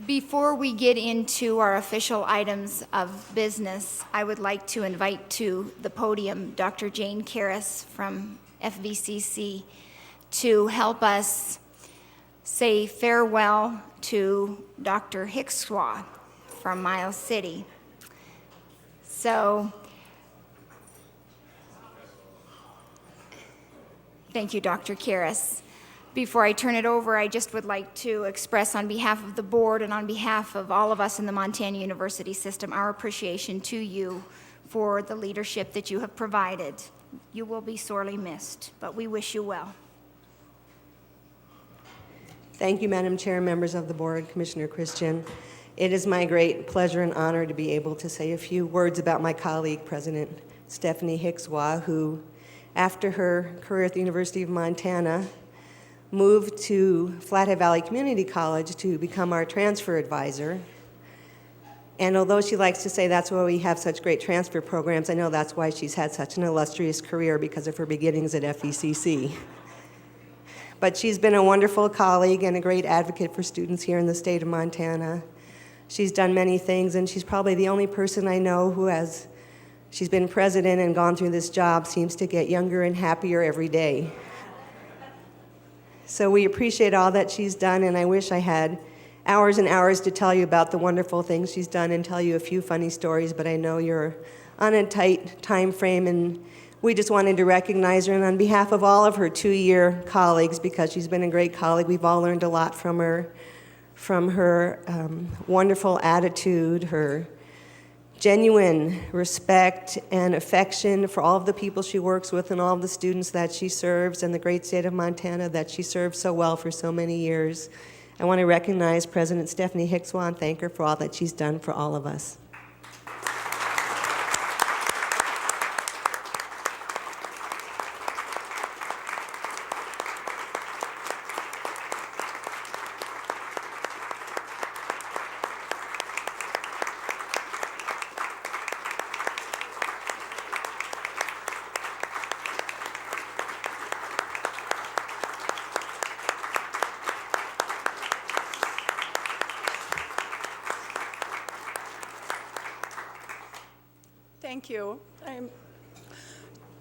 Before we get into our official items of business, I would like to invite to the podium Dr. Jane Karras from FVCC to help us say farewell to Dr. Hickswaw from Miles City. So, thank you, Dr. Karras. Before I turn it over, I just would like to express on behalf of the board and on behalf of all of us in the Montana University system our appreciation to you for the leadership that you have provided. You will be sorely missed, but we wish you well. Thank you, Madam Chair, members of the board, Commissioner Christian. It is my great pleasure and honor to be able to say a few words about my colleague, President Stephanie Hickswaw, who, after her career at the University of Montana, moved to Flathead Valley Community College to become our transfer advisor. And although she likes to say that's why we have such great transfer programs, I know that's why she's had such an illustrious career, because of her beginnings at FVCC. But she's been a wonderful colleague and a great advocate for students here in the state of Montana. She's done many things, and she's probably the only person I know who she's been president and gone through this job, seems to get younger and happier every day. So we appreciate all that she's done, and I wish I had hours and hours to tell you about the wonderful things she's done and tell you a few funny stories, but I know you're on a tight time frame, and we just wanted to recognize her, and on behalf of all of her two-year colleagues, because she's been a great colleague, we've all learned a lot from her wonderful attitude, her genuine respect and affection for all of the people she works with and all of the students that she serves, and the great state of Montana that she served so well for so many years. I want to recognize President Stephanie Hickswaw and thank her for all that she's done for all of us. Thank you. I'm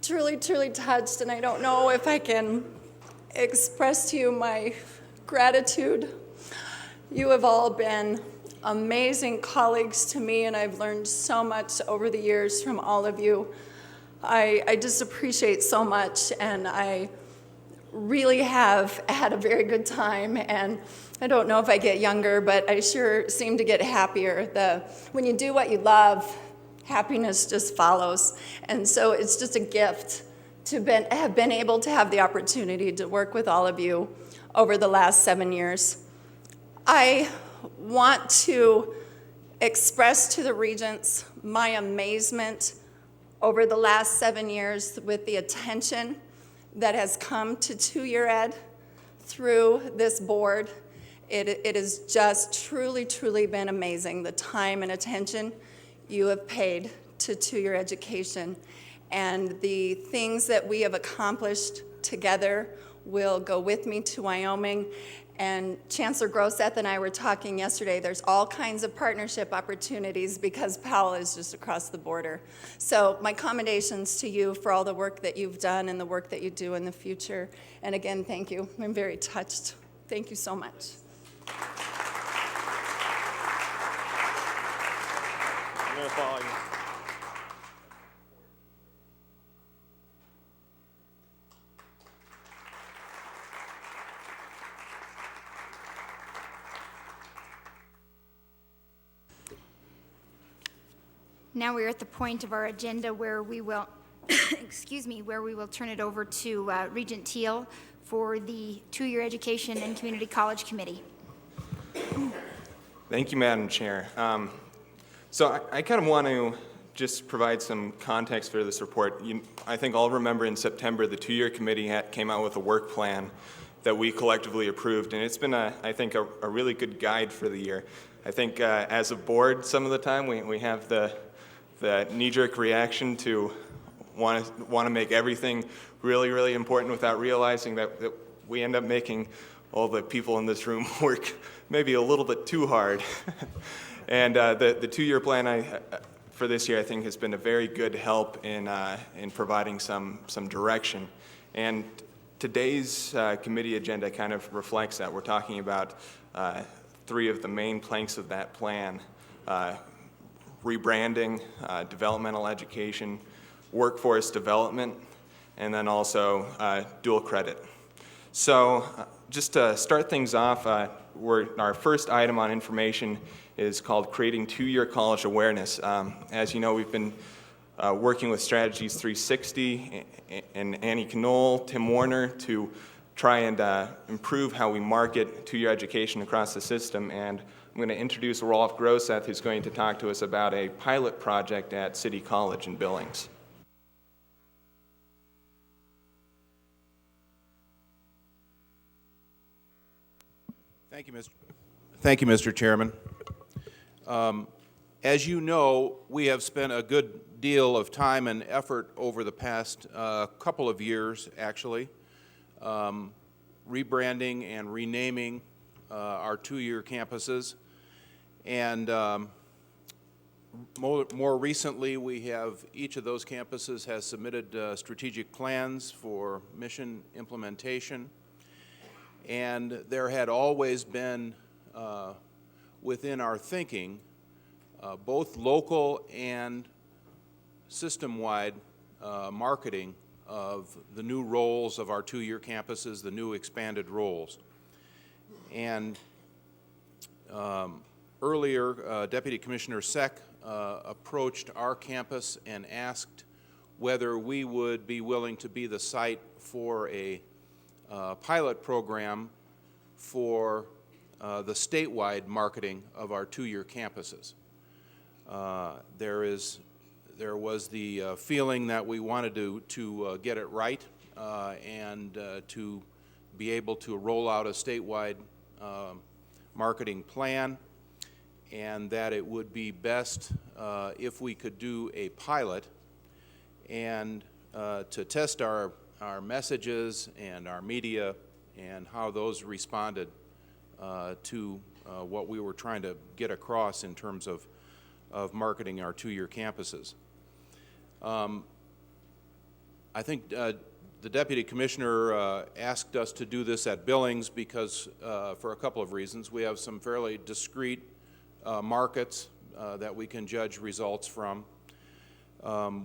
truly, truly touched, and I don't know if I can express to you my gratitude. You have all been amazing colleagues to me, and I've learned so much over the years from all of you. I just appreciate so much, and I really have had a very good time, and I don't know if I get younger, but I sure seem to get happier. When you do what you love, happiness just follows. And so it's just a gift to have been able to have the opportunity to work with all of you over the last 7 years. I want to express to the Regents my amazement over the last 7 years with the attention that has come to two-year ed through this board. It has just truly, truly been amazing, the time and attention you have paid to two-year education. And the things that we have accomplished together will go with me to Wyoming. And Chancellor Groseth and I were talking yesterday, there's all kinds of partnership opportunities because Powell is just across the border. So my commendations to you for all the work that you've done and the work that you do in the future. And again, thank you. I'm very touched. Thank you so much. I'm going to follow you. Now we're at the point of our agenda where we will, where we will turn it over to Regent Teal for the two-year Education and Community College Committee. Thank you, Madam Chair. So I kind of want to just provide some context for this report. I think all remember in September the two-year committee came out with a work plan that we collectively approved, and it's been, I think, a really good guide for the year. I think as a board, some of the time we have the knee-jerk reaction to want to make everything really, really important without realizing that we end up making all the people in this room work maybe a little bit too hard. And the two-year plan for this year, I think, has been a very good help in providing some direction. And today's committee agenda kind of reflects that. We're talking about three of the main planks of that plan: rebranding, developmental education, workforce development, and then also dual credit. So just to start things off, our first item on information is called Creating Two-Year College Awareness. As you know, we've been working with Strategies 360 and Annie Knoll, Tim Warner, to try and improve how we market two-year education across the system. And I'm going to introduce Rolf Groseth, who's going to talk to us about a pilot project at City College in Billings. Thank you, Mr. Chairman. As you know, we have spent a good deal of time and effort over the past couple of years, actually, rebranding and renaming our two-year campuses. And more recently, each of those campuses has submitted strategic plans for mission implementation. And there had always been within our thinking both local and system-wide marketing of the new roles of our two-year campuses, the new expanded roles. And earlier, Deputy Commissioner Seck approached our campus and asked whether we would be willing to be the site for a pilot program for the statewide marketing of our two-year campuses. There was the feeling that we wanted to get it right and to be able to roll out a statewide marketing plan, and that it would be best if we could do a pilot and to test our messages and our media and how those responded to what we were trying to get across in terms of marketing our two-year campuses. I think the Deputy Commissioner asked us to do this at Billings because, for a couple of reasons, we have some fairly discrete markets that we can judge results from.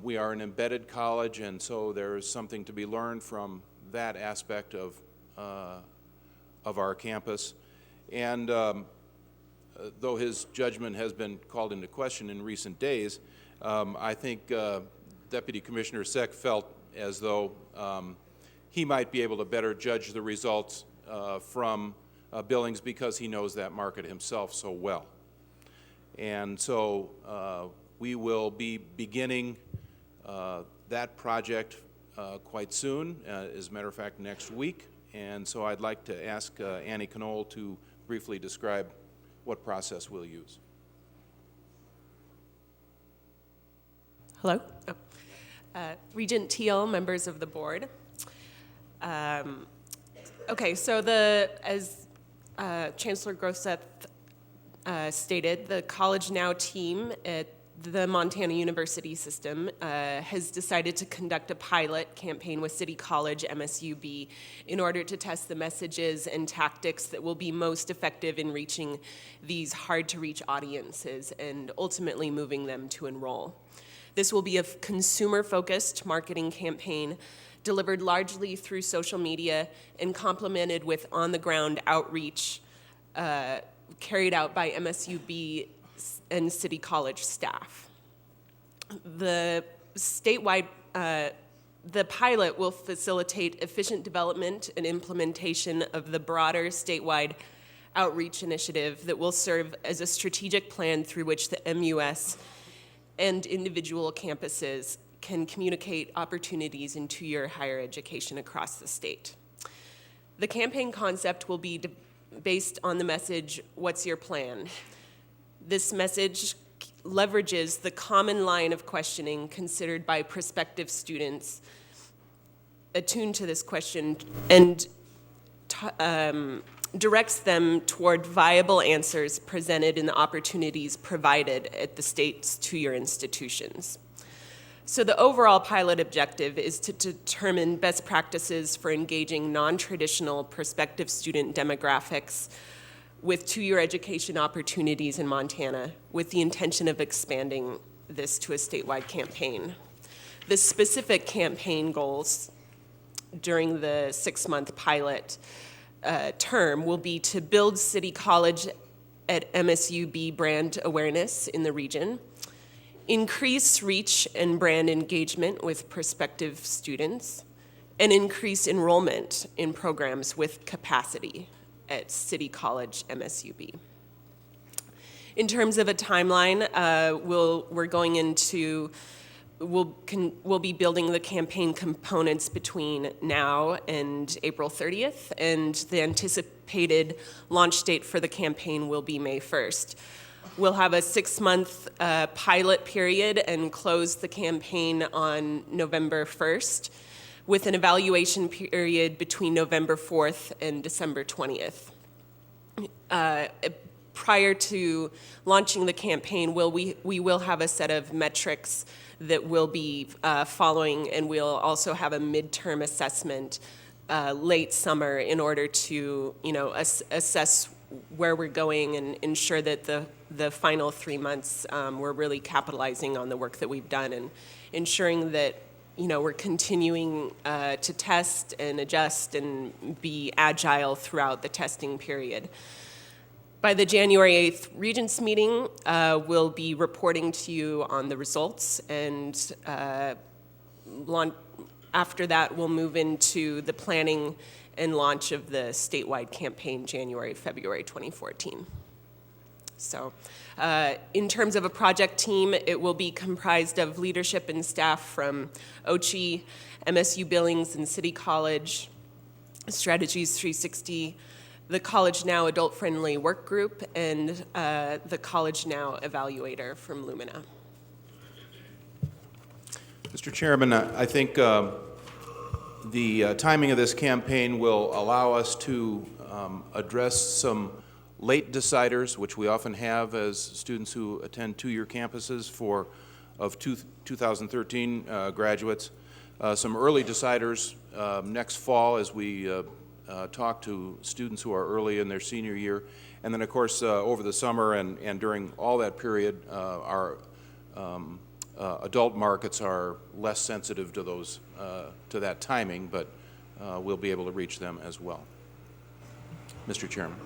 We are an embedded college, and so there is something to be learned from that aspect of our campus. And though his judgment has been called into question in recent days, I think Deputy Commissioner Seck felt as though he might be able to better judge the results from Billings because he knows that market himself so well. And so we will be beginning that project quite soon, as a matter of fact, next week. And so I'd like to ask Annie Knoll to briefly describe what process we'll use. Hello. Regent Teal, members of the board. Okay, so as Chancellor Groseth stated, the College Now team at the Montana University System has decided to conduct a pilot campaign with City College MSUB in order to test the messages and tactics that will be most effective in reaching these hard-to-reach audiences and ultimately moving them to enroll. This will be a consumer-focused marketing campaign delivered largely through social media and complemented with on-the-ground outreach carried out by MSUB and City College staff. The statewide, the pilot will facilitate efficient development and implementation of the broader statewide outreach initiative that will serve as a strategic plan through which the MUS and individual campuses can communicate opportunities in two-year higher education across the state. The campaign concept will be based on the message, "What's your plan?" This message leverages the common line of questioning considered by prospective students attuned to this question and directs them toward viable answers presented in the opportunities provided at the state's two-year institutions. So the overall pilot objective is to determine best practices for engaging non-traditional prospective student demographics with two-year education opportunities in Montana, with the intention of expanding this to a statewide campaign. The specific campaign goals during the 6-month pilot term will be to build City College at MSUB brand awareness in the region, increase reach and brand engagement with prospective students, and increase enrollment in programs with capacity at City College MSUB. In terms of a timeline, we'll be building the campaign components between now and April 30th, and the anticipated launch date for the campaign will be May 1st. We'll have a 6-month pilot period and close the campaign on November 1st, with an evaluation period between November 4th and December 20th. Prior to launching the campaign, we will have a set of metrics that we'll be following, and we'll also have a midterm assessment late summer in order to, assess where we're going and ensure that the final 3 months we're really capitalizing on the work that we've done and ensuring that we're continuing to test and adjust and be agile throughout the testing period. By the January 8th Regents meeting, we'll be reporting to you on the results, and after that, we'll move into the planning and launch of the statewide campaign January, February 2014. So in terms of a project team, it will be comprised of leadership and staff from OCHI, MSU Billings and City College, Strategies 360, the College Now Adult Friendly Work Group, and the College Now Evaluator from Lumina. Mr. Chairman, I think the timing of this campaign will allow us to address some late deciders, which we often have as students who attend two-year campuses of 2013 graduates. Some early deciders next fall as we talk to students who are early in their senior year. And then, of course, over the summer and during all that period, our adult markets are less sensitive to those to that timing, but we'll be able to reach them as well. Mr. Chairman.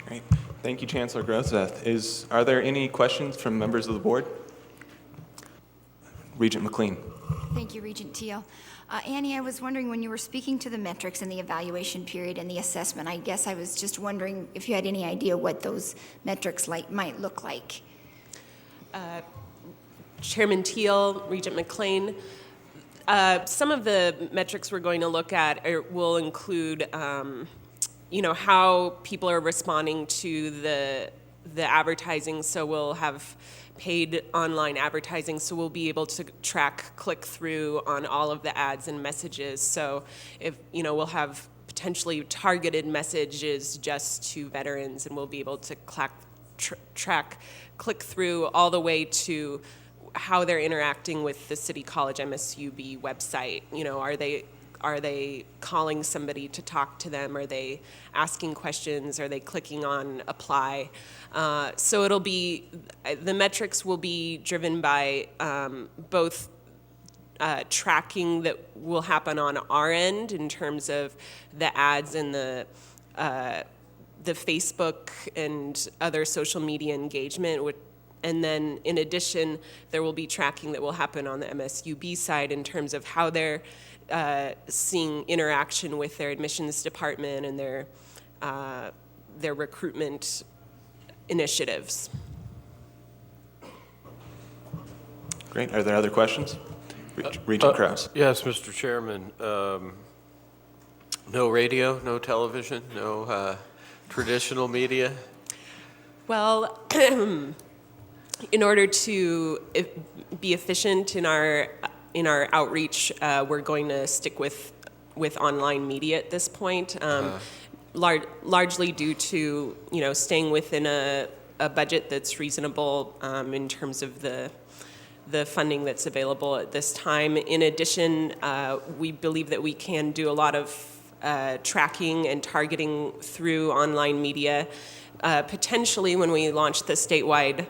Great. Thank you, Chancellor Groseth. Are there any questions from members of the board? Regent McLean. Thank you, Regent Teal. Annie, I was wondering, when you were speaking to the metrics and the evaluation period and the assessment, I guess I was just wondering if you had any idea what those metrics might look like. Chairman Teal, Regent McLean, some of the metrics we're going to look at will include how people are responding to the advertising. So we'll have paid online advertising, so we'll be able to track click-through on all of the ads and messages. So if we'll have potentially targeted messages just to veterans, and we'll be able to track click-through all the way to how they're interacting with the City College MSUB website. Are they calling somebody to talk to them? Are they asking questions? Are they clicking on apply? So the metrics will be driven by both tracking that will happen on our end in terms of the ads and the Facebook and other social media engagement. And then in addition, there will be tracking that will happen on the MSUB side in terms of how they're seeing interaction with their admissions department and their recruitment initiatives. Great. Are there other questions? Regent Krause. Yes, Mr. Chairman. No radio, no television, no traditional media? Well, in order to be efficient in our outreach, we're going to stick with online media at this point. largely due to, staying within a budget that's reasonable in terms of the funding that's available at this time. In addition, we believe that we can do a lot of tracking and targeting through online media. Potentially, when we launch the statewide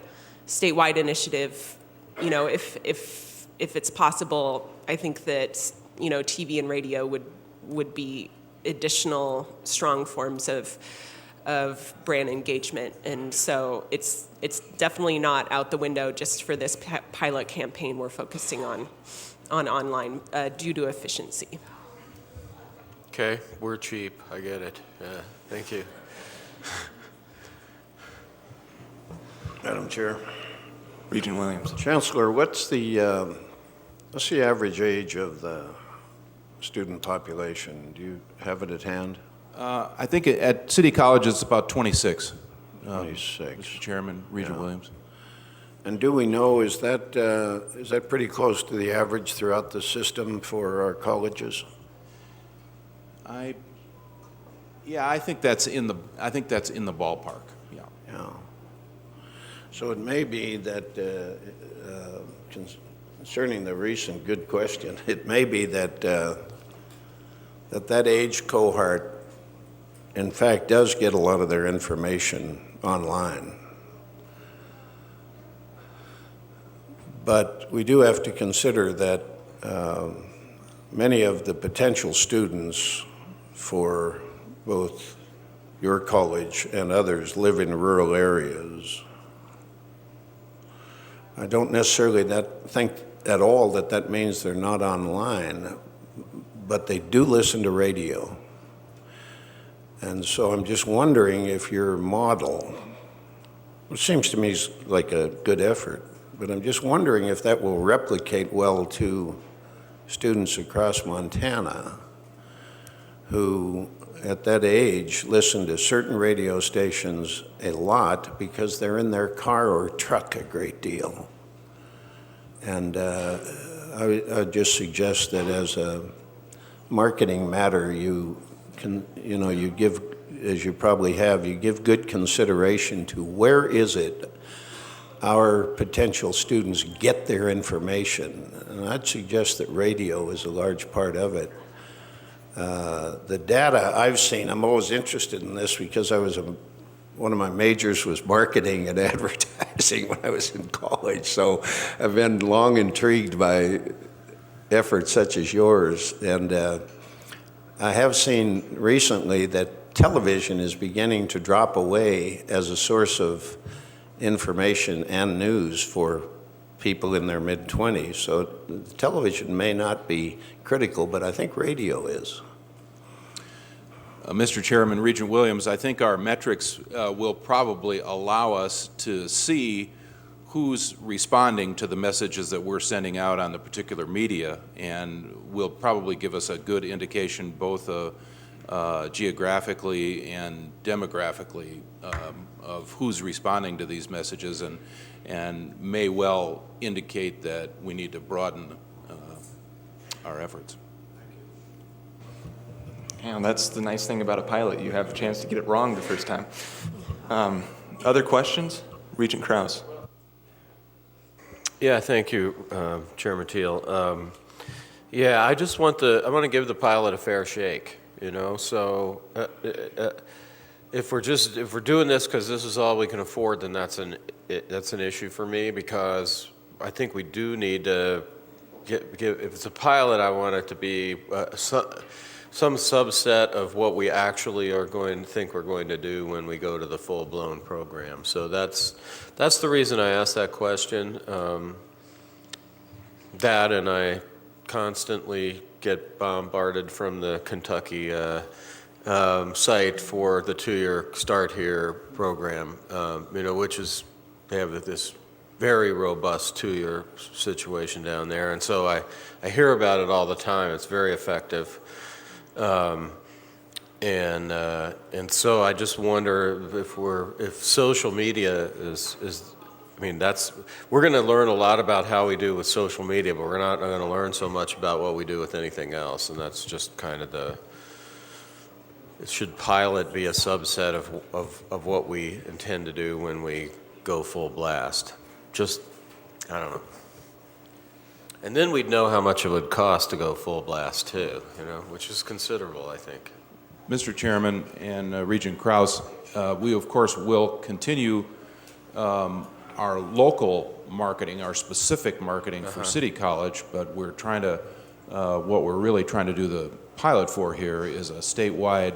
initiative, if it's possible, I think that TV and radio would be additional strong forms of brand engagement, and so it's definitely not out the window just for this pilot campaign. We're focusing on online due to efficiency. Okay, we're cheap, I get it. Thank you. Madam Chair. Regent Williams. Chancellor, what's the average age of the student population? Do you have it at hand? I think at City College it's about 26. 26. Mr. Chairman, Regent Williams. And do we know, is that pretty close to the average throughout the system for our colleges? I think that's in the ballpark. Yeah. Yeah. So it may be that, concerning the recent good question, it may be that that age cohort, in fact, does get a lot of their information online. But we do have to consider that many of the potential students for both your college and others live in rural areas. I don't necessarily think at all that means they're not online, but they do listen to radio. And so I'm just wondering if your model, which seems to me like a good effort, but I'm just wondering if that will replicate well to students across Montana who, at that age, listen to certain radio stations a lot because they're in their car or truck a great deal. And I just suggest that as a marketing matter, you give, as you probably have, you give good consideration to where is it our potential students get their information. And I'd suggest that radio is a large part of it. The data I've seen, I'm always interested in this because one of my majors was marketing and advertising when I was in college. So I've been long intrigued by efforts such as yours. And I have seen recently that television is beginning to drop away as a source of information and news for people in their mid-20s. So television may not be critical, but I think radio is. Mr. Chairman, Regent Williams, I think our metrics will probably allow us to see who's responding to the messages that we're sending out on the particular media, and will probably give us a good indication both geographically and demographically of who's responding to these messages, and may well indicate that we need to broaden our efforts. Yeah, that's the nice thing about a pilot. You have a chance to get it wrong the first time. Other questions? Regent Krause. Yeah, thank you, Chairman Teal. Yeah, I want to give the pilot a fair shake. So if we're doing this because this is all we can afford, then that's an issue for me, because I think we do need to if it's a pilot, I want it to be some subset of what we actually are going to think we're going to do when we go to the full-blown program. So that's the reason I asked that question. That, and I constantly get bombarded from the Kentucky site for the 2-year Start Here program, which is, they have this very robust 2-year situation down there. And so I hear about it all the time. It's very effective. And so I just wonder if social media is we're going to learn a lot about how we do with social media, but we're not going to learn so much about what we do with anything else. And that's just kind of should pilot be a subset of what we intend to do when we go full blast? Just, I don't know. And then we'd know how much it would cost to go full blast too, which is considerable, I think. Mr. Chairman and Regent Kraus, we of course will continue our local marketing, our specific marketing for City College, but we're trying to, what we're really trying to do the pilot for here is a statewide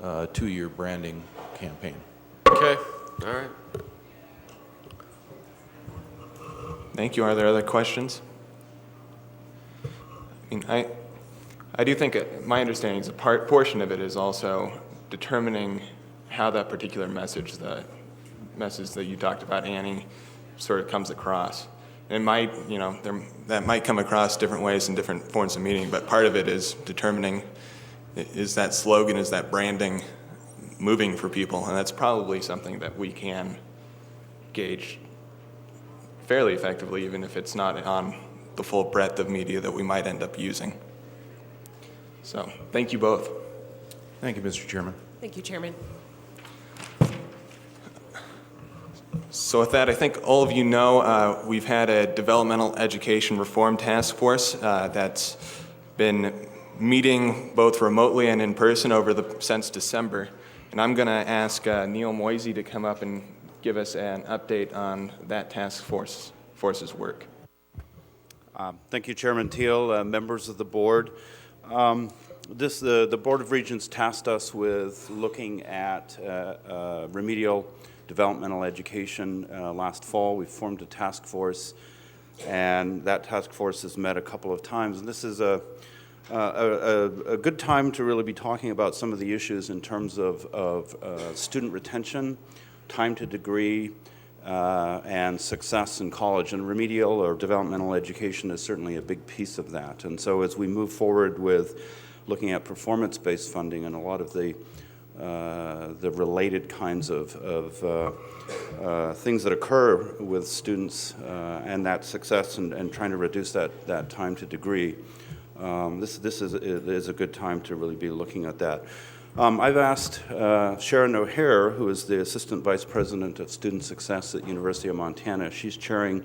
2-year branding campaign. Okay, all right. Thank you. Are there other questions? I do think my understanding is a portion of it is also determining how that particular message, the message that you talked about, Annie, sort of comes across. It might, that might come across different ways in different forms of meeting, but part of it is determining, is that slogan, is that branding moving for people? And that's probably something that we can gauge fairly effectively, even if it's not on the full breadth of media that we might end up using. So, thank you both. Thank you, Mr. Chairman. Thank you, Chairman. So with that, I think all of you know we've had a developmental education reform task force that's been meeting both remotely and in person since December. And I'm going to ask Neil Moisey to come up and give us an update on that task force's work. Thank you, Chairman Teal, members of the board. The Board of Regents tasked us with looking at remedial developmental education last fall. We formed a task force, and that task force has met a couple of times. And this is a good time to really be talking about some of the issues in terms of student retention, time to degree, and success in college. And remedial or developmental education is certainly a big piece of that. And so as we move forward with looking at performance-based funding and a lot of the related kinds of things that occur with students and that success and trying to reduce that time to degree, this is a good time to really be looking at that. I've asked Sharon O'Hare, who is the Assistant Vice President of Student Success at University of Montana. She's chairing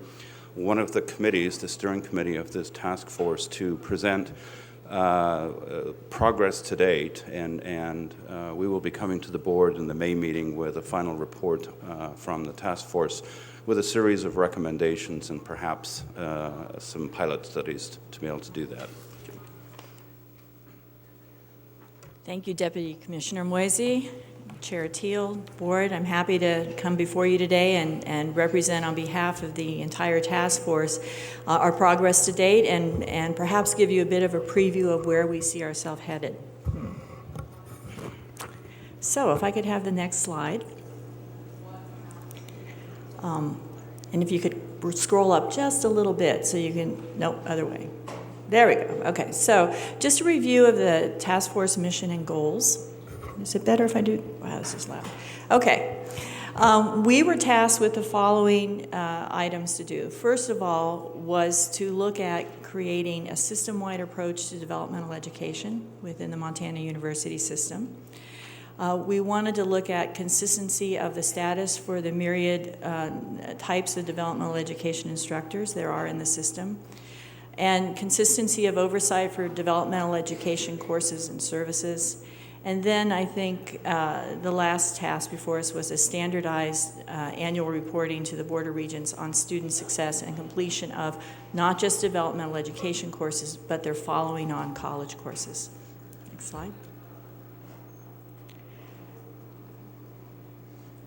one of the committees, the steering committee of this task force, to present progress to date, and we will be coming to the board in the May meeting with a final report from the task force with a series of recommendations and perhaps some pilot studies to be able to do that. Thank you, Deputy Commissioner Moisey, Chair Teal, Board. I'm happy to come before you today and represent on behalf of the entire task force our progress to date and perhaps give you a bit of a preview of where we see ourselves headed. So if I could have the next slide. And if you could scroll up just a little bit so you can, nope, other way. There we go. Okay, so just a review of the task force mission and goals. Is it better if I do? Wow, this is loud. Okay. We were tasked with the following items to do. First of all was to look at creating a system-wide approach to developmental education within the Montana University system. We wanted to look at consistency of the status for the myriad types of developmental education instructors there are in the system, and consistency of oversight for developmental education courses and services. And then I think the last task before us was a standardized annual reporting to the Board of Regents on student success and completion of not just developmental education courses, but their following on college courses. Next slide.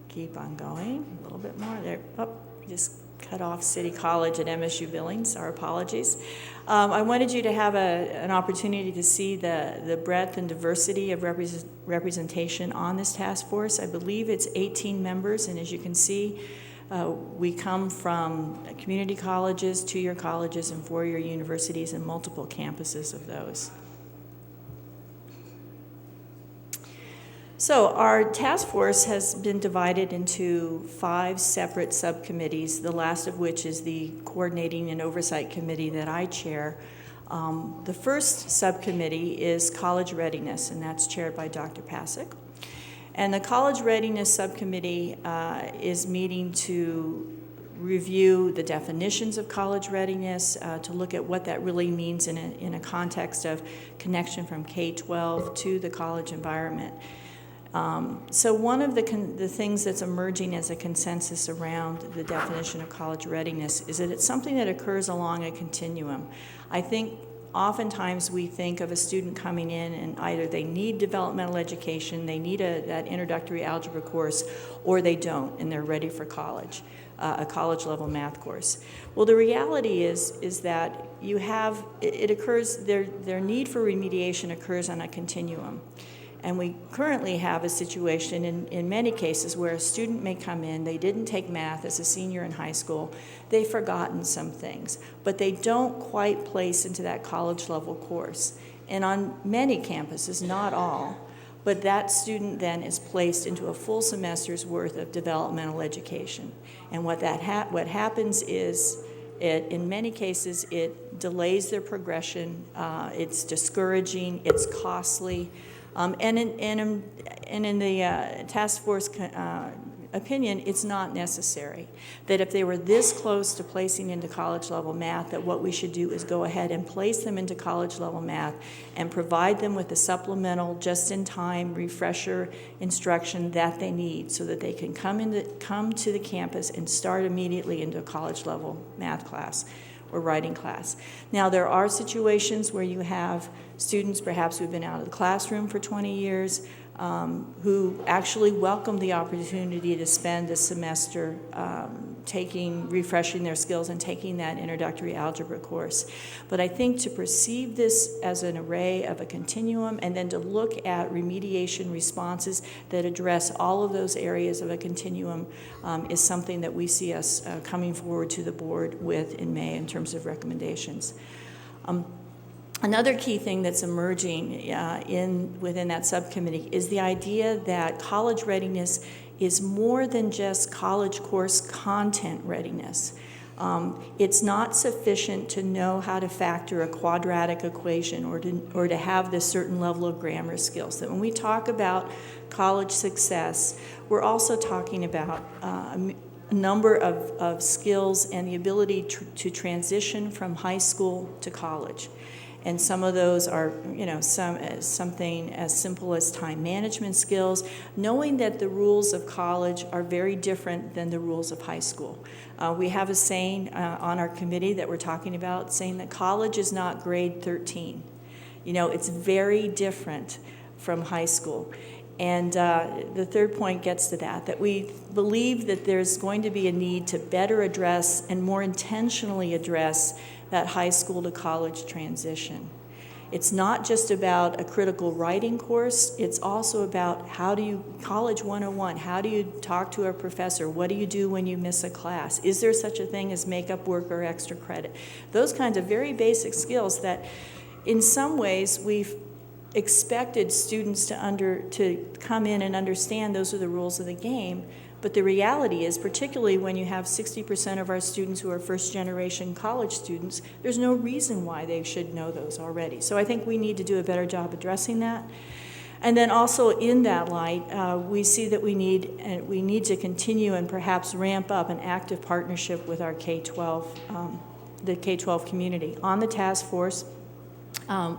Keep on going, a little bit more there. Oh, just cut off City College at MSU Billings, our apologies. I wanted you to have an opportunity to see the breadth and diversity of representation on this task force. I believe it's 18 members, and as you can see, we come from community colleges, two-year colleges, and four-year universities, and multiple campuses of those. So our task force has been divided into 5 separate subcommittees, the last of which is the Coordinating and Oversight Committee that I chair, The first subcommittee is college readiness, and that's chaired by Dr. Pasick. And the college readiness subcommittee is meeting to review the definitions of college readiness, to look at what that really means in a context of connection from K-12 to the college environment. So one of the things that's emerging as a consensus around the definition of college readiness is that it's something that occurs along a continuum. I think oftentimes we think of a student coming in and either they need developmental education, they need that introductory algebra course, or they don't and they're ready for college, a college level math course. Well, the reality is that you have, it occurs, their need for remediation occurs on a continuum. And we currently have a situation in many cases where a student may come in, they didn't take math as a senior in high school, they've forgotten some things, but they don't quite place into that college level course. And on many campuses, not all, but that student then is placed into a full semester's worth of developmental education. And what happens is, in many cases, it delays their progression, it's discouraging, it's costly. And in the task force opinion, it's not necessary. That if they were this close to placing into college level math, that what we should do is go ahead and place them into college level math and provide them with the supplemental, just-in-time refresher instruction that they need so that they can come to the campus and start immediately into a college level math class or writing class. Now, there are situations where you have students perhaps who've been out of the classroom for 20 years who actually welcome the opportunity to spend a semester refreshing their skills and taking that introductory algebra course. But I think to perceive this as an array of a continuum and then to look at remediation responses that address all of those areas of a continuum is something that we see us coming forward to the board with in May in terms of recommendations. Another key thing that's emerging within that subcommittee is the idea that college readiness is more than just college course content readiness. It's not sufficient to know how to factor a quadratic equation or to have this certain level of grammar skills. That when we talk about college success, we're also talking about a number of skills and the ability to transition from high school to college. And some of those are, something as simple as time management skills, knowing that the rules of college are very different than the rules of high school. We have a saying on our committee that we're talking about, saying that college is not grade 13. It's very different from high school. And the third point gets to that we believe that there's going to be a need to better address and more intentionally address that high school to college transition. It's not just about a critical writing course, it's also about college 101, how do you talk to a professor? What do you do when you miss a class? Is there such a thing as makeup work or extra credit? Those kinds of very basic skills that in some ways we've expected students to come in and understand those are the rules of the game. But the reality is, particularly when you have 60% of our students who are first-generation college students, there's no reason why they should know those already. So I think we need to do a better job addressing that. And then also in that light, we see that we need to continue and perhaps ramp up an active partnership with our K-12, the K-12 community. On the task force,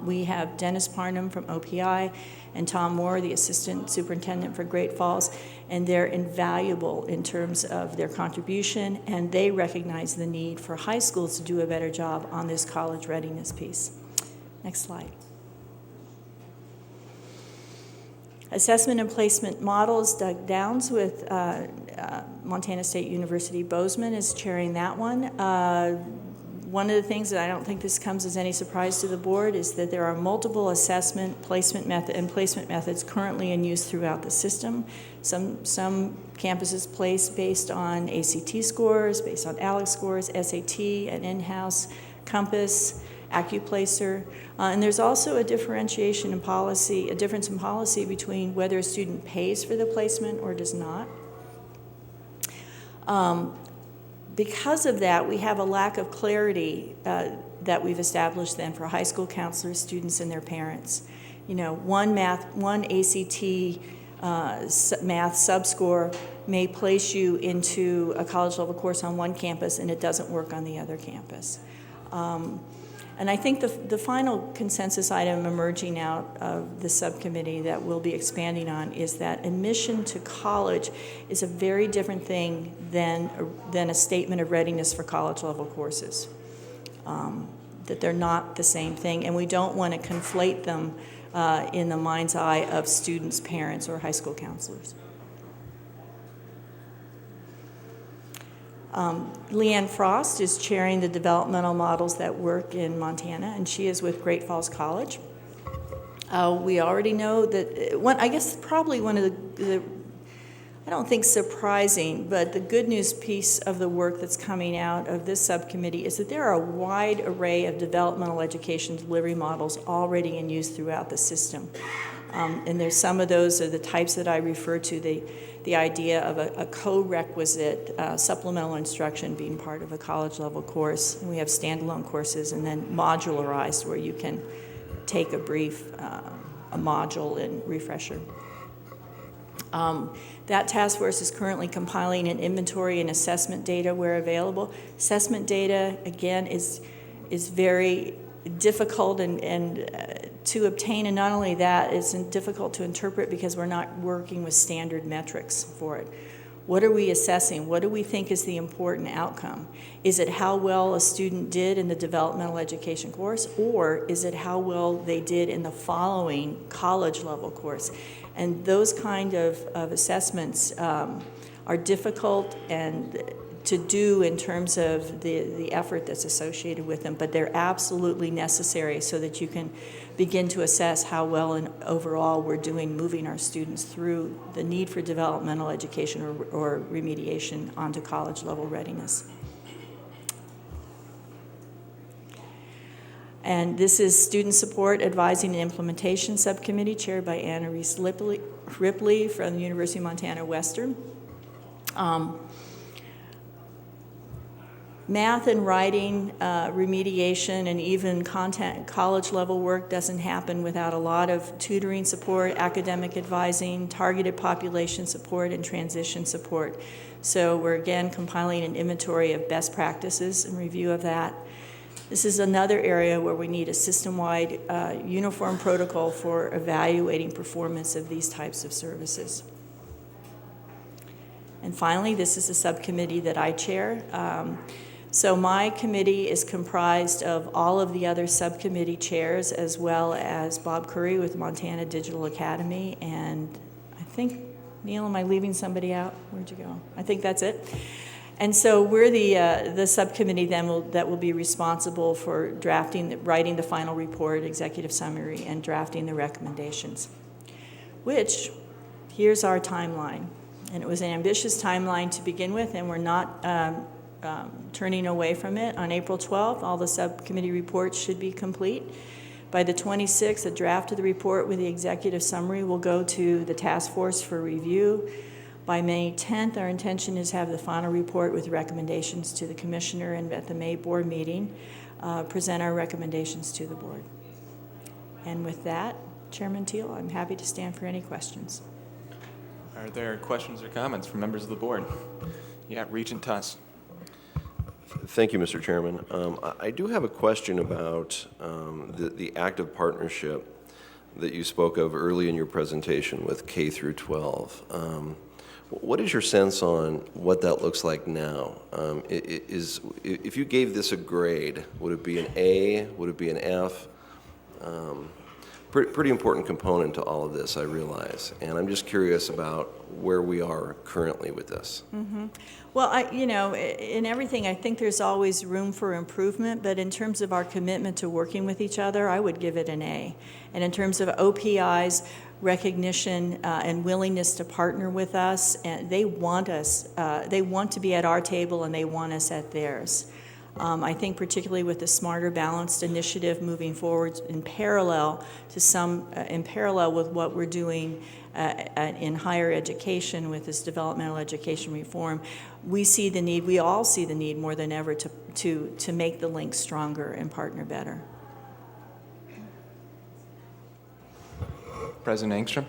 we have Dennis Parnham from OPI and Tom Moore, the Assistant Superintendent for Great Falls, and they're invaluable in terms of their contribution, and they recognize the need for high schools to do a better job on this college readiness piece. Next slide. Assessment and placement models, Doug Downs with Montana State University Bozeman is chairing that one. One of the things that I don't think this comes as any surprise to the board is that there are multiple assessment, placement methods currently in use throughout the system. Some campuses place based on ACT scores, based on ALEC scores, SAT, an in-house Compass, AccuPlacer, and there's also a difference in policy between whether a student pays for the placement or does not. because of that, we have a lack of clarity that we've established then for high school counselors, students, and their parents. You know, one ACT math subscore may place you into a college level course on one campus and it doesn't work on the other campus. And I think the final consensus item emerging out of the subcommittee that we'll be expanding on is that admission to college is a very different thing than a statement of readiness for college level courses. That they're not the same thing, and we don't want to conflate them in the mind's eye of students, parents, or high school counselors. Leanne Frost is chairing the developmental models that work in Montana, and she is with Great Falls College. We already know that, I guess probably one of the, I don't think surprising, but the good news piece of the work that's coming out of this subcommittee is that there are a wide array of developmental education delivery models already in use throughout the system. And there's some of those are the types that I refer to, the idea of a co-requisite supplemental instruction being part of a college level course. And we have standalone courses and then modularized where you can take a brief, a module and refresher. That task force is currently compiling an inventory and assessment data where available. Assessment data, again, is very difficult and to obtain, and not only that, it's difficult to interpret because we're not working with standard metrics for it. What are we assessing? What do we think is the important outcome? Is it how well a student did in the developmental education course, or is it how well they did in the following college level course? And those kind of assessments are difficult and to do in terms of the effort that's associated with them, but they're absolutely necessary so that you can begin to assess how well and overall we're doing moving our students through the need for developmental education or remediation onto college level readiness. And this is Student Support Advising and Implementation Subcommittee chaired by Anna Reese Ripley from the University of Montana Western. Math and writing, remediation, and even content college level work doesn't happen without a lot of tutoring support, academic advising, targeted population support, and transition support. So we're again compiling an inventory of best practices and review of that. This is another area where we need a system-wide uniform protocol for evaluating performance of these types of services. And finally, this is a subcommittee that I chair. So my committee is comprised of all of the other subcommittee chairs, as well as Bob Curry with Montana Digital Academy, and I think, Neil, am I leaving somebody out? Where'd you go? I think that's it. And so we're the subcommittee then that will be responsible for writing the final report, executive summary, and drafting the recommendations. Which, here's our timeline. And it was an ambitious timeline to begin with, and we're not turning away from it. On April 12th, all the subcommittee reports should be complete. By the 26th, a draft of the report with the executive summary will go to the task force for review. By May 10th, our intention is to have the final report with recommendations to the commissioner, and at the May board meeting, present our recommendations to the board. And with that, Chairman Teal, I'm happy to stand for any questions. Are there questions or comments from members of the board? Yeah, Regent Tuss. Thank you, Mr. Chairman. I do have a question about the active partnership that you spoke of early in your presentation with K through 12. What is your sense on what that looks like now? If you gave this a grade, would it be an A? Would it be an F? Pretty important component to all of this, I realize. And I'm just curious about where we are currently with this. Mm-hmm. Well, in everything, I think there's always room for improvement, but in terms of our commitment to working with each other, I would give it an A. And in terms of OPI's recognition and willingness to partner with us, and they want us, they want to be at our table and they want us at theirs. I think particularly with the Smarter Balanced initiative moving forward in parallel with what we're doing in higher education with this developmental education reform, we all see the need more than ever to make the link stronger and partner better. President Engstrom?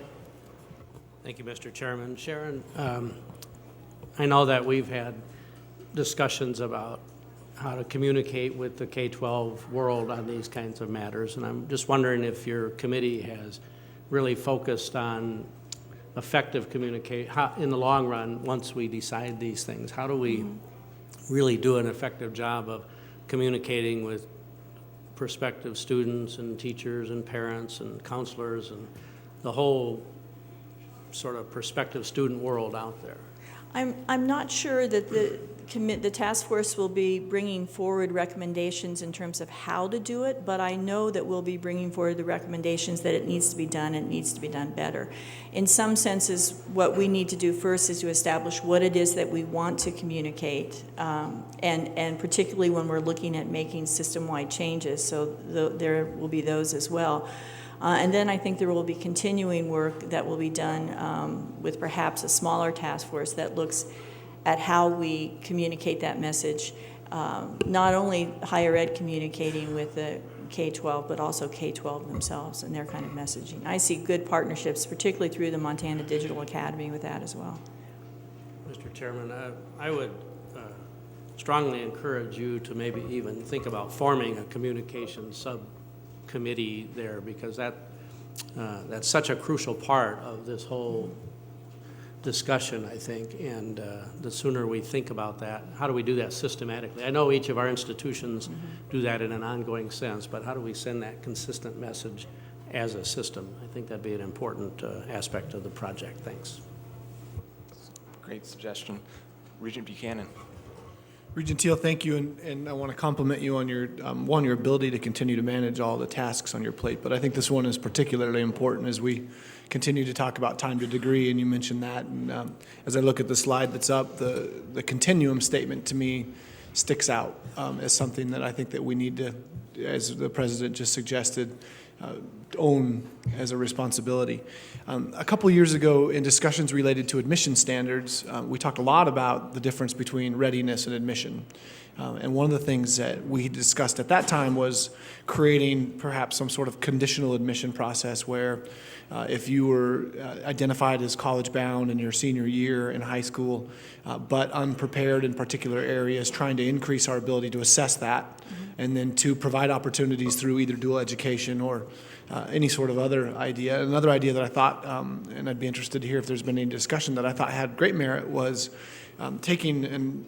Thank you, Mr. Chairman. Sharon, I know that we've had discussions about how to communicate with the K-12 world on these kinds of matters, and I'm just wondering if your committee has really focused on effective communication in the long run. Once we decide these things, how do we really do an effective job of communicating with prospective students and teachers and parents and counselors and the whole sort of prospective student world out there? I'm not sure that the task force will be bringing forward recommendations in terms of how to do it, but I know that we'll be bringing forward the recommendations that it needs to be done, and it needs to be done better. In some senses, what we need to do first is to establish what it is that we want to communicate, and particularly when we're looking at making system-wide changes, so there will be those as well. And then I think there will be continuing work that will be done with perhaps a smaller task force that looks at how we communicate that message, not only higher ed communicating with the K-12, but also K-12 themselves and their kind of messaging. I see good partnerships, particularly through the Montana Digital Academy, with that as well. Mr. Chairman, I would strongly encourage you to maybe even think about forming a communication subcommittee there, because that's such a crucial part of this whole discussion, I think, and the sooner we think about that, how do we do that systematically? I know each of our institutions do that in an ongoing sense, but how do we send that consistent message as a system? I think that'd be an important aspect of the project. Thanks. Great suggestion. Regent Buchanan. Regent Teal, thank you, and I want to compliment you on your, your ability to continue to manage all the tasks on your plate, but I think this one is particularly important as we continue to talk about time to degree, and you mentioned that, and as I look at the slide that's up, the continuum statement to me sticks out as something that I think that we need to, as the President just suggested, own as a responsibility. A couple years ago, in discussions related to admission standards, we talked a lot about the difference between readiness and admission. And one of the things that we discussed at that time was creating perhaps some sort of conditional admission process where if you were identified as college-bound in your senior year in high school, but unprepared in particular areas, trying to increase our ability to assess that, and then to provide opportunities through either dual education or any sort of other idea. Another idea that I thought, and I'd be interested to hear if there's been any discussion that I thought had great merit, was taking and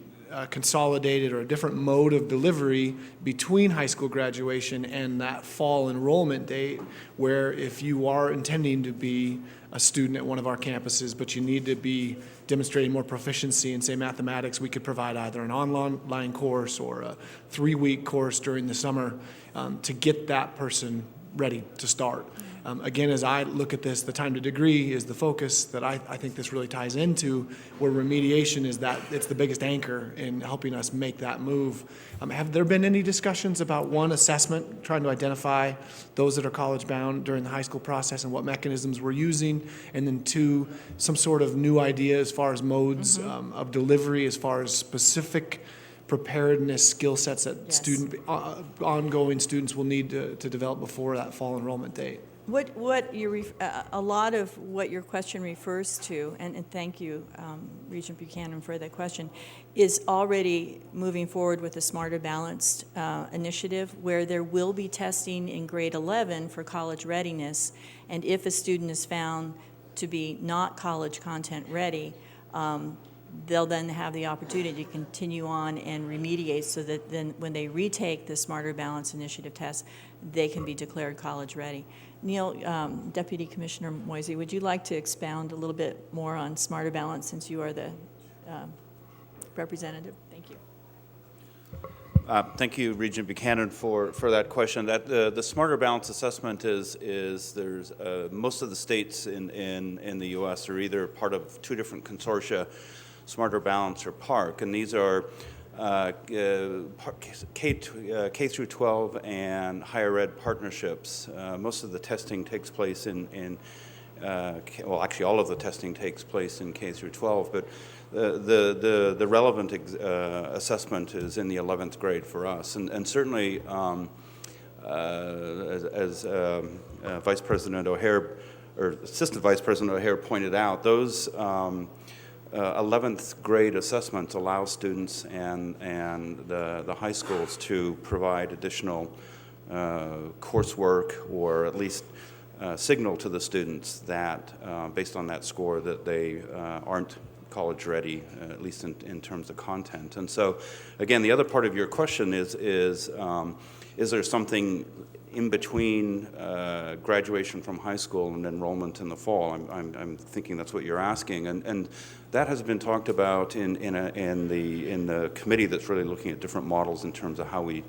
consolidated or a different mode of delivery between high school graduation and that fall enrollment date, where if you are intending to be a student at one of our campuses, but you need to be demonstrating more proficiency in, say, mathematics, we could provide either an online course or a 3-week course during the summer to get that person ready to start. Again, as I look at this, the time to degree is the focus that I think this really ties into, where remediation is that it's the biggest anchor in helping us make that move. Have there been any discussions about, one, assessment, trying to identify those that are college-bound during the high school process and what mechanisms we're using, and then 2, some sort of new idea as far as modes of delivery, as far as specific preparedness skill sets that ongoing students will need to develop before that fall enrollment date? A lot of what your question refers to, and thank you, Regent Buchanan, for that question, is already moving forward with the Smarter Balanced initiative, where there will be testing in grade 11 for college readiness, and if a student is found to be not college content ready, they'll then have the opportunity to continue on and remediate, so that then when they retake the Smarter Balance Initiative test, they can be declared college ready. Neil, Deputy Commissioner Moisey, would you like to expound a little bit more on Smarter Balance, since you are the representative? Thank you. Thank you, Regent Buchanan, for that question. That the Smarter Balance Assessment is there's most of the states in the U.S. are either part of 2 different consortia, Smarter Balance or PARC, and these are K through 12 and higher ed partnerships. Most of the testing takes place well, actually, all of the testing takes place in K through 12, but the relevant assessment is in the 11th grade for us, and certainly as Vice President O'Hare or Assistant Vice President O'Hare pointed out, those 11th grade assessments allow students and the high schools to provide additional coursework, or at least signal to the students that, based on that score, that they aren't college ready, at least in terms of content. And so, again, the other part of your question is there something in between graduation from high school and enrollment in the fall? I'm thinking that's what you're asking, and that has been talked about in the committee that's really looking at different models in terms of how we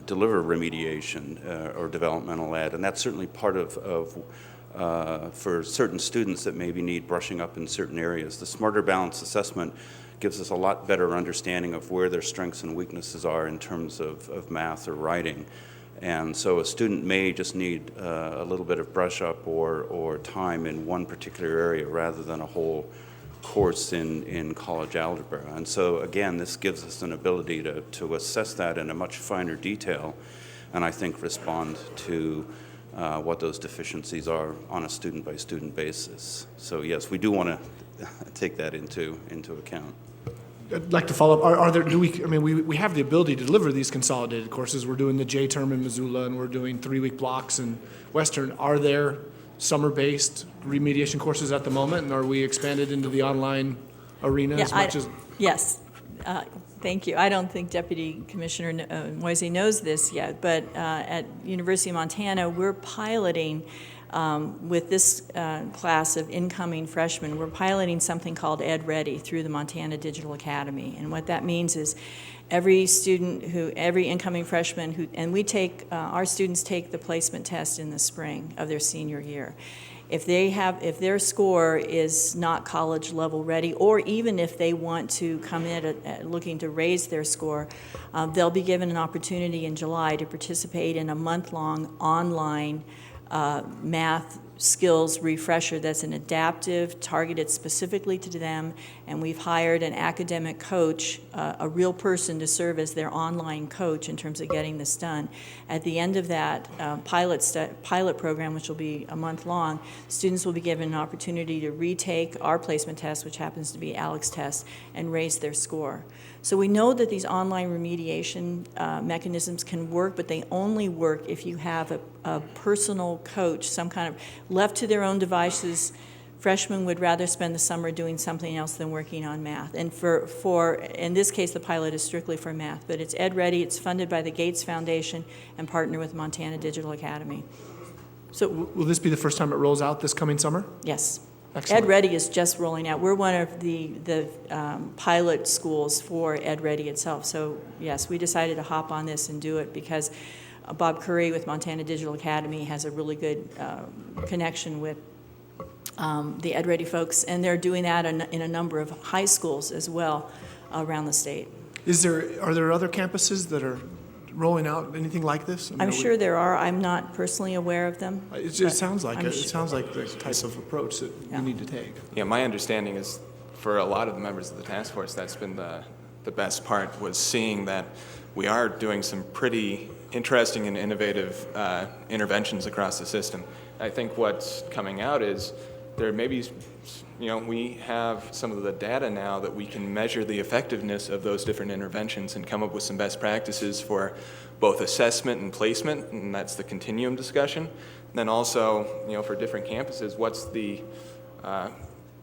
deliver remediation or developmental ed, and that's certainly part of for certain students that maybe need brushing up in certain areas. The Smarter Balanced Assessment gives us a lot better understanding of where their strengths and weaknesses are in terms of math or writing. And so a student may just need a little bit of brush up or time in one particular area rather than a whole course in college algebra. And so again, this gives us an ability to assess that in a much finer detail, and I think respond to what those deficiencies are on a student-by-student basis. So yes, we do want to take that into account. I'd like to follow up. We have the ability to deliver these consolidated courses. We're doing the J term in Missoula, and we're doing 3-week blocks in Western. Are there summer-based remediation courses at the moment, and are we expanded into the online arena as much as? Yes. Thank you. I don't think Deputy Commissioner Moise knows this yet, but at University of Montana, we're piloting with this class of incoming freshmen, we're piloting something called Ed Ready through the Montana Digital Academy. And what that means is every incoming freshman and our students take the placement test in the spring of their senior year. If their score is not college level ready, or even if they want to come in looking to raise their score, they'll be given an opportunity in July to participate in a month-long online math skills refresher that's an adaptive, targeted specifically to them, and we've hired an academic coach, a real person to serve as their online coach in terms of getting this done. At the end of that pilot program, which will be a month long, students will be given an opportunity to retake our placement test, which happens to be Alex test, and raise their score. So we know that these online remediation mechanisms can work, but they only work if you have a personal coach, some kind of left to their own devices. Freshmen would rather spend the summer doing something else than working on math. And for in this case, the pilot is strictly for math, but it's Ed Ready. It's funded by the Gates Foundation and partnered with Montana Digital Academy. So will this be the first time it rolls out this coming summer? Yes. Excellent. Ed Ready is just rolling out. We're one of the pilot schools for Ed Ready itself. So yes, we decided to hop on this and do it because Bob Curry with Montana Digital Academy has a really good connection with the Ed Ready folks, and they're doing that in a number of high schools as well around the state. Are there other campuses that are rolling out anything like this? I'm sure there are. I'm not personally aware of them. It sounds like it sounds like the type of approach that we need to take. Yeah, my understanding is for a lot of the members of the task force, that's been the best part, was seeing that we are doing some pretty interesting and innovative interventions across the system. I think what's coming out is there may be, we have some of the data now that we can measure the effectiveness of those different interventions and come up with some best practices for both assessment and placement, and that's the continuum discussion. And then also, for different campuses, what's the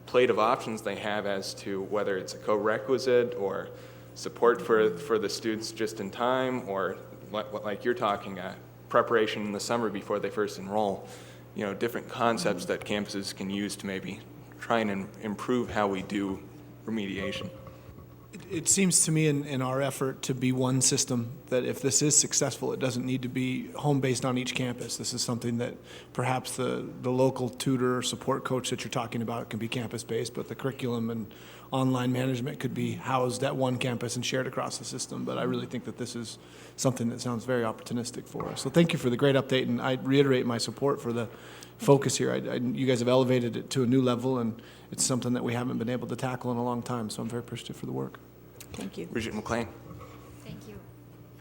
plate of options they have as to whether it's a co-requisite or support for the students just in time, or like you're talking, preparation in the summer before they first enroll. Different concepts that campuses can use to maybe try and improve how we do remediation. It seems to me in our effort to be one system that if this is successful, it doesn't need to be home-based on each campus. This is something that perhaps the local tutor or support coach that you're talking about can be campus-based, but the curriculum and online management could be housed at one campus and shared across the system. But I really think that this is something that sounds very opportunistic for us. So thank you for the great update, and I reiterate my support for the focus here. You guys have elevated it to a new level, and it's something that we haven't been able to tackle in a long time, so I'm very appreciative for the work. Thank you. Regent McLean. Thank you.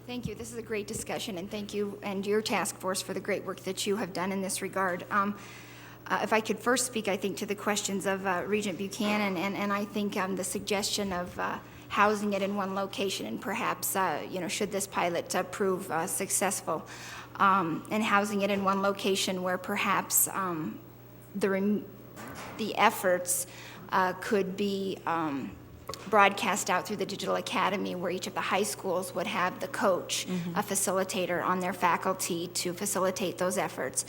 Thank you. This is a great discussion, and thank you and your task force for the great work that you have done in this regard. If I could first speak, I think, to the questions of Regent Buchanan, and I think the suggestion of housing it in one location, and perhaps, should this pilot prove successful, and housing it in one location where perhaps the efforts could be broadcast out through the Digital Academy, where each of the high schools would have the coach, a facilitator on their faculty to facilitate those efforts.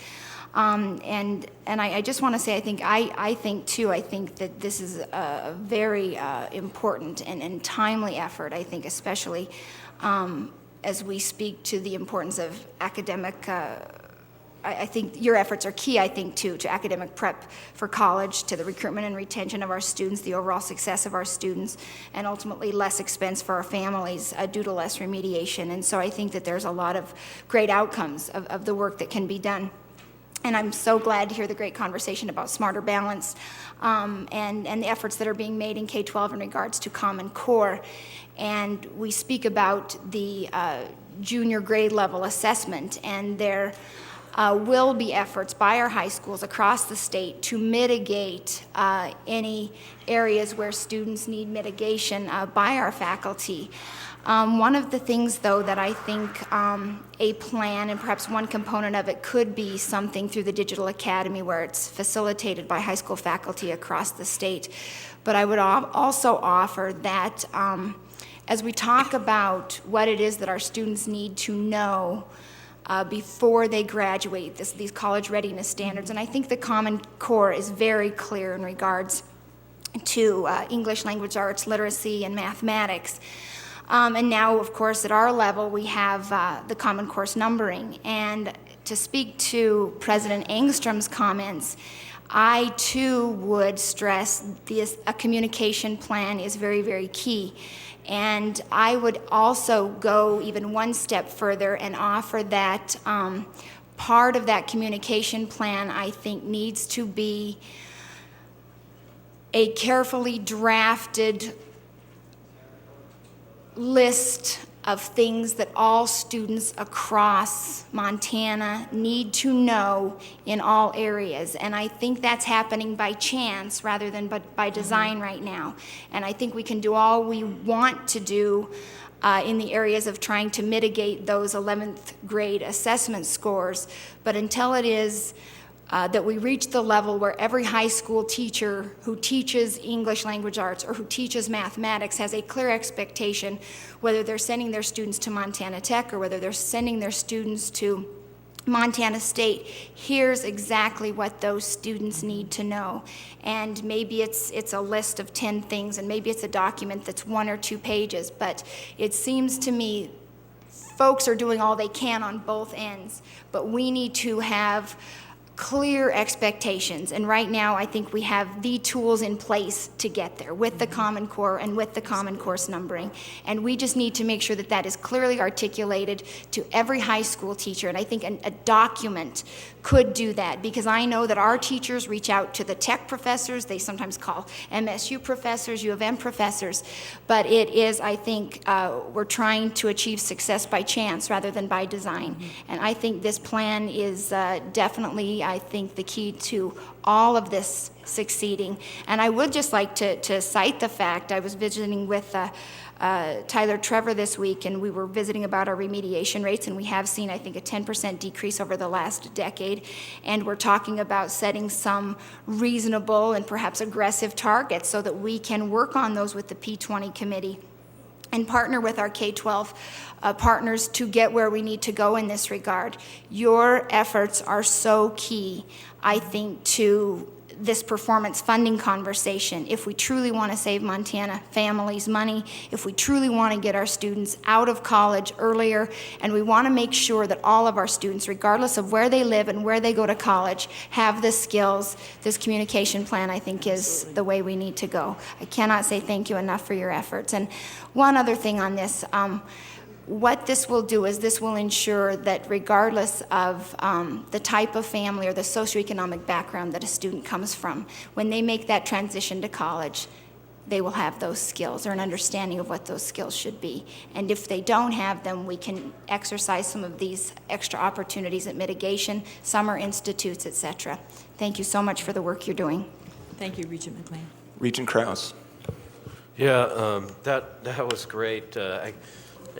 And I just want to say, I think that this is a very important and timely effort, I think, especially as we speak to the importance of academic I think your efforts are key, I think, to academic prep for college, to the recruitment and retention of our students, the overall success of our students, and ultimately less expense for our families due to less remediation. And so I think that there's a lot of great outcomes of the work that can be done. And I'm so glad to hear the great conversation about smarter balance and the efforts that are being made in K-12 in regards to Common Core. And we speak about the junior grade level assessment, and there will be efforts by our high schools across the state to mitigate any areas where students need mitigation by our faculty. One of the things, though, that I think a plan, and perhaps one component of it, could be something through the Digital Academy where it's facilitated by high school faculty across the state. But I would also offer that as we talk about what it is that our students need to know before they graduate, these college readiness standards, and I think the Common Core is very clear in regards to English, language arts, literacy, and mathematics. And now, of course, at our level, we have the Common Course numbering. And to speak to President Engstrom's comments, I, too, would stress a communication plan is very, very key. And I would also go even one step further and offer that part of that communication plan, I think, needs to be a carefully drafted list of things that all students across Montana need to know in all areas. And I think that's happening by chance rather than by design right now. And I think we can do all we want to do in the areas of trying to mitigate those 11th grade assessment scores. But until it is that we reach the level where every high school teacher who teaches English language arts or who teaches mathematics has a clear expectation, whether they're sending their students to Montana Tech or whether they're sending their students to Montana State, here's exactly what those students need to know. And maybe it's a list of 10 things, and maybe it's a document that's 1 or 2 pages, but it seems to me folks are doing all they can on both ends, but we need to have clear expectations, and right now I think we have the tools in place to get there with the Common Core and with the Common Course numbering, and we just need to make sure that that is clearly articulated to every high school teacher, and I think a document could do that, because I know that our teachers reach out to the tech professors, they sometimes call MSU professors, U of M professors, but it is, I think, we're trying to achieve success by chance rather than by design, and I think this plan is definitely, I think, the key to all of this succeeding. And I would just like to cite the fact, I was visiting with Tyler Trevor this week, and we were visiting about our remediation rates, and we have seen, I think, a 10% decrease over the last decade, and we're talking about setting some reasonable and perhaps aggressive targets so that we can work on those with the P20 committee and partner with our K-12 partners to get where we need to go in this regard. Your efforts are so key, I think, to this performance funding conversation. If we truly want to save Montana families money, if we truly want to get our students out of college earlier, and we want to make sure that all of our students, regardless of where they live and where they go to college, have the skills, this communication plan, I think, is the way we need to go. I cannot say thank you enough for your efforts. And one other thing on this, what this will do is this will ensure that regardless of the type of family or the socioeconomic background that a student comes from, when they make that transition to college, they will have those skills or an understanding of what those skills should be. And if they don't have them, we can exercise some of these extra opportunities at mitigation, summer institutes, et cetera. Thank you so much for the work you're doing. Thank you, Regent McLean. Regent Krause. Yeah, that was great.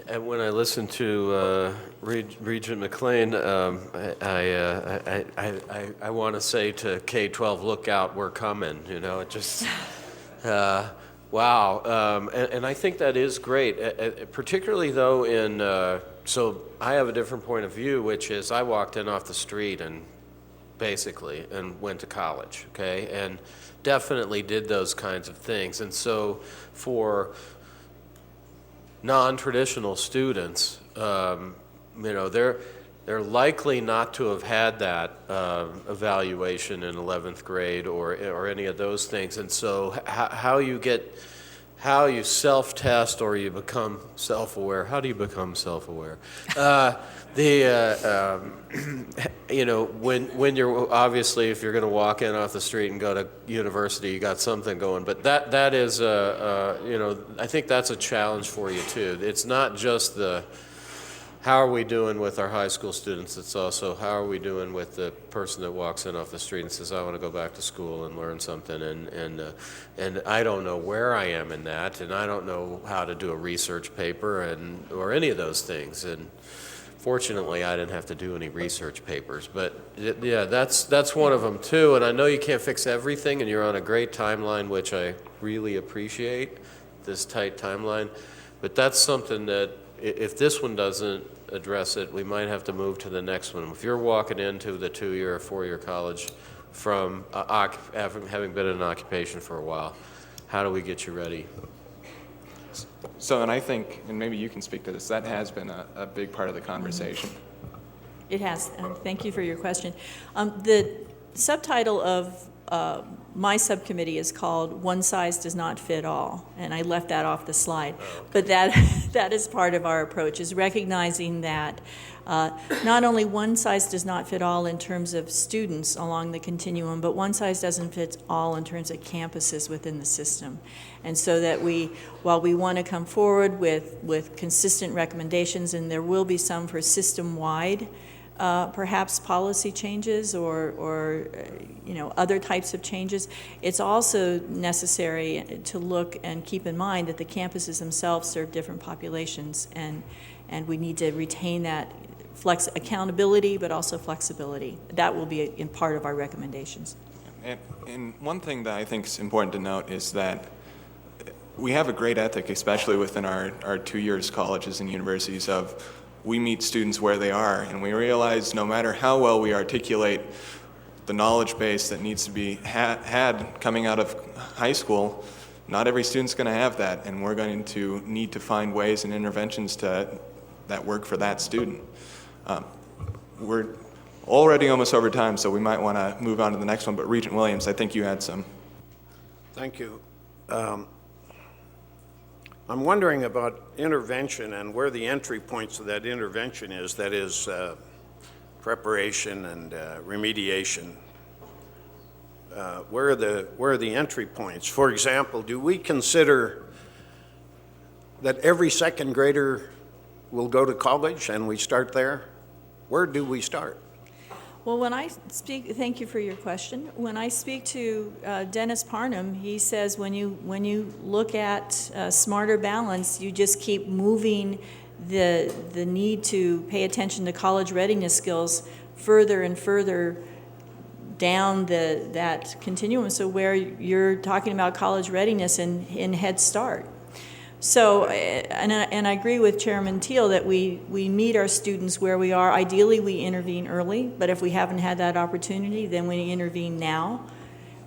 And when I listened to Regent McLean, I want to say to K-12, look out, we're coming. You know, it just, wow. And I think that is great, particularly though so I have a different point of view, which is I walked in off the street and went to college, okay, and definitely did those kinds of things. And so for non-traditional students, you know, they're likely not to have had that evaluation in 11th grade or any of those things. And so how you self-test or you become self-aware. How do you become self-aware? You know, when you're obviously, if you're going to walk in off the street and go to university, you got something going. But that is, you know, I think that's a challenge for you too. It's not just how are we doing with our high school students? It's also how are we doing with the person that walks in off the street and says, I want to go back to school and learn something, and I don't know where I am in that, and I don't know how to do a research paper or any of those things. And fortunately, I didn't have to do any research papers, but yeah, that's one of them too. And I know you can't fix everything, and you're on a great timeline, which I really appreciate, this tight timeline. But that's something that if this one doesn't address it, we might have to move to the next one. If you're walking into the 2-year or 4-year college from having been in an occupation for a while, how do we get you ready? So, and I think, and maybe you can speak to this, that has been a big part of the conversation. It has. Thank you for your question. The subtitle of my subcommittee is called One Size Does Not Fit All, and I left that off the slide. But that is part of our approach, is recognizing that not only one size does not fit all in terms of students along the continuum, but one size doesn't fit all in terms of campuses within the system. And so that while we want to come forward with consistent recommendations, and there will be some for system-wide perhaps policy changes or you know, other types of changes, it's also necessary to look and keep in mind that the campuses themselves serve different populations, and we need to retain that accountability, but also flexibility. That will be in part of our recommendations. And one thing that I think is important to note is that we have a great ethic, especially within our 2-year colleges and universities, of we meet students where they are, and we realize no matter how well we articulate the knowledge base that needs to be had coming out of high school, not every student's going to have that, and we're going to need to find ways and interventions that work for that student. We're already almost over time, so we might want to move on to the next one, but Regent Williams, I think you had some. Thank you. I'm wondering about intervention and where the entry points of that intervention is, that is preparation and remediation. Where are the entry points? For example, do we consider that every second grader will go to college and we start there? Where do we start? Well, when I speak, thank you for your question. When I speak to Dennis Parnham, he says when you look at smarter balance, you just keep moving the need to pay attention to college readiness skills further and further down that continuum. So where you're talking about college readiness in Head Start. So, and I agree with Chairman Teal that we meet our students where we are. Ideally, we intervene early, but if we haven't had that opportunity, then we intervene now.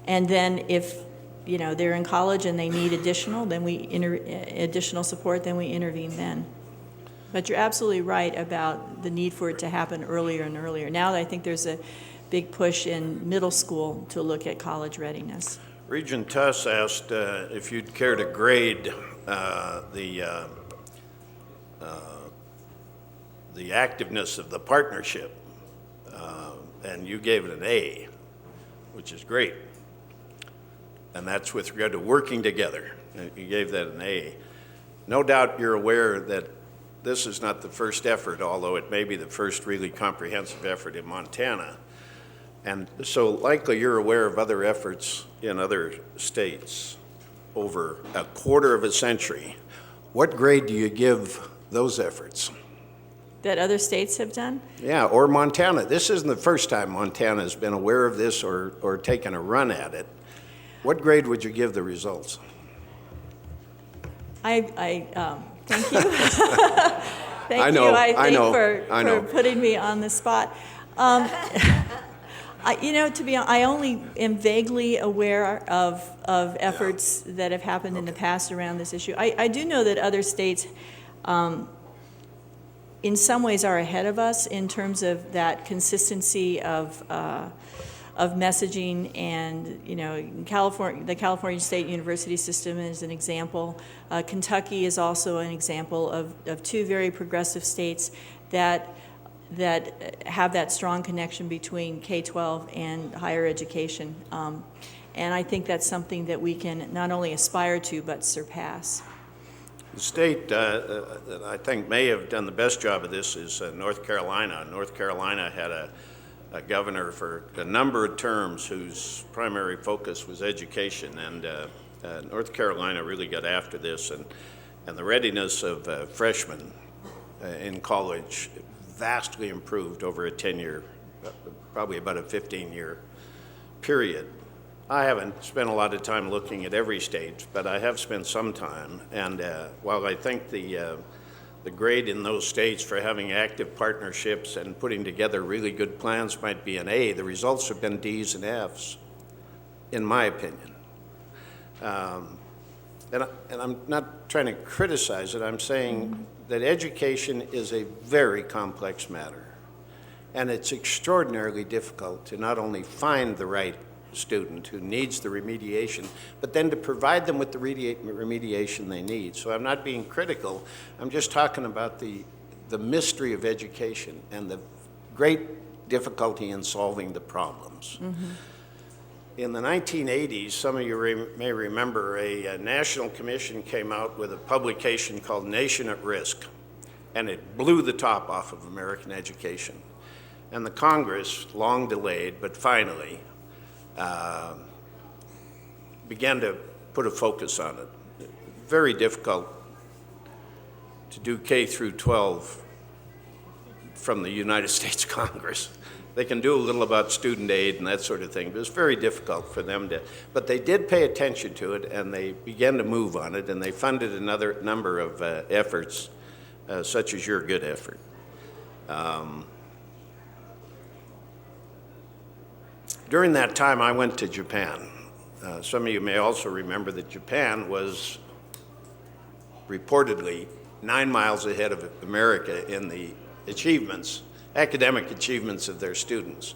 And then if, they're in college and they need additional, then additional support, then we intervene then. But you're absolutely right about the need for it to happen earlier and earlier. Now I think there's a big push in middle school to look at college readiness. Regent Tuss asked if you'd care to grade the activeness of the partnership, and you gave it an A, which is great. And that's with regard to working together. You gave that an A. No doubt you're aware that this is not the first effort, although it may be the first really comprehensive effort in Montana. And so likely you're aware of other efforts in other states over a quarter of a century. What grade do you give those efforts? That other states have done? Yeah, or Montana. This isn't the first time Montana has been aware of this or taken a run at it. What grade would you give the results? Thank you. Thank I know, you, I know, for putting me on the spot. To be honest, I only am vaguely aware of efforts that have happened in the past around this issue. I do know that other states, in some ways, are ahead of us in terms of that consistency of messaging, and California, the California State University system is an example. Kentucky is also an example of two very progressive states that have that strong connection between K-12 and higher education. And I think that's something that we can not only aspire to, but surpass. The state that I think may have done the best job of this is North Carolina. North Carolina had a governor for a number of terms whose primary focus was education, and North Carolina really got after this, and the readiness of freshmen in college vastly improved over a 10-year, probably about a 15-year period. I haven't spent a lot of time looking at every state, but I have spent some time, and while I think the grade in those states for having active partnerships and putting together really good plans might be an A, the results have been D's and F's, in my opinion. And I'm not trying to criticize it, I'm saying that education is a very complex matter. And it's extraordinarily difficult to not only find the right student who needs the remediation, but then to provide them with the remediation they need. So I'm not being critical, I'm just talking about the mystery of education and the great difficulty in solving the problems. Mm-hmm. In the 1980s, some of you may remember, a national commission came out with a publication called Nation at Risk, and it blew the top off of American education. And the Congress, long delayed, but finally, began to put a focus on it. Very difficult to do K through 12 from the United States Congress. They can do a little about student aid and that sort of thing, but it's very difficult for them to, but they did pay attention to it and they began to move on it, and they funded another number of efforts, such as your good effort. During that time, I went to Japan. Some of you may also remember that Japan was reportedly 9 miles ahead of America in the achievements, academic achievements of their students.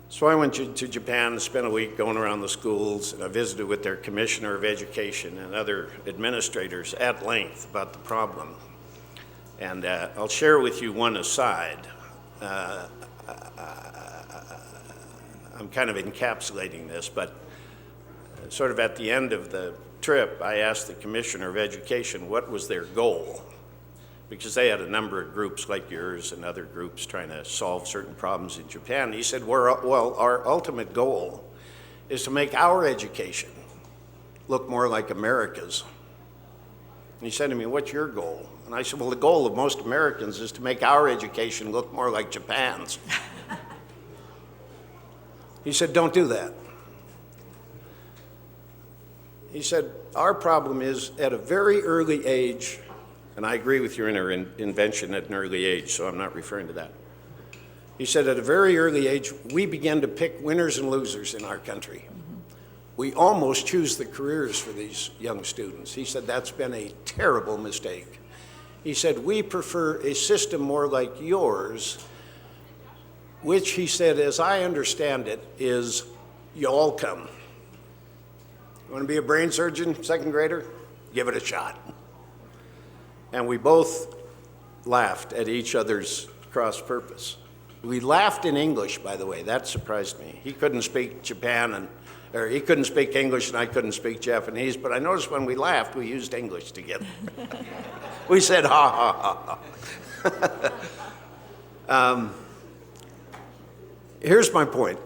So I went to Japan and spent a week going around the schools, and I visited with their commissioner of education and other administrators at length about the problem. And I'll share with you one aside. I'm kind of encapsulating this, but sort of at the end of the trip, I asked the commissioner of education what was their goal, because they had a number of groups like yours and other groups trying to solve certain problems in Japan. And he said, well, our ultimate goal is to make our education look more like America's. And he said to me, what's your goal? And I said, well, the goal of most Americans is to make our education look more like Japan's. He said, don't do that. He said, our problem is at a very early age, and I agree with your invention at an early age, so I'm not referring to that. He said, at a very early age, we began to pick winners and losers in our country. We almost choose the careers for these young students. He said, that's been a terrible mistake. He said, we prefer a system more like yours, which he said, as I understand it, is you all come. You want to be a brain surgeon, second grader? Give it a shot. And we both laughed at each other's cross purpose. We laughed in English, by the way. That surprised me. He couldn't speak or he couldn't speak English and I couldn't speak Japanese, but I noticed when we laughed, we used English together. We said, ha, ha, ha, ha. Here's my point.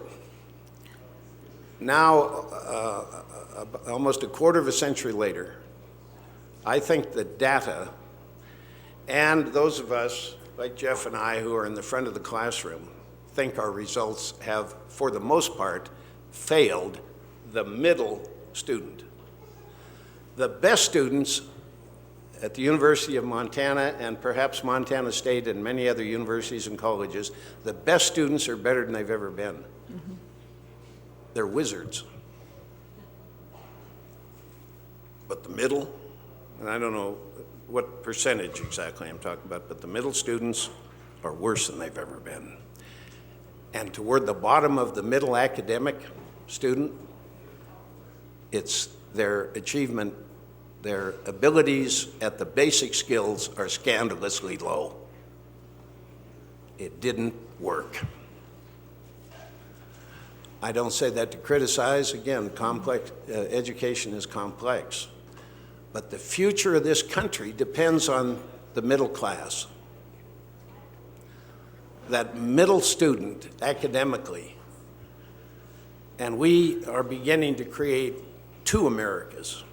Now, almost a quarter of a century later, I think the data and those of us like Jeff and I who are in the front of the classroom think our results have, for the most part, failed the middle student. The best students at the University of Montana and perhaps Montana State and many other universities and colleges, the best students are better than they've ever been. Mm-hmm. They're wizards. But the middle, and I don't know what percentage exactly I'm talking about, but the middle students are worse than they've ever been. And toward the bottom of the middle academic student, it's their achievement, their abilities at the basic skills are scandalously low. It didn't work. I don't say that to criticize. Again, complex education is complex. But the future of this country depends on the middle class. That middle student academically. And we are beginning to create two Americas,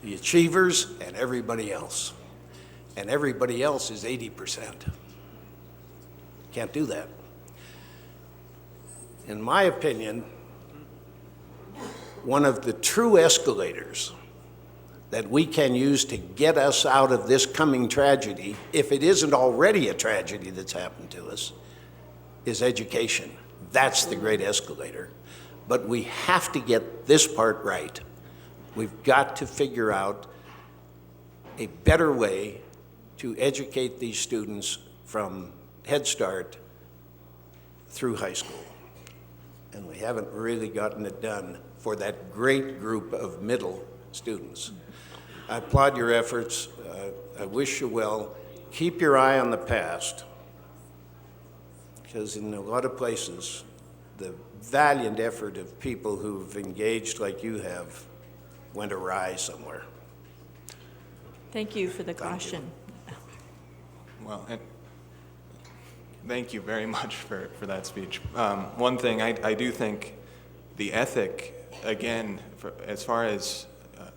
the achievers and everybody else. And everybody else is 80%. Can't do that. In my opinion, one of the true escalators that we can use to get us out of this coming tragedy, if it isn't already a tragedy that's happened to us, is education. That's the great escalator. But we have to get this part right. We've got to figure out a better way to educate these students from Head Start through high school. And we haven't really gotten it done for that great group of middle students. I applaud your efforts. I wish you well. Keep your eye on the past, because in a lot of places, the valiant effort of people who've engaged like you have went awry somewhere. Thank you for the caution. Well, and thank you very much for that speech. One thing, I do think the ethic, again, as far as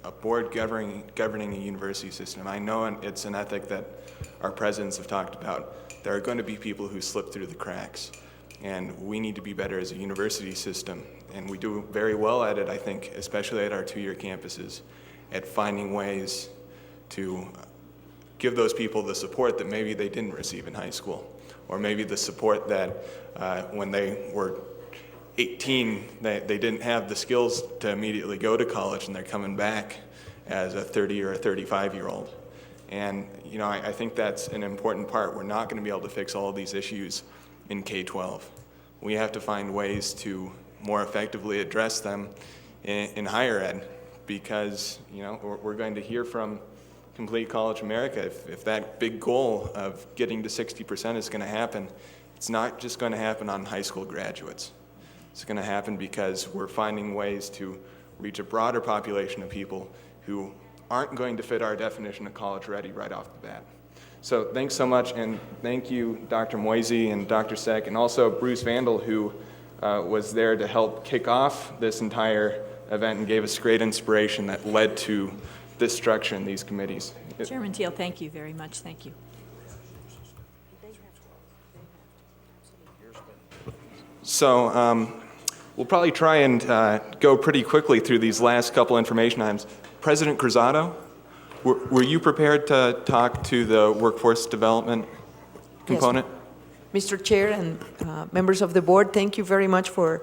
a board governing a university system, I know it's an ethic that our presidents have talked about. There are going to be people who slip through the cracks, and we need to be better as a university system. And we do very well at it, I think, especially at our two-year campuses, at finding ways to give those people the support that maybe they didn't receive in high school, or maybe the support that when they were 18, they didn't have the skills to immediately go to college, and they're coming back as a 30 or a 35-year-old. And I think that's an important part. We're not going to be able to fix all of these issues in K-12. We have to find ways to more effectively address them in higher ed, because we're going to hear from Complete College America if that big goal of getting to 60% is going to happen. It's not just going to happen on high school graduates. It's going to happen because we're finding ways to reach a broader population of people who aren't going to fit our definition of college ready right off the bat. So thanks so much, and thank you, Dr. Moisey and Dr. Seck, and also Bruce Vandal, who was there to help kick off this entire event and gave us great inspiration that led to this structure in these committees. Chairman Teal, thank you very much. Thank you. So we'll probably try and go pretty quickly through these last couple information items. President Cruzado, were you prepared to talk to the workforce development component? Mr. Chair and members of the board, thank you very much for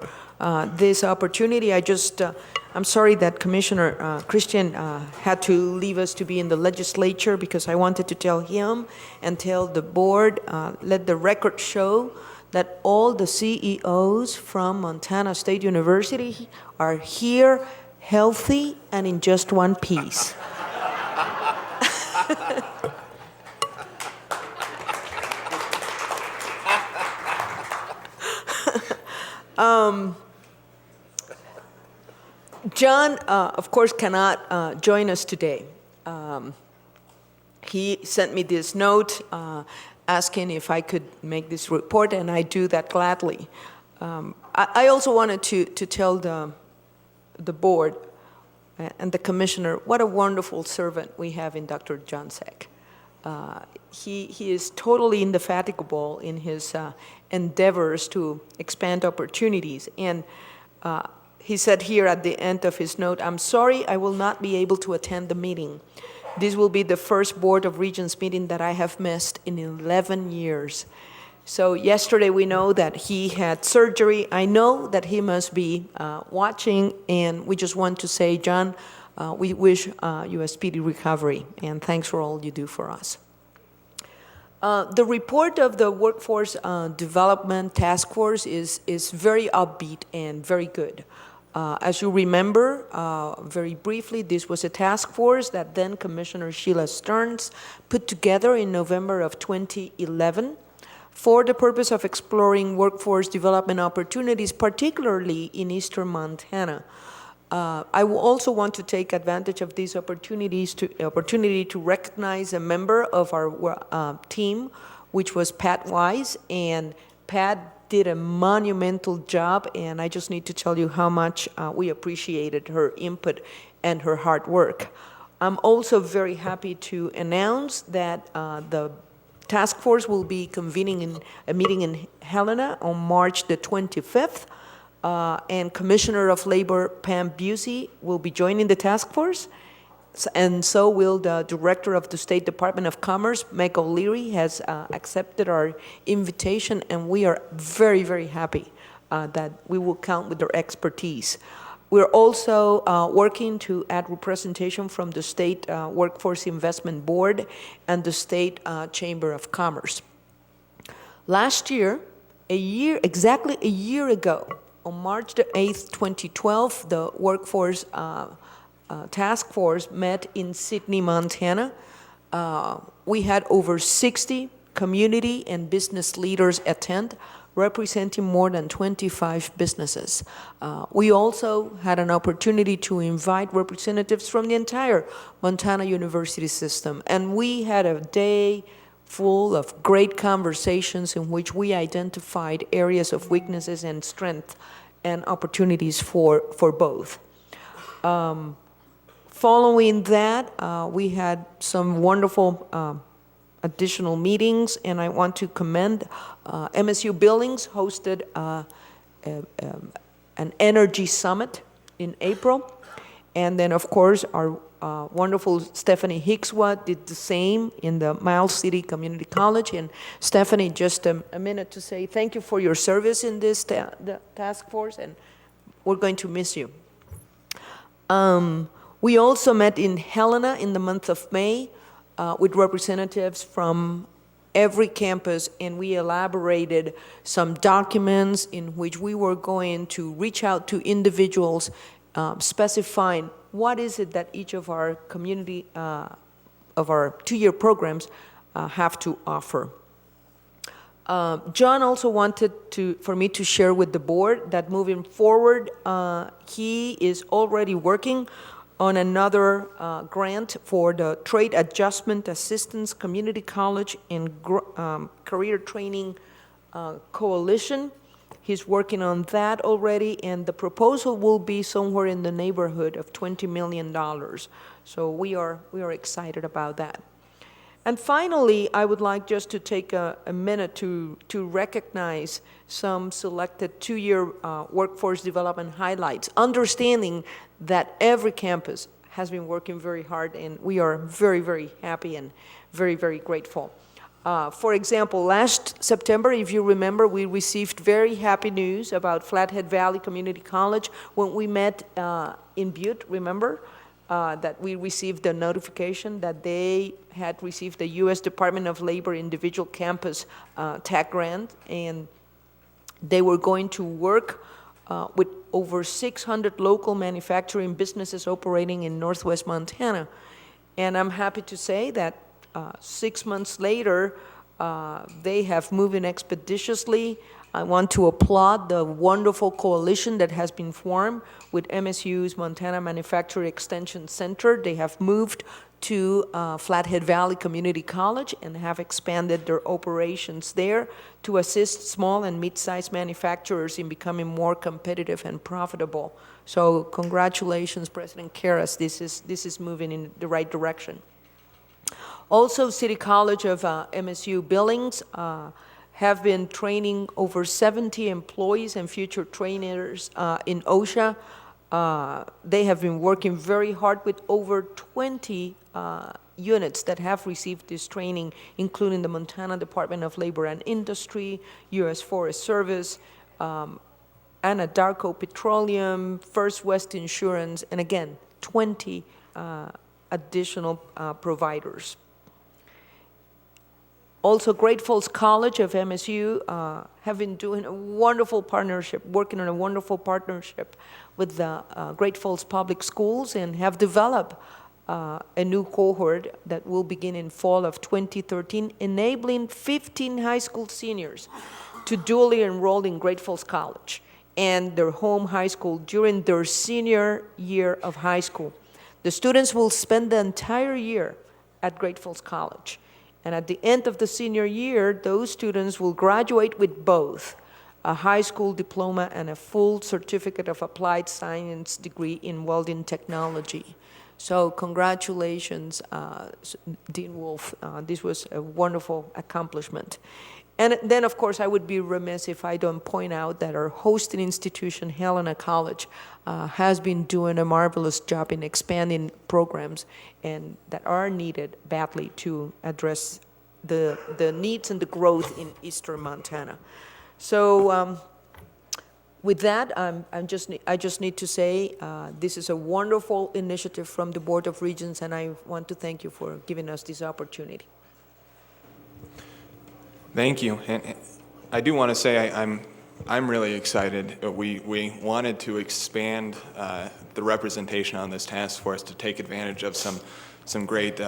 this opportunity. I'm sorry that Commissioner Christian had to leave us to be in the legislature, because I wanted to tell him and tell the board, let the record show that all the CEOs from Montana State University are here, healthy, and in just one piece. John, of course, cannot join us today. He sent me this note asking if I could make this report, and I do that gladly. I also wanted to tell the board and the commissioner what a wonderful servant we have in Dr. John Seck. He is totally indefatigable in his endeavors to expand opportunities. And he said here at the end of his note, "I'm sorry I will not be able to attend the meeting. This will be the first Board of Regents meeting that I have missed in 11 years. So yesterday we know that he had surgery. I know that he must be watching, and we just want to say, John, we wish you a speedy recovery, and thanks for all you do for us. The report of the Workforce Development Task Force is very upbeat and very good. As you remember, very briefly, this was a task force that then Commissioner Sheila Stearns put together in November of 2011 for the purpose of exploring workforce development opportunities, particularly in eastern Montana. I will also want to take advantage of these opportunity to recognize a member of our team, which was Pat Wise, and Pat did a monumental job, and I just need to tell you how much we appreciated her input and her hard work. I'm also very happy to announce that the task force will be convening a meeting in Helena on March the 25th, and Commissioner of Labor Pam Busey will be joining the task force, and so will the Director of the State Department of Commerce, Meg O'Leary, has accepted our invitation, and we are very, very happy that we will count with their expertise. We're also working to add representation from the State Workforce Investment Board and the State Chamber of Commerce. Last year, exactly a year ago, on March the 8th, 2012, the Workforce Task Force met in Sidney, Montana. We had over 60 community and business leaders attend, representing more than 25 businesses. We also had an opportunity to invite representatives from the entire Montana University system, and we had a day full of great conversations in which we identified areas of weaknesses and strength and opportunities for both. Following that, we had some wonderful additional meetings, and I want to commend MSU Billings hosted an energy summit in April. And then, of course, our wonderful Stephanie Hickswa did the same in the Miles City Community College. And Stephanie, just a minute to say thank you for your service in this the task force, and we're going to miss you. We also met in Helena in the month of May with representatives from every campus, and we elaborated some documents in which we were going to reach out to individuals specifying what is it that each of our community, of our two-year programs have to offer. John also wanted for me to share with the board that moving forward, he is already working on another grant for the Trade Adjustment Assistance Community College and Career Training Coalition. He's working on that already, and the proposal will be somewhere in the neighborhood of $20 million. So we are excited about that. And finally, I would like just to take a minute to recognize some selected two-year workforce development highlights, understanding that every campus has been working very hard, and we are very, very happy and very, very grateful. For example, last September, if you remember, we received very happy news about Flathead Valley Community College when we met in Butte, remember? That we received a notification that they had received the U.S. Department of Labor Individual Campus TAC grant, and they were going to work with over 600 local manufacturing businesses operating in Northwest Montana. And I'm happy to say that 6 months later, they have moving expeditiously. I want to applaud the wonderful coalition that has been formed with MSU's Montana Manufacturing Extension Center. They have moved to Flathead Valley Community College and have expanded their operations there to assist small and mid-sized manufacturers in becoming more competitive and profitable. So congratulations, President Karras. This is moving in the right direction. Also, City College of MSU Billings have been training over 70 employees and future trainers in OSHA. They have been working very hard with over 20 units that have received this training, including the Montana Department of Labor and Industry, U.S. Forest Service, Anadarko Petroleum, First West Insurance, and again, 20 additional providers. Also, Great Falls College of MSU have been doing a wonderful partnership, working on a wonderful partnership with the Great Falls Public Schools, and have developed a new cohort that will begin in fall of 2013, enabling 15 high school seniors to dually enroll in Great Falls College and their home high school during their senior year of high school. The students will spend the entire year at Great Falls College. And at the end of the senior year, those students will graduate with both a high school diploma and a full certificate of applied science degree in welding technology. So congratulations, Dean Wolf. This was a wonderful accomplishment. And then, of course, I would be remiss if I don't point out that our hosting institution, Helena College, has been doing a marvelous job in expanding programs and that are needed badly to address the needs and the growth in eastern Montana. So with that, I just need to say this is a wonderful initiative from the Board of Regents, and I want to thank you for giving us this opportunity. Thank you. And I do want to say I'm really excited. We wanted to expand the representation on this task force to take advantage of some great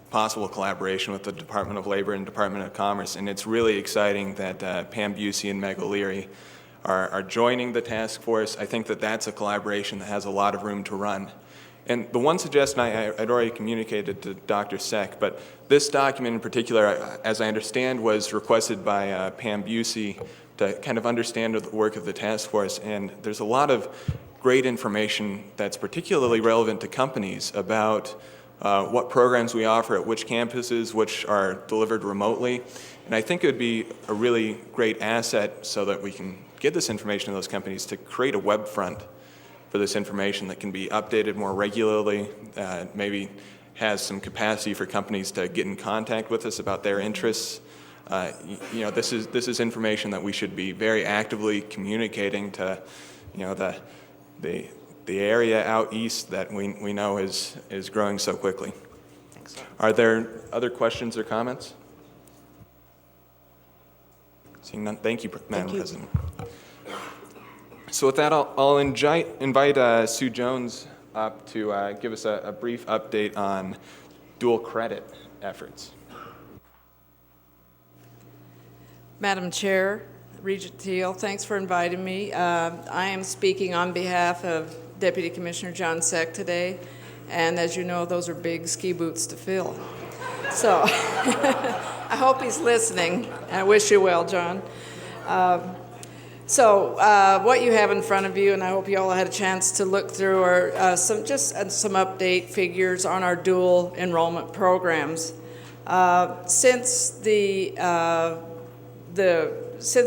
possible collaboration with the Department of Labor and Department of Commerce. And it's really exciting that Pam Busey and Meg O'Leary are joining the task force. I think that that's a collaboration that has a lot of room to run. And the one suggestion I'd already communicated to Dr. Seck, but this document in particular, as I understand, was requested by Pam Busey to kind of understand the work of the task force. And there's a lot of great information that's particularly relevant to companies about what programs we offer at which campuses, which are delivered remotely. And I think it would be a really great asset so that we can get this information to those companies to create a web front for this information that can be updated more regularly, maybe has some capacity for companies to get in contact with us about their interests. You know, this is information that we should be very actively communicating to, you know, the area out east that we know is growing so quickly. Thanks. Are there other questions or comments? Seeing none, thank you, Madam President. So with that, I'll invite Sue Jones up to give us a brief update on dual credit efforts. Madam Chair, Regent Teal, thanks for inviting me. I am speaking on behalf of Deputy Commissioner John Seck today, and as you know, those are big ski boots to fill. So I hope he's listening, and I wish you well, John. So what you have in front of you, and I hope you all had a chance to look through, are some update figures on our dual enrollment programs. Since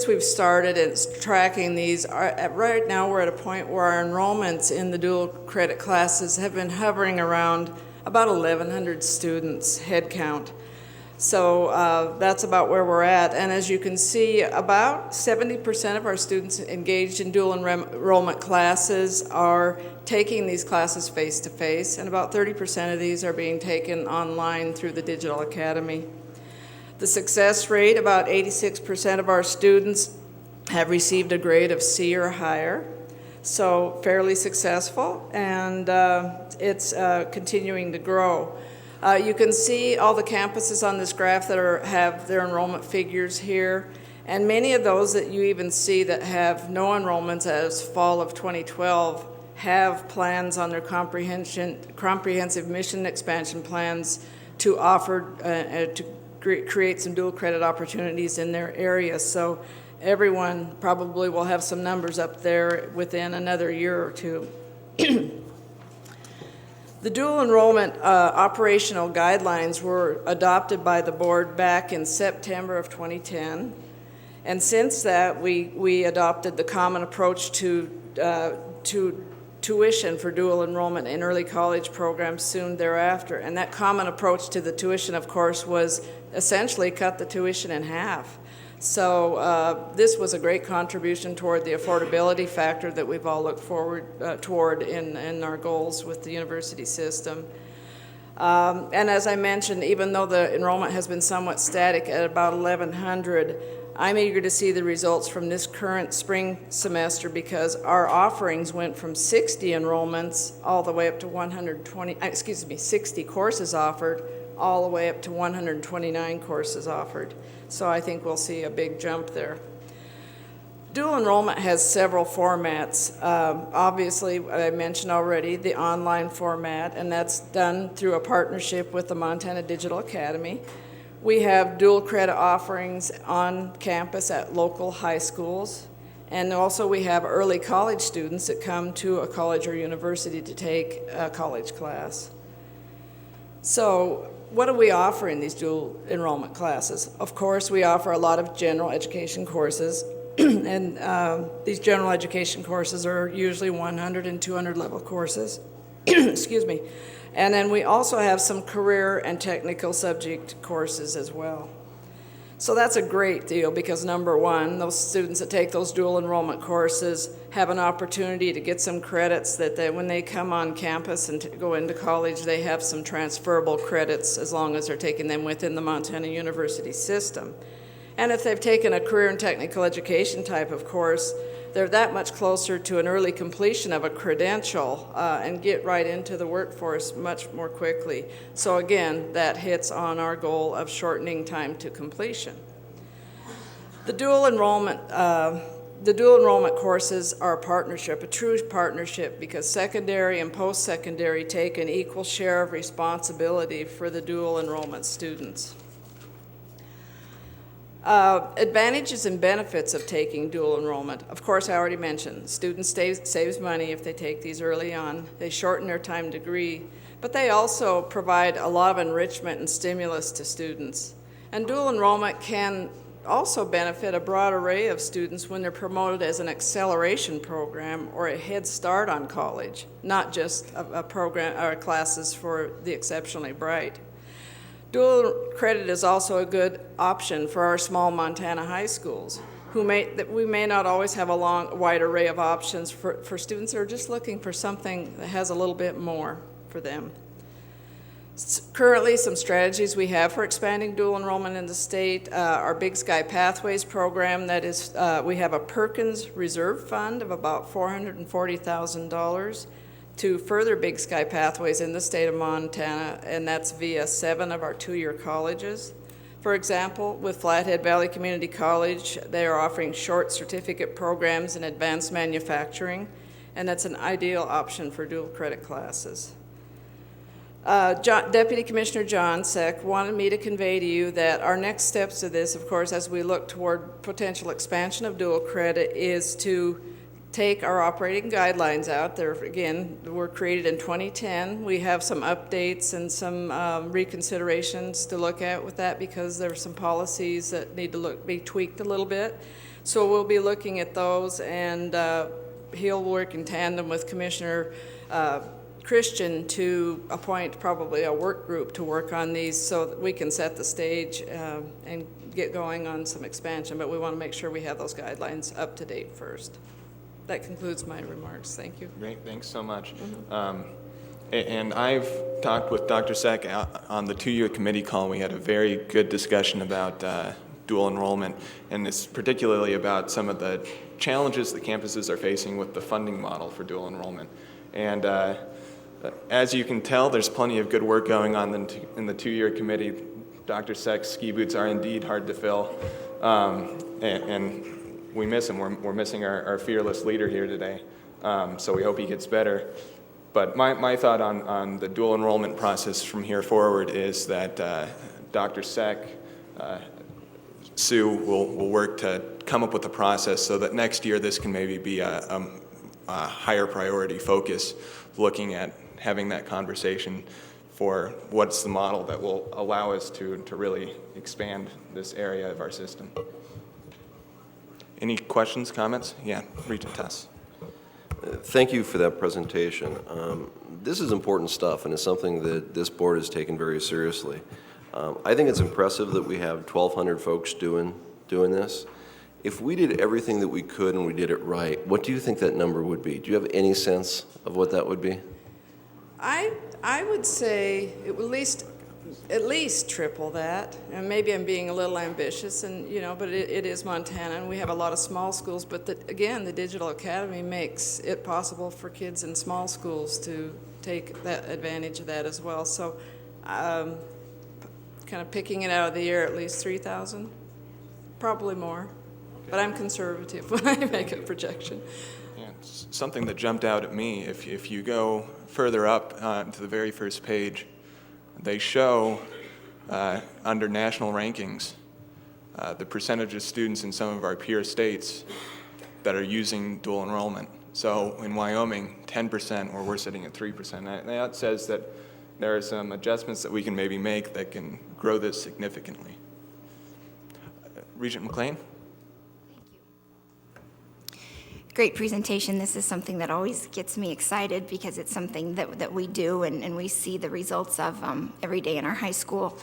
we've started and tracking these, right now we're at a point where our enrollments in the dual credit classes have been hovering around about 1,100 students head count. So that's about where we're at. And as you can see, about 70% of our students engaged in dual enrollment classes are taking these classes face-to-face, and about 30% of these are being taken online through the Digital Academy. The success rate, about 86% of our students have received a grade of C or higher, so fairly successful, and it's continuing to grow. You can see all the campuses on this graph that have their enrollment figures here, and many of those that you even see that have no enrollments as fall of 2012 have plans on their comprehensive mission expansion plans to offer, to create some dual credit opportunities in their area. So everyone probably will have some numbers up there within another year or two. The dual enrollment operational guidelines were adopted by the board back in September of 2010. And since that, we adopted the common approach to tuition for dual enrollment in early college programs soon thereafter. And that common approach to the tuition, of course, was essentially cut the tuition in half. So this was a great contribution toward the affordability factor that we've all looked forward toward in our goals with the university system. And as I mentioned, even though the enrollment has been somewhat static at about 1,100, I'm eager to see the results from this current spring semester because our offerings went from 60 enrollments all the way up to 60 courses offered, all the way up to 129 courses offered. So I think we'll see a big jump there. Dual enrollment has several formats. Obviously, I mentioned already the online format, and that's done through a partnership with the Montana Digital Academy. We have dual credit offerings on campus at local high schools, and also we have early college students that come to a college or university to take a college class. So what do we offer in these dual enrollment classes? Of course, we offer a lot of general education courses, and these general education courses are usually 100 and 200 level courses. Excuse me. And then we also have some career and technical subject courses as well. So that's a great deal because number one, those students that take those dual enrollment courses have an opportunity to get some credits that when they come on campus and go into college, they have some transferable credits as long as they're taking them within the Montana University system. And if they've taken a career and technical education type of course, they're that much closer to an early completion of a credential and get right into the workforce much more quickly. So again, that hits on our goal of shortening time to completion. The dual enrollment courses are a partnership, a true partnership, because secondary and post-secondary take an equal share of responsibility for the dual enrollment students. Advantages and benefits of taking dual enrollment. Of course, I already mentioned, students saves money if they take these early on. They shorten their time degree, but they also provide a lot of enrichment and stimulus to students. And dual enrollment can also benefit a broad array of students when they're promoted as an acceleration program or a head start on college, not just a program or classes for the exceptionally bright. Dual credit is also a good option for our small Montana high schools, we may not always have a wide array of options for students who are just looking for something that has a little bit more for them. Currently, some strategies we have for expanding dual enrollment in the state, our Big Sky Pathways program, that is, we have a Perkins Reserve Fund of about $440,000 to further Big Sky Pathways in the state of Montana, and that's via 7 of our 2-year colleges. For example, with Flathead Valley Community College, they are offering short certificate programs in advanced manufacturing, and that's an ideal option for dual credit classes. Deputy Commissioner John Seck wanted me to convey to you that our next steps to this, of course, as we look toward potential expansion of dual credit, is to take our operating guidelines out. They're, again, were created in 2010. We have some updates and some reconsiderations to look at with that because there are some policies that need to be tweaked a little bit. So we'll be looking at those, and he'll work in tandem with Commissioner Christian to appoint probably a work group to work on these so that we can set the stage and get going on some expansion, but we want to make sure we have those guidelines up to date first. That concludes my remarks. Thank you. Great, thanks so much. And I've talked with Dr. Seck on the two-year committee call. We had a very good discussion about dual enrollment, and it's particularly about some of the challenges the campuses are facing with the funding model for dual enrollment. And as you can tell, there's plenty of good work going on in the two-year committee. Dr. Seck's ski boots are indeed hard to fill, and we miss him. We're missing our fearless leader here today, so we hope he gets better. But my thought on the dual enrollment process from here forward is that Dr. Seck, Sue will work to come up with a process so that next year this can maybe be a higher priority focus, looking at having that conversation for what's the model that will allow us to really expand this area of our system. Any questions, comments? Yeah, Regent Tess. Thank you for that presentation. This is important stuff, and it's something that this board has taken very seriously. I think it's impressive that we have 1,200 folks doing this. If we did everything that we could and we did it right, what do you think that number would be? Do you have any sense of what that would be? I would say it would at least triple that, and maybe I'm being a little ambitious, and but it is Montana, and we have a lot of small schools. But again, the Digital Academy makes it possible for kids in small schools to take that advantage of that as well. So, kind of picking it out of the air, at least 3,000, probably more. Okay. But I'm conservative when I make a projection. Yeah, it's something that jumped out at me. If you go further up to the very first page, they show under national rankings the percentage of students in some of our peer states that are using dual enrollment. So in Wyoming, 10%, where we're sitting at 3%. That says that there are some adjustments that we can maybe make that can grow this significantly. Regent McLean? Great presentation. This is something that always gets me excited because it's something that we do and we see the results of every day in our high school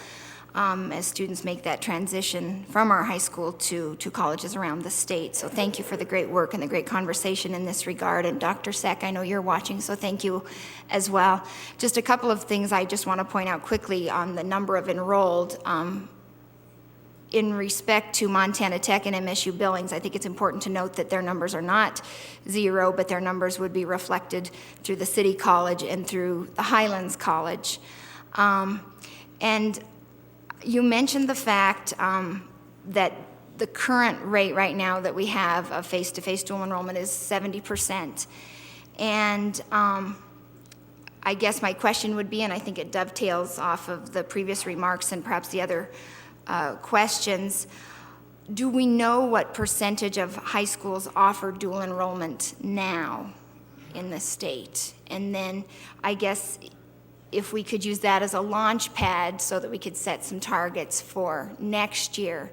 as students make that transition from our high school to colleges around the state. So thank you for the great work and the great conversation in this regard. And Dr. Seck, I know you're watching, so thank you as well. Just a couple of things I just want to point out quickly on the number of enrolled. In respect to Montana Tech and MSU Billings, I think it's important to note that their numbers are not zero, but their numbers would be reflected through the City College and through the Highlands College. And you mentioned the fact that the current rate right now that we have of face-to-face dual enrollment is 70%. And I guess my question would be, and I think it dovetails off of the previous remarks and perhaps the other questions, do we know what percentage of high schools offer dual enrollment now in the state? And then I guess if we could use that as a launch pad so that we could set some targets for next year.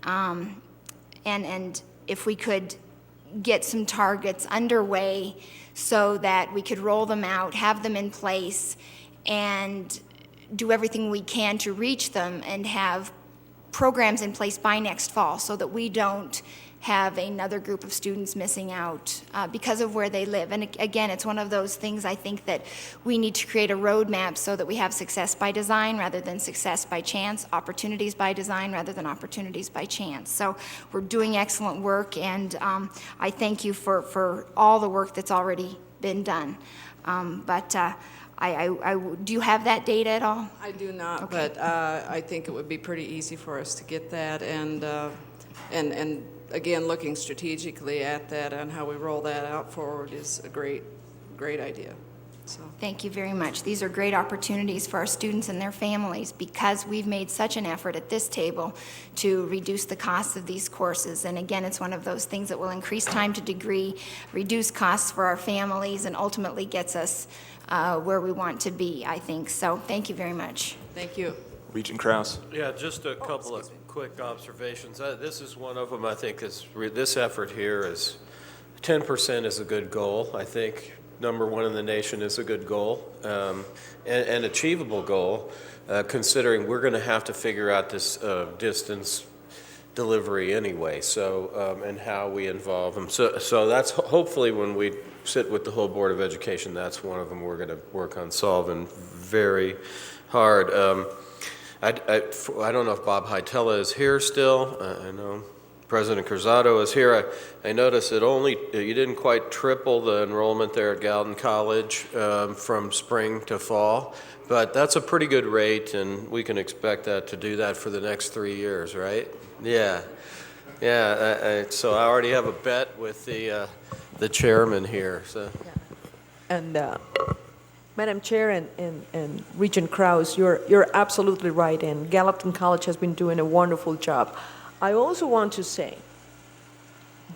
And if we could get some targets underway so that we could roll them out, have them in place, and do everything we can to reach them and have programs in place by next fall so that we don't have another group of students missing out because of where they live. And again, it's one of those things I think that we need to create a roadmap so that we have success by design rather than success by chance, opportunities by design rather than opportunities by chance. So we're doing excellent work, and I thank you for all the work that's already been done. Do you have that data at all? I do not, okay. But I think it would be pretty easy for us to get that, and again, looking strategically at that and how we roll that out forward is a great idea. So thank you very much. These are great opportunities for our students and their families because we've made such an effort at this table to reduce the costs of these courses. And again, it's one of those things that will increase time to degree, reduce costs for our families, and ultimately gets us where we want to be, I think. So thank you very much. Thank you. Regent Krause. Yeah, just a couple of quick observations. This is one of them. I think this effort here is 10% is a good goal. I think number one in the nation is a good goal, and achievable goal, considering we're going to have to figure out this distance delivery anyway, so, and how we involve them. So that's hopefully when we sit with the whole Board of Education, that's one of them we're going to work on solving very hard. I don't know if Bob Heitella is here still. I know President Cruzado is here. I noticed that you didn't quite triple the enrollment there at Galton College from spring to fall, but that's a pretty good rate, and we can expect that to do that for the next 3 years, right? Yeah. So I already have a bet with the chairman here. So. And Madam Chair and Regent Krause, you're absolutely right, and Gallatin College has been doing a wonderful job. I also want to say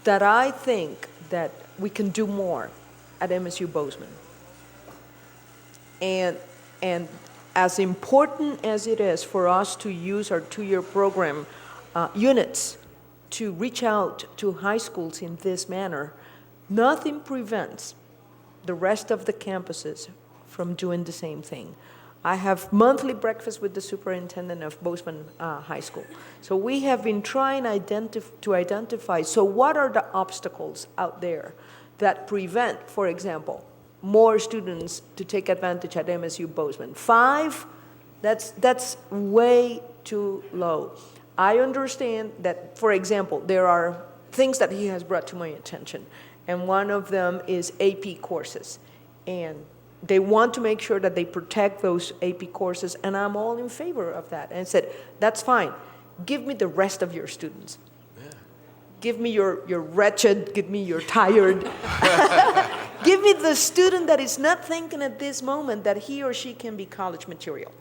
that I think that we can do more at MSU Bozeman. And as important as it is for us to use our two-year program units to reach out to high schools in this manner, nothing prevents the rest of the campuses from doing the same thing. I have monthly breakfast with the superintendent of Bozeman High School. So we have been trying to identify, so what are the obstacles out there that prevent, for example, more students to take advantage at MSU Bozeman? 5? That's way too low. I understand that, for example, there are things that he has brought to my attention, and one of them is AP courses. And they want to make sure that they protect those AP courses, and I'm all in favor of that. And I said, that's fine. Give me the rest of your students. Yeah. Give me your wretched, give me your tired. Give me the student that is not thinking at this moment that he or she can be college material.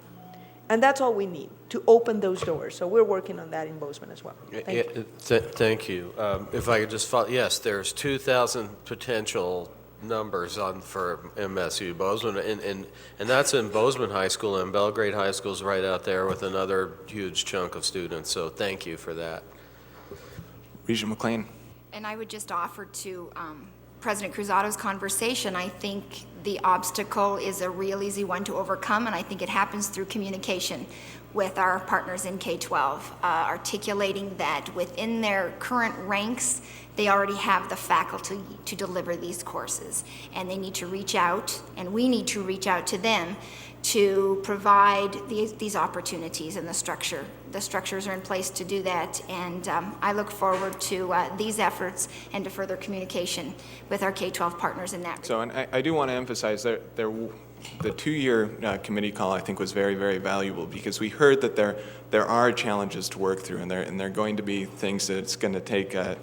And that's all we need, to open those doors. So we're working on that in Bozeman as well. Thank you. Thank you. If I could just follow, yes, there's 2,000 potential numbers for MSU Bozeman, and that's in Bozeman High School, and Belgrade High School's right out there with another huge chunk of students. So thank you for that. Regent McLean. And I would just offer to President Cruzado's conversation, I think the obstacle is a real easy one to overcome, and I think it happens through communication with our partners in K-12, articulating that within their current ranks, they already have the faculty to deliver these courses, and they need to reach out, and we need to reach out to them to provide these opportunities, and the structures are in place to do that. And I look forward to these efforts and to further communication with our K-12 partners in that. So, and I do want to emphasize that the 2-year committee call, I think, was very, very valuable, because we heard that there are challenges to work through, and there are going to be things that it's going to take a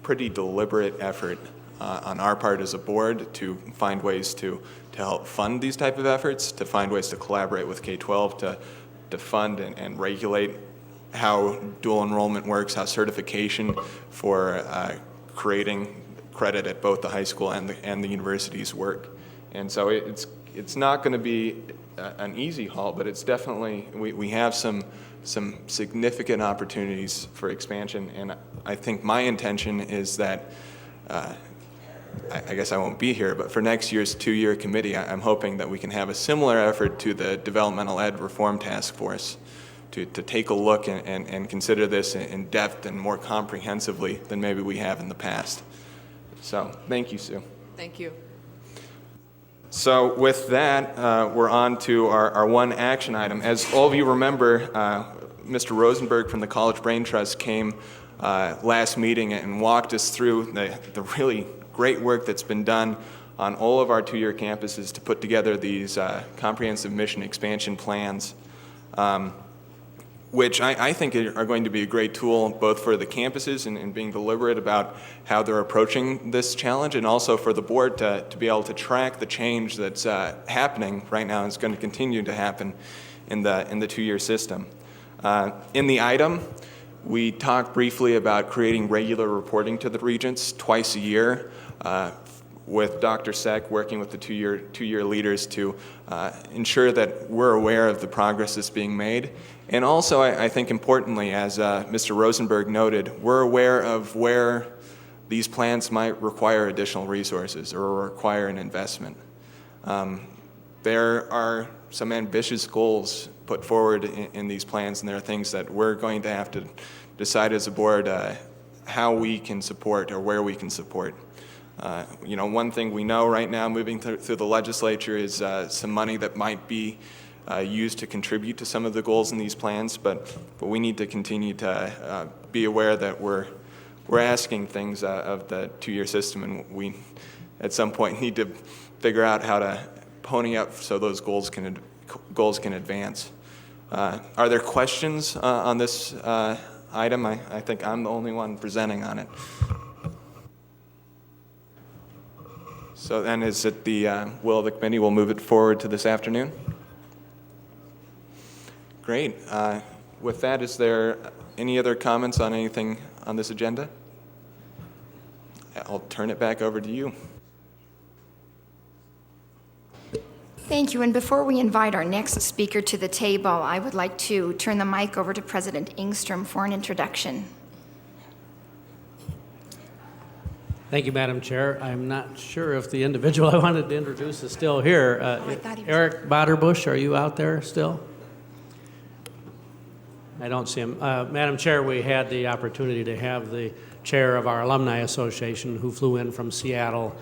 pretty deliberate effort on our part as a board to find ways to help fund these type of efforts, to find ways to collaborate with K-12 to fund and regulate how dual enrollment works, how certification for creating credit at both the high school and the universities work. And so it's not going to be an easy haul, but it's definitely, we have some significant opportunities for expansion, and I think my intention is that I guess I won't be here, but for next year's 2-year committee, I'm hoping that we can have a similar effort to the Developmental Ed Reform Task Force to take a look and consider this in depth and more comprehensively than maybe we have in the past. So, thank you, Sue. Thank you. So with that, we're on to our one action item. As all of you remember, Mr. Rosenberg from the College Brain Trust came last meeting and walked us through the really great work that's been done on all of our 2-year campuses to put together these comprehensive mission expansion plans, which I think are going to be a great tool both for the campuses and being deliberate about how they're approaching this challenge, and also for the board to be able to track the change that's happening right now and is going to continue to happen in the 2-year system. In the item, we talked briefly about creating regular reporting to the Regents twice a year, with Dr. Seck working with the two-year leaders to ensure that we're aware of the progress that's being made. And also, I think importantly, as Mr. Rosenberg noted, we're aware of where these plans might require additional resources or require an investment. There are some ambitious goals put forward in these plans, and there are things that we're going to have to decide as a board how we can support or where we can support. One thing we know right now moving through the legislature is some money that might be used to contribute to some of the goals in these plans, but we need to continue to be aware that we're asking things of the two-year system, and we at some point need to figure out how to pony up so those goals can advance. Are there questions on this item? I think I'm the only one presenting on it. So then is it the will of the committee we'll move it forward to this afternoon? Great. With that, is there any other comments on anything on this agenda? I'll turn it back over to you. Thank you. And before we invite our next speaker to the table, I would like to turn the mic over to President Engstrom for an introduction. Thank you, Madam Chair. I'm not sure if the individual I wanted to introduce is still here. Eric Baderbush, are you out there still? I don't see him. Madam Chair, we had the opportunity to have the chair of our Alumni Association, who flew in from Seattle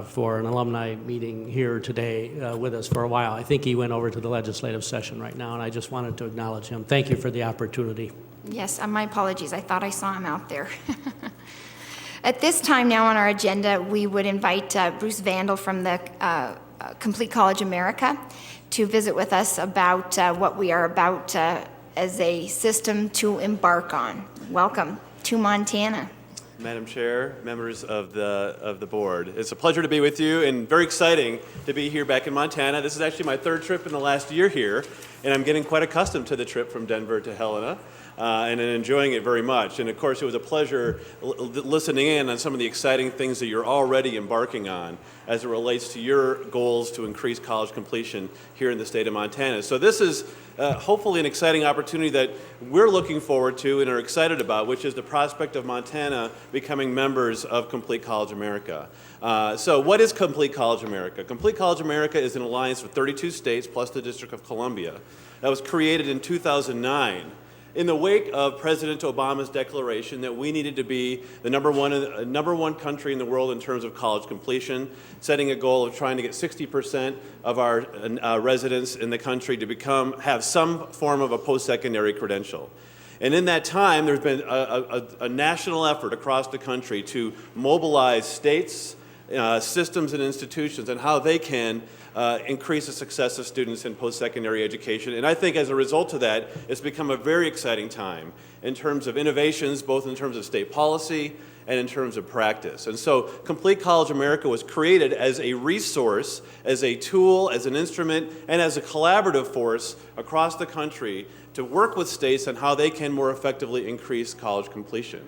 for an alumni meeting here today with us for a while. I think he went over to the legislative session right now, and I just wanted to acknowledge him. Thank you for the opportunity. Yes, my apologies. I thought I saw him out there. At this time now on our agenda, we would invite Bruce Vandal from the Complete College America to visit with us about what we are about as a system to embark on. Welcome to Montana. Madam Chair, members of the board, it's a pleasure to be with you and very exciting to be here back in Montana. This is actually my third trip in the last year here, and I'm getting quite accustomed to the trip from Denver to Helena. And enjoying it very much. And of course, it was a pleasure listening in on some of the exciting things that you're already embarking on as it relates to your goals to increase college completion here in the state of Montana. So this is hopefully an exciting opportunity that we're looking forward to and are excited about, which is the prospect of Montana becoming members of Complete College America. So what is Complete College America? Complete College America is an alliance of 32 states plus the District of Columbia that was created in 2009. In the wake of President Obama's declaration that we needed to be the number one country in the world in terms of college completion, setting a goal of trying to get 60% of our residents in the country to have some form of a post-secondary credential. And in that time, there's been a national effort across the country to mobilize states, systems, and institutions on how they can increase the success of students in post-secondary education. And I think as a result of that, it's become a very exciting time in terms of innovations, both in terms of state policy and in terms of practice. And so Complete College America was created as a resource, as a tool, as an instrument, and as a collaborative force across the country to work with states on how they can more effectively increase college completion.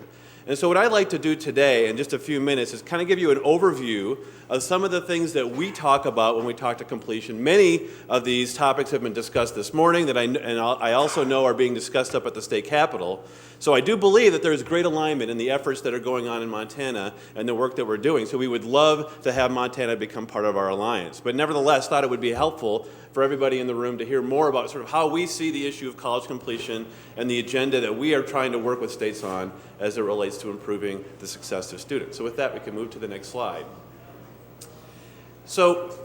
And so what I'd like to do today in just a few minutes is kind of give you an overview of some of the things that we talk about when we talk to completion. Many of these topics have been discussed this morning that I also know are being discussed up at the state capitol. So I do believe that there's great alignment in the efforts that are going on in Montana and the work that we're doing. So we would love to have Montana become part of our alliance. But nevertheless, thought it would be helpful for everybody in the room to hear more about sort of how we see the issue of college completion and the agenda that we are trying to work with states on as it relates to improving the success of students. So with that, we can move to the next slide. So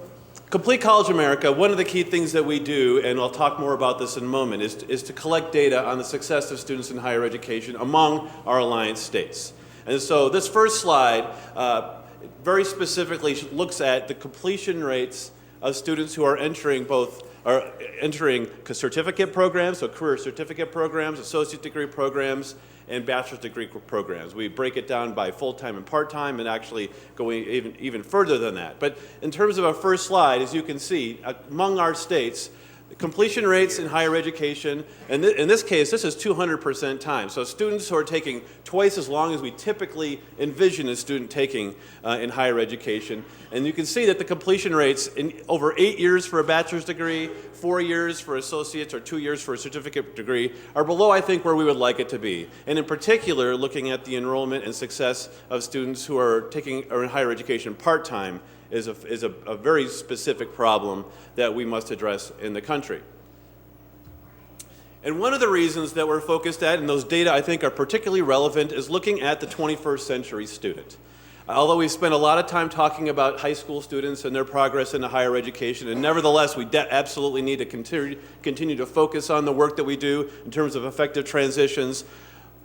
Complete College America, one of the key things that we do, and I'll talk more about this in a moment, is to collect data on the success of students in higher education among our alliance states. And so this first slide very specifically looks at the completion rates of students who are entering certificate programs, so career certificate programs, associate degree programs, and bachelor's degree programs. We break it down by full-time and part-time and actually go even further than that. But in terms of our first slide, as you can see, among our states, Completion rates in higher education, and in this case, this is 200% time. So students who are taking twice as long as we typically envision a student taking in higher education. And you can see that the completion rates in over 8 years for a bachelor's degree, 4 years for associates, or 2 years for a certificate degree are below, I think, where we would like it to be. And in particular, looking at the enrollment and success of students who are taking or in higher education part-time is a very specific problem that we must address in the country. And one of the reasons that we're focused at, and those data I think are particularly relevant, is looking at the 21st century student. Although we've spent a lot of time talking about high school students and their progress into higher education, and nevertheless we absolutely need to continue to focus on the work that we do in terms of effective transitions.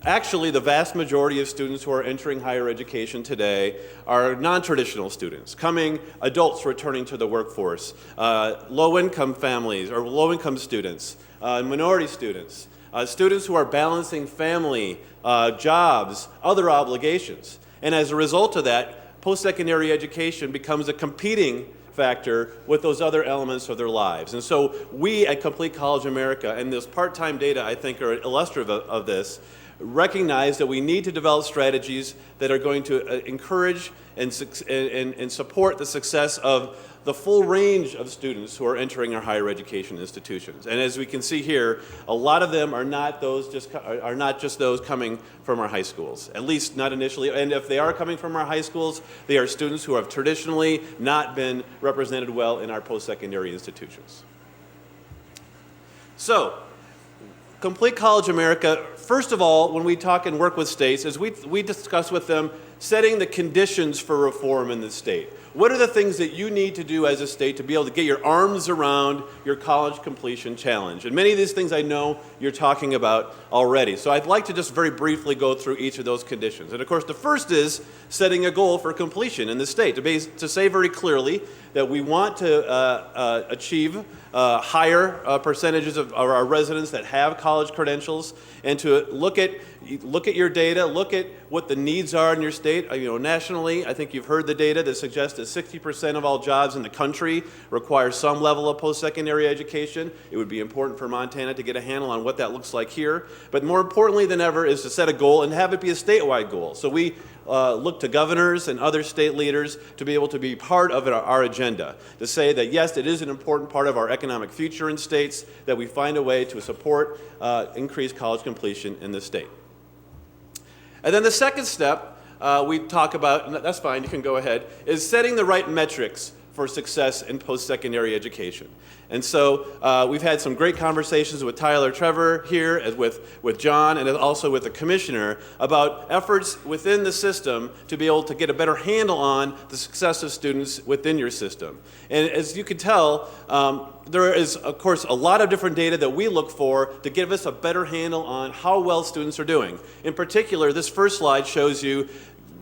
Actually, the vast majority of students who are entering higher education today are non-traditional students, adults returning to the workforce, low-income families or low-income students, minority students, students who are balancing family, jobs, other obligations. And as a result of that, post-secondary education becomes a competing factor with those other elements of their lives. And so we at Complete College America, and this part-time data I think are illustrative of this, recognize that we need to develop strategies that are going to encourage and support the success of the full range of students who are entering our higher education institutions. And as we can see here, a lot of them are not just those coming from our high schools, at least not initially. And if they are coming from our high schools, they are students who have traditionally not been represented well in our post-secondary institutions. So, Complete College America, first of all, when we talk and work with states, is we discuss with them setting the conditions for reform in the state. What are the things that you need to do as a state to be able to get your arms around your college completion challenge? And many of these things I know you're talking about already. So I'd like to just very briefly go through each of those conditions. And of course, the first is setting a goal for completion in the state, to say very clearly that we want to achieve higher percentages of our residents that have college credentials, and to look at your data, look at what the needs are in your state. Nationally, I think you've heard the data that suggests that 60% of all jobs in the country require some level of post-secondary education. It would be important for Montana to get a handle on what that looks like here. But more importantly than ever is to set a goal and have it be a statewide goal. So we look to governors and other state leaders to be able to be part of our agenda, to say that yes, it is an important part of our economic future in states that we find a way to support increased college completion in the state. And then the second step we talk about, and that's fine, you can go ahead, is setting the right metrics for success in post-secondary education. And so we've had some great conversations with Tyler Trevor here, as with John, and also with the commissioner about efforts within the system to be able to get a better handle on the success of students within your system. And as you can tell, there is, of course, a lot of different data that we look for to give us a better handle on how well students are doing. In particular, this first slide shows you,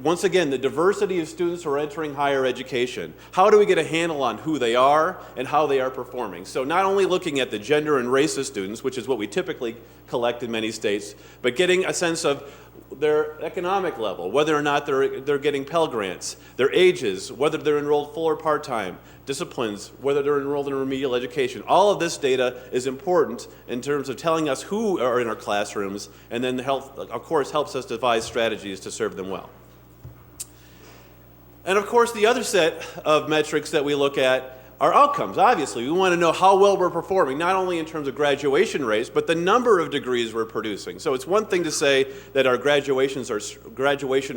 once again, the diversity of students who are entering higher education. How do we get a handle on who they are and how they are performing? So not only looking at the gender and race of students, which is what we typically collect in many states, but getting a sense of their economic level, whether or not they're getting Pell Grants, their ages, whether they're enrolled full or part-time, disciplines, whether they're enrolled in remedial education. All of this data is important in terms of telling us who are in our classrooms, and then of course helps us devise strategies to serve them well. And of course, the other set of metrics that we look at are outcomes. Obviously, we want to know how well we're performing, not only in terms of graduation rates, but the number of degrees we're producing. So it's one thing to say that our graduation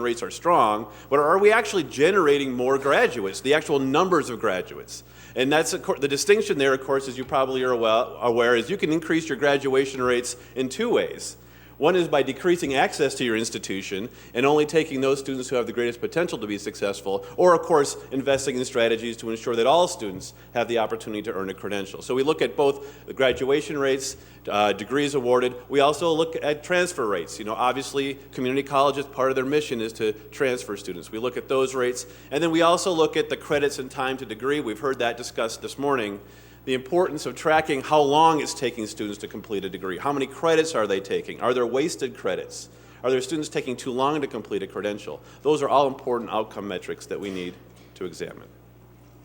rates are strong, but are we actually generating more graduates, the actual numbers of graduates? And that's the distinction there, of course, as you probably are aware, is you can increase your graduation rates in two ways. One is by decreasing access to your institution and only taking those students who have the greatest potential to be successful, or of course investing in strategies to ensure that all students have the opportunity to earn a credential. So we look at both the graduation rates, degrees awarded. We also look at transfer rates. Obviously community colleges, part of their mission is to transfer students. We look at those rates, and then we also look at the credits and time to degree. We've heard that discussed this morning. The importance of tracking how long it's taking students to complete a degree. How many credits are they taking? Are there wasted credits? Are there students taking too long to complete a credential? Those are all important outcome metrics that we need to examine.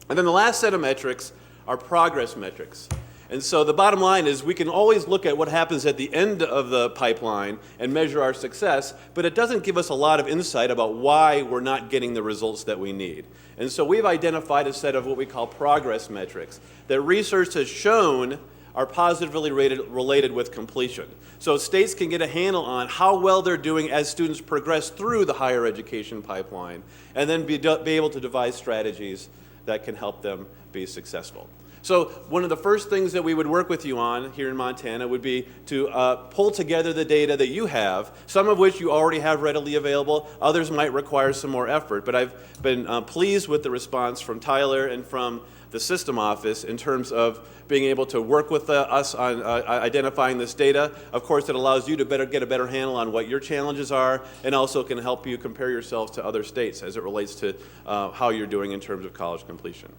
And then the last set of metrics are progress metrics. And so the bottom line is we can always look at what happens at the end of the pipeline and measure our success, but it doesn't give us a lot of insight about why we're not getting the results that we need. And so we've identified a set of what we call progress metrics that research has shown are positively related with completion. So states can get a handle on how well they're doing as students progress through the higher education pipeline, and then be able to devise strategies that can help them be successful. So one of the first things that we would work with you on here in Montana would be to pull together the data that you have, some of which you already have readily available, others might require some more effort, but I've been pleased with the response from Tyler and from the system office in terms of being able to work with us on identifying this data. Of course, it allows you to get a better handle on what your challenges are, and also can help you compare yourselves to other states as it relates to how you're doing in terms of college completion.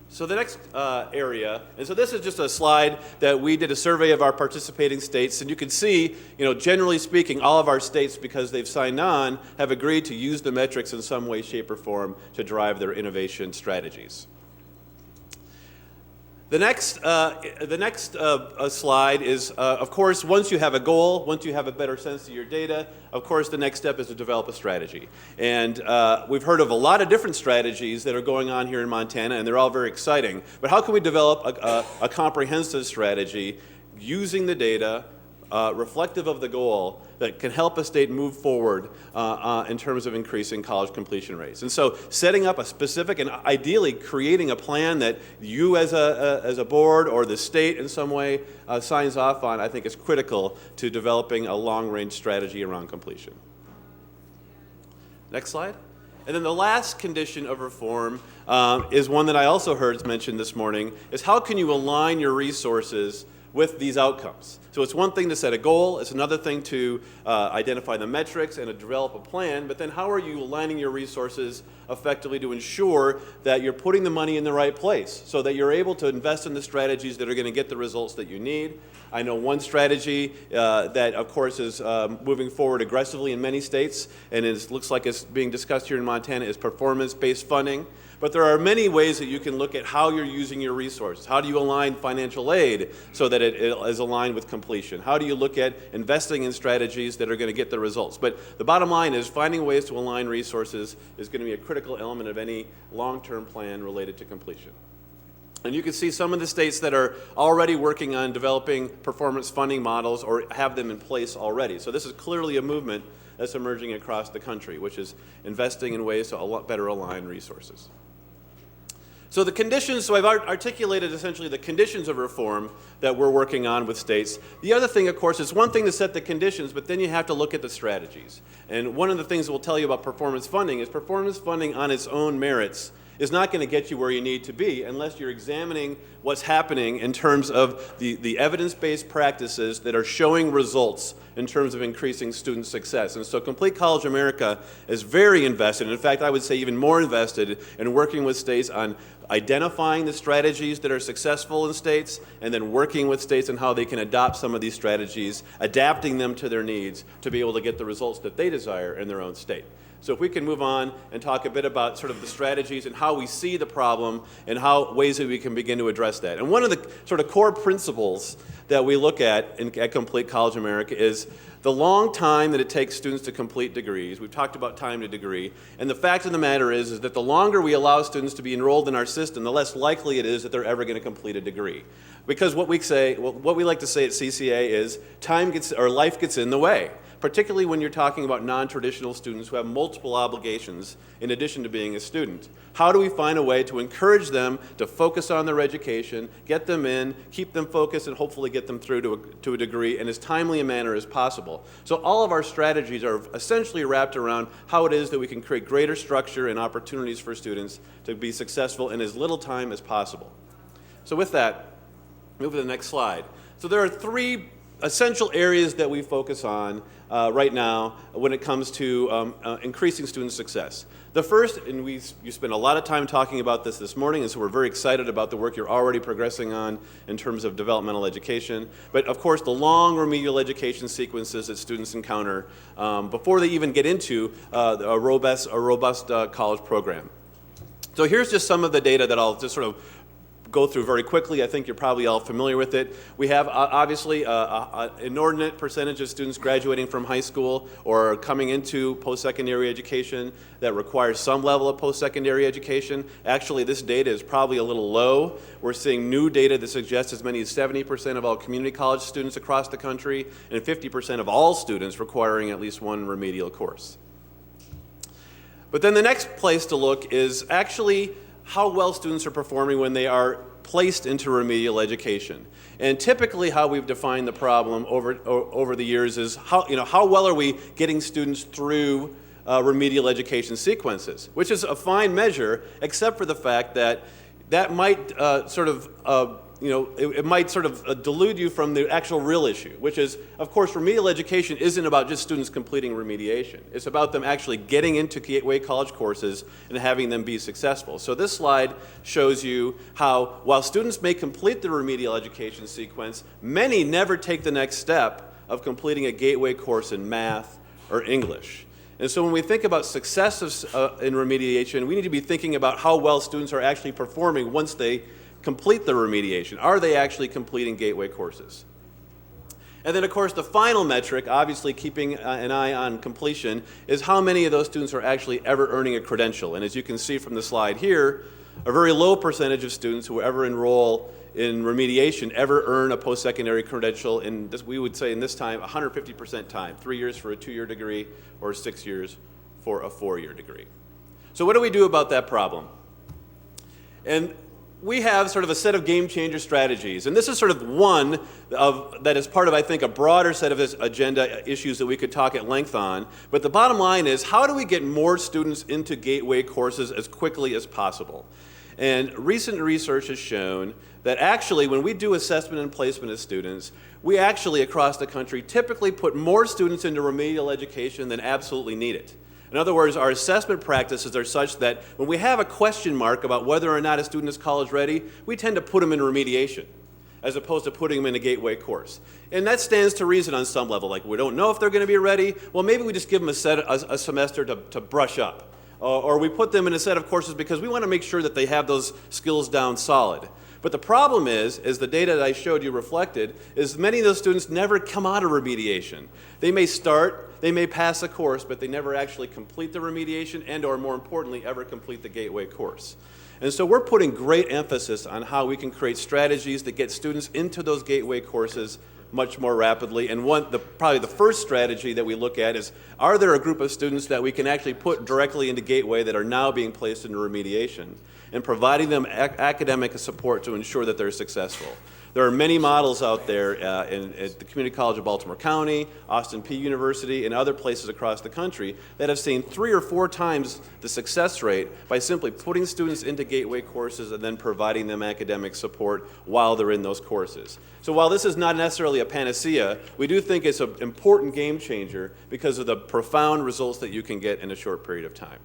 So the next area, and so this is just a slide that we did a survey of our participating states, and you can see, generally speaking, all of our states, because they've signed on, have agreed to use the metrics in some way, shape, or form to drive their innovation strategies. The next slide is, of course, once you have a goal, once you have a better sense of your data, of course, the next step is to develop a strategy. And we've heard of a lot of different strategies that are going on here in Montana, and they're all very exciting. But how can we develop a comprehensive strategy using the data, reflective of the goal, that can help a state move forward in terms of increasing college completion rates? And so setting up a specific and ideally creating a plan that you as a board or the state in some way signs off on, I think is critical to developing a long-range strategy around completion. Next slide. And then the last condition of reform is one that I also heard mentioned this morning, is how can you align your resources with these outcomes? So it's one thing to set a goal, it's another thing to identify the metrics and to develop a plan, but then how are you aligning your resources effectively to ensure that you're putting the money in the right place so that you're able to invest in the strategies that are going to get the results that you need? I know one strategy that, of course, is moving forward aggressively in many states, and looks like it's being discussed here in Montana, is performance-based funding. But there are many ways that you can look at how you're using your resources. How do you align financial aid so that it is aligned with completion? How do you look at investing in strategies that are going to get the results? But the bottom line is finding ways to align resources is going to be a critical element of any long-term plan related to completion. And you can see some of the states that are already working on developing performance funding models or have them in place already. So this is clearly a movement that's emerging across the country, which is investing in ways to better align resources. So the conditions, so I've articulated essentially the conditions of reform that we're working on with states. The other thing, of course, is one thing to set the conditions, but then you have to look at the strategies. And one of the things we'll tell you about performance funding is performance funding on its own merits is not going to get you where you need to be unless you're examining what's happening in terms of the evidence-based practices that are showing results in terms of increasing student success. And so Complete College America is very invested, in fact, I would say even more invested in working with states on identifying the strategies that are successful in states, and then working with states on how they can adopt some of these strategies, adapting them to their needs to be able to get the results that they desire in their own state. So if we can move on and talk a bit about sort of the strategies and how we see the problem and how ways that we can begin to address that. And one of the sort of core principles that we look at Complete College America is the long time that it takes students to complete degrees. We've talked about time to degree. And the fact of the matter is that the longer we allow students to be enrolled in our system, the less likely it is that they're ever going to complete a degree. Because what we like to say at CCA is life gets in the way, particularly when you're talking about non-traditional students who have multiple obligations in addition to being a student. How do we find a way to encourage them to focus on their education, get them in, keep them focused, and hopefully get them through to a degree in as timely a manner as possible? So all of our strategies are essentially wrapped around how it is that we can create greater structure and opportunities for students to be successful in as little time as possible. So with that, move to the next slide. So there are three essential areas that we focus on right now when it comes to increasing student success. The first, and you spent a lot of time talking about this morning, and so we're very excited about the work you're already progressing on in terms of developmental education. But of course, the long remedial education sequences that students encounter before they even get into a robust college program. So here's just some of the data that I'll just sort of go through very quickly. I think you're probably all familiar with it. We have obviously an inordinate percentage of students graduating from high school or coming into post-secondary education that requires some level of post-secondary education. Actually, this data is probably a little low. We're seeing new data that suggests as many as 70% of all community college students across the country and 50% of all students requiring at least one remedial course. But then the next place to look is actually how well students are performing when they are placed into remedial education. And typically how we've defined the problem over the years is how well are we getting students through remedial education sequences, which is a fine measure, except for the fact that that might it might sort of delude you from the actual real issue, which is, of course, remedial education isn't about just students completing remediation. It's about them actually getting into gateway college courses and having them be successful. So this slide shows you how, while students may complete the remedial education sequence, many never take the next step of completing a gateway course in math or English. And so when we think about success in remediation, we need to be thinking about how well students are actually performing once they complete the remediation. Are they actually completing gateway courses? And then, of course, the final metric, obviously keeping an eye on completion, is how many of those students are actually ever earning a credential. And as you can see from the slide here, a very low percentage of students who ever enroll in remediation ever earn a post-secondary credential in this, we would say in this time, 150% time, 3 years for a 2-year degree or 6 years for a 4-year degree. So what do we do about that problem? And we have sort of a set of game changer strategies, and this is sort of one that is part of, I think, a broader set of this agenda issues that we could talk at length on. But the bottom line is, how do we get more students into gateway courses as quickly as possible? And recent research has shown that actually when we do assessment and placement of students, we actually across the country typically put more students into remedial education than absolutely need it. In other words, our assessment practices are such that when we have a question mark about whether or not a student is college ready, we tend to put them in remediation as opposed to putting them in a gateway course. And that stands to reason on some level. Like, we don't know if they're going to be ready. Well, maybe we just give them a semester to brush up. Or we put them in a set of courses because we want to make sure that they have those skills down solid. But the problem is, as the data that I showed you reflected, is many of those students never come out of remediation. They may start, they may pass a course, but they never actually complete the remediation and, or more importantly, ever complete the gateway course. And so we're putting great emphasis on how we can create strategies that get students into those gateway courses much more rapidly. And probably the first strategy that we look at is, are there a group of students that we can actually put directly into gateway that are now being placed into remediation, and providing them academic support to ensure that they're successful. There are many models out there at the Community College of Baltimore County, Austin Peay University, and other places across the country that have seen 3 or 4 times the success rate by simply putting students into gateway courses and then providing them academic support while they're in those courses. So while this is not necessarily a panacea, we do think it's an important game changer because of the profound results that you can get in a short period of time.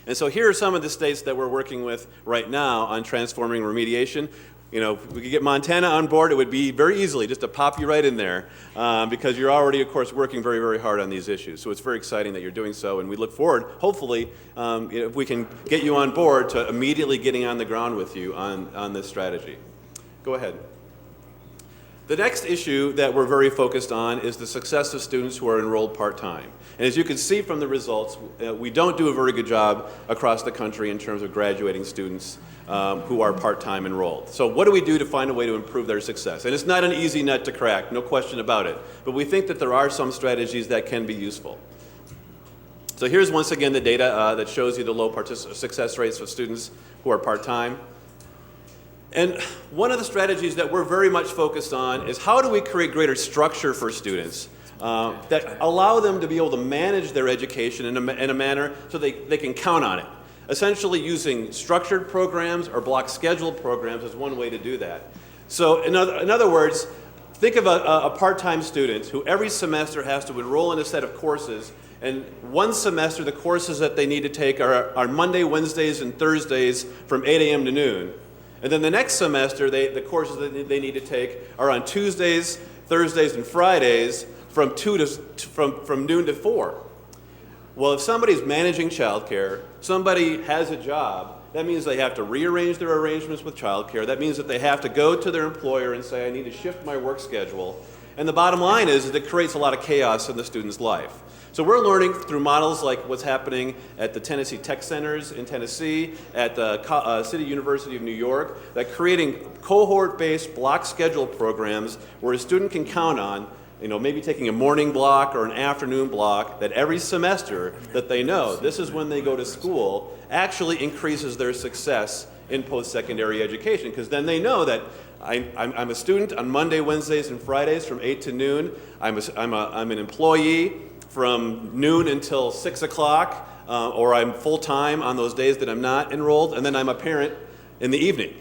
And so here are some of the states that we're working with right now on transforming remediation. You know, if we could get Montana on board, it would be very easily just to pop you right in there because you're already, of course, working very, very hard on these issues. So it's very exciting that you're doing so, and we look forward, hopefully, if we can get you on board to immediately getting on the ground with you on this strategy. Go ahead. The next issue that we're very focused on is the success of students who are enrolled part-time. And as you can see from the results, we don't do a very good job across the country in terms of graduating students who are part-time enrolled. So what do we do to find a way to improve their success? And it's not an easy nut to crack, no question about it. But we think that there are some strategies that can be useful. So here's once again the data that shows you the low success rates of students who are part-time. And one of the strategies that we're very much focused on is how do we create greater structure for students that allow them to be able to manage their education in a manner so they can count on it. Essentially using structured programs or block scheduled programs is one way to do that. So in other words, think of a part-time student who every semester has to enroll in a set of courses, and one semester the courses that they need to take are Monday, Wednesdays, and Thursdays from 8 a.m. to noon. And then the next semester, the courses that they need to take are on Tuesdays, Thursdays, and Fridays from noon to 4. Well, if somebody's managing childcare, somebody has a job, That means they have to rearrange their arrangements with childcare. That means that they have to go to their employer and say, I need to shift my work schedule. And the bottom line is that it creates a lot of chaos in the student's life. So we're learning through models like what's happening at the Tennessee Tech Centers in Tennessee, at the City University of New York, that creating cohort-based block schedule programs where a student can count on, maybe taking a morning block or an afternoon block, that every semester that they know this is when they go to school, actually increases their success in post-secondary education, because then they know that I'm a student on Monday, Wednesdays, and Fridays from 8 to noon. I'm an employee from noon until 6 o'clock, or I'm full-time on those days that I'm not enrolled, and then I'm a parent in the evening.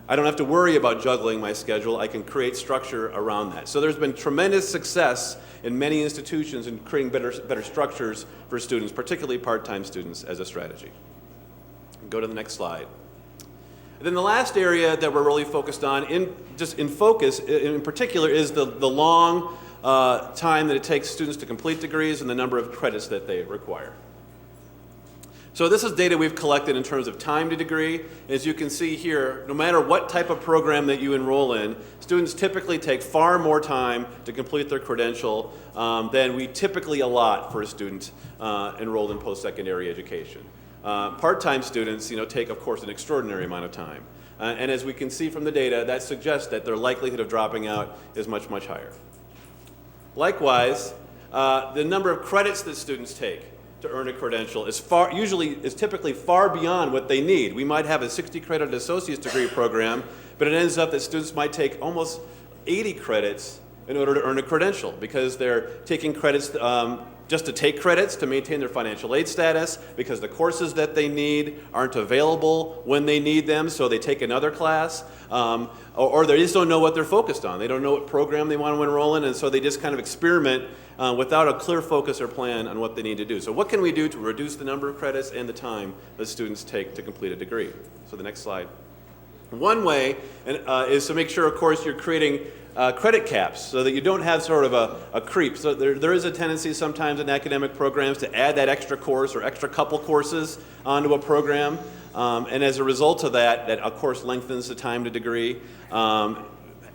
I don't have to worry about juggling my schedule. I can create structure around that. So there's been tremendous success in many institutions in creating better structures for students, particularly part-time students, as a strategy. Go to the next slide. And then the last area that we're really focused on, in focus in particular, is the long time that it takes students to complete degrees and the number of credits that they require. So this is data we've collected in terms of time to degree. As you can see here, no matter what type of program that you enroll in, students typically take far more time to complete their credential than we typically allot for a student enrolled in post-secondary education. Part-time students, take, of course, an extraordinary amount of time. And as we can see from the data, that suggests that their likelihood of dropping out is much, much higher. Likewise, the number of credits that students take to earn a credential is typically far beyond what they need. We might have a 60-credit associate's degree program, but it ends up that students might take almost 80 credits in order to earn a credential, because they're taking credits just to take credits to maintain their financial aid status, because the courses that they need aren't available when they need them, so they take another class, or they just don't know what they're focused on. They don't know what program they want to enroll in, and so they just kind of experiment without a clear focus or plan on what they need to do. So what can we do to reduce the number of credits and the time that students take to complete a degree? So the next slide. One way is to make sure, of course, you're creating credit caps so that you don't have sort of a creep. So there is a tendency sometimes in academic programs to add that extra course or extra couple courses onto a program. And as a result of that of course lengthens the time to degree.